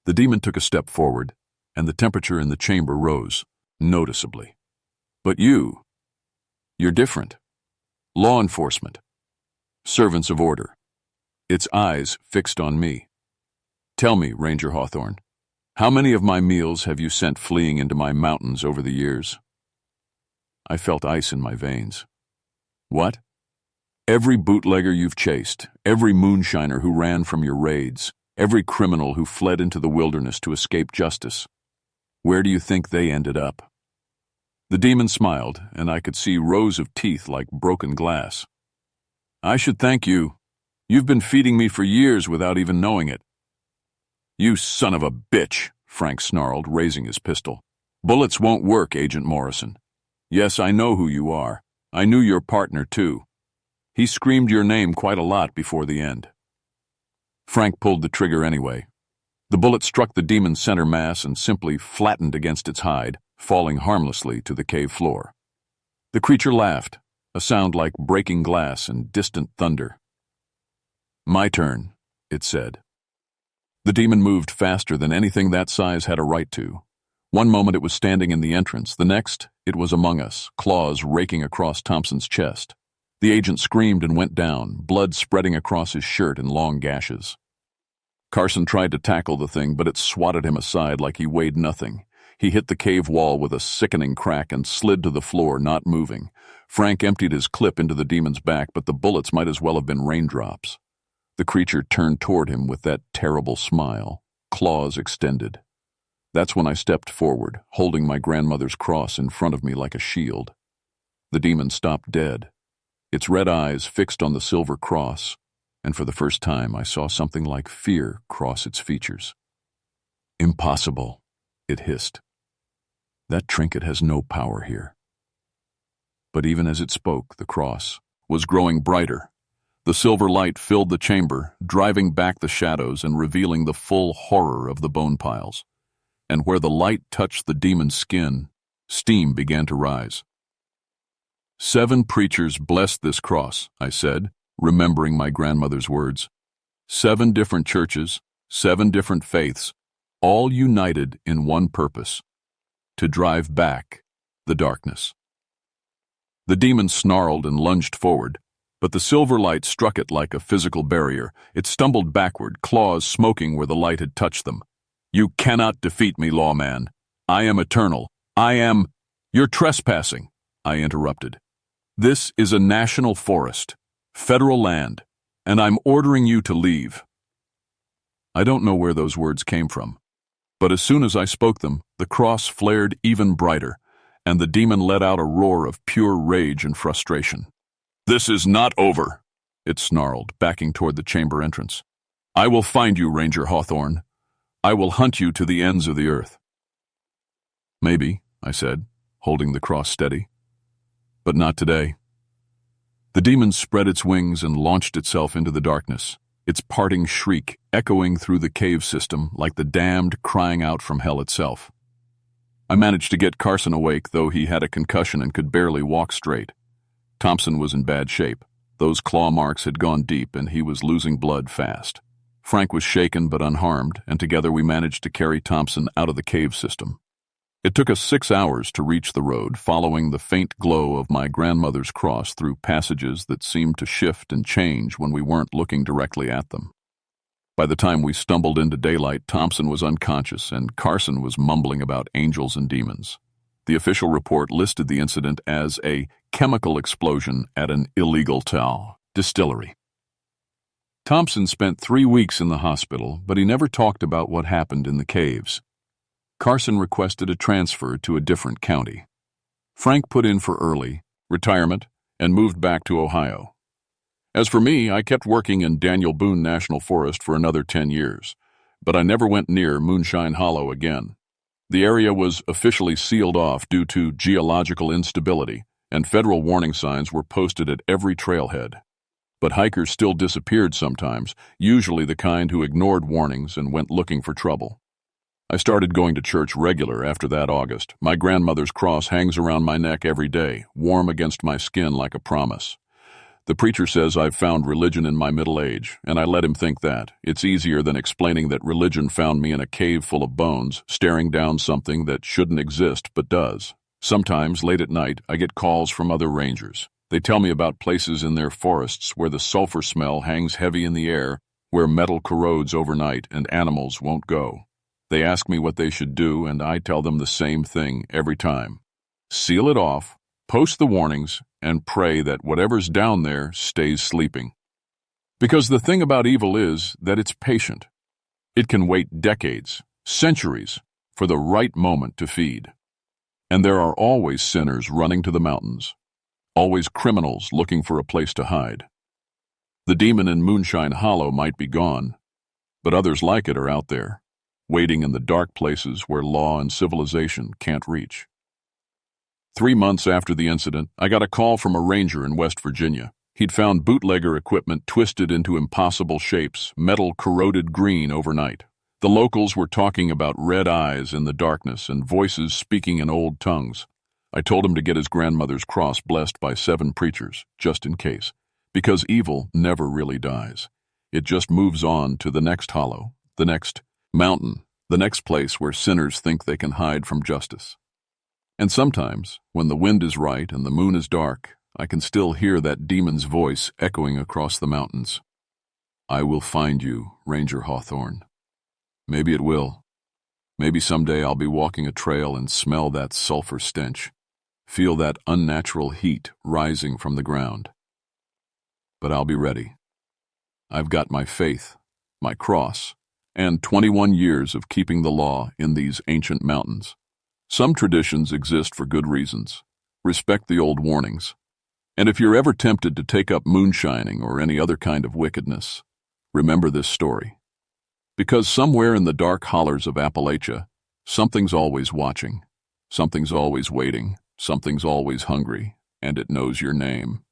The demon took a step forward, and the temperature in the chamber rose, noticeably. But you're different. Law enforcement. Servants of order. Its eyes fixed on me. Tell me, Ranger Hawthorne, how many of my meals have you sent fleeing into my mountains over the years? I felt ice in my veins. What? Every bootlegger you've chased, every moonshiner who ran from your raids, every criminal who fled into the wilderness to escape justice. Where do you think they ended up? The demon smiled, and I could see rows of teeth like broken glass. I should thank you. You've been feeding me for years without even knowing it. You son of a bitch, Frank snarled, raising his pistol. Bullets won't work, Agent Morrison. Yes, I know who you are. I knew your partner, too. He screamed your name quite a lot before the end. Frank pulled the trigger anyway. The bullet struck the demon's center mass and simply flattened against its hide, falling harmlessly to the cave floor. The creature laughed, a sound like breaking glass and distant thunder. My turn, it said. The demon moved faster than anything that size had a right to. One moment it was standing in the entrance, the next it was among us, claws raking across Thompson's chest. The agent screamed and went down, blood spreading across his shirt in long gashes. Carson tried to tackle the thing, but it swatted him aside like he weighed nothing. He hit the cave wall with a sickening crack and slid to the floor, not moving. Frank emptied his clip into the demon's back, but the bullets might as well have been raindrops. The creature turned toward him with that terrible smile, claws extended. That's when I stepped forward, holding my grandmother's cross in front of me like a shield. The demon stopped dead, its red eyes fixed on the silver cross, and for the first time I saw something like fear cross its features. Impossible, it hissed. That trinket has no power here. But even as it spoke, the cross was growing brighter. The silver light filled the chamber, driving back the shadows and revealing the full horror of the bone piles. And where the light touched the demon's skin, steam began to rise. 7 preachers blessed this cross, I said, remembering my grandmother's words. 7 different churches, 7 different faiths, all united in one purpose: to drive back the darkness. The demon snarled and lunged forward, but the silver light struck it like a physical barrier. It stumbled backward, claws smoking where the light had touched them. "You cannot defeat me, lawman. I am eternal. I am—" "You're trespassing," I interrupted. "This is a national forest, federal land, and I'm ordering you to leave." I don't know where those words came from, but as soon as I spoke them, the cross flared even brighter, and the demon let out a roar of pure rage and frustration. "This is not over," it snarled, backing toward the chamber entrance. "I will find you, Ranger Hawthorne. I will hunt you to the ends of the earth." "Maybe," I said, holding the cross steady. "But not today." The demon spread its wings and launched itself into the darkness, its parting shriek echoing through the cave system like the damned crying out from hell itself. I managed to get Carson awake, though he had a concussion and could barely walk straight. Thompson was in bad shape. Those claw marks had gone deep, and he was losing blood fast. Frank was shaken but unharmed, and together we managed to carry Thompson out of the cave system. It took us 6 hours to reach the road, following the faint glow of my grandmother's cross through passages that seemed to shift and change when we weren't looking directly at them. By the time we stumbled into daylight, Thompson was unconscious, and Carson was mumbling about angels and demons. The official report listed the incident as a chemical explosion at an illegal distillery. Thompson spent 3 weeks in the hospital, but he never talked about what happened in the caves. Carson requested a transfer to a different county. Frank put in for early retirement and moved back to Ohio. As for me, I kept working in Daniel Boone National Forest for another 10 years, but I never went near Moonshine Hollow again. The area was officially sealed off due to geological instability, and federal warning signs were posted at every trailhead. But hikers still disappeared sometimes, usually the kind who ignored warnings and went looking for trouble. I started going to church regular after that August. My grandmother's cross hangs around my neck every day, warm against my skin like a promise. The preacher says I've found religion in my middle age, and I let him think that. It's easier than explaining that religion found me in a cave full of bones, staring down something that shouldn't exist but does. Sometimes, late at night, I get calls from other rangers. They tell me about places in their forests where the sulfur smell hangs heavy in the air, where metal corrodes overnight and animals won't go. They ask me what they should do, and I tell them the same thing every time. Seal it off, post the warnings, and pray that whatever's down there stays sleeping. Because the thing about evil is that it's patient. It can wait decades, centuries, for the right moment to feed. And there are always sinners running to the mountains, always criminals looking for a place to hide. The demon in Moonshine Hollow might be gone, but others like it are out there, waiting in the dark places where law and civilization can't reach. 3 months after the incident, I got a call from a ranger in West Virginia. He'd found bootlegger equipment twisted into impossible shapes, metal corroded green overnight. The locals were talking about red eyes in the darkness and voices speaking in old tongues. I told him to get his grandmother's cross blessed by 7 preachers, just in case, because evil never really dies. It just moves on to the next hollow, the next mountain, the next place where sinners think they can hide from justice. And sometimes, when the wind is right and the moon is dark, I can still hear that demon's voice echoing across the mountains. "I will find you, Ranger Hawthorne." Maybe it will. Maybe someday I'll be walking a trail and smell that sulfur stench, feel that unnatural heat rising from the ground. But I'll be ready. I've got my faith, my cross, and 21 years of keeping the law in these ancient mountains. Some traditions exist for good reasons. Respect the old warnings. And if you're ever tempted to take up moonshining or any other kind of wickedness, remember this story. Because somewhere in the dark hollers of Appalachia, something's always watching, Something's always waiting, something's always hungry, and it knows your name.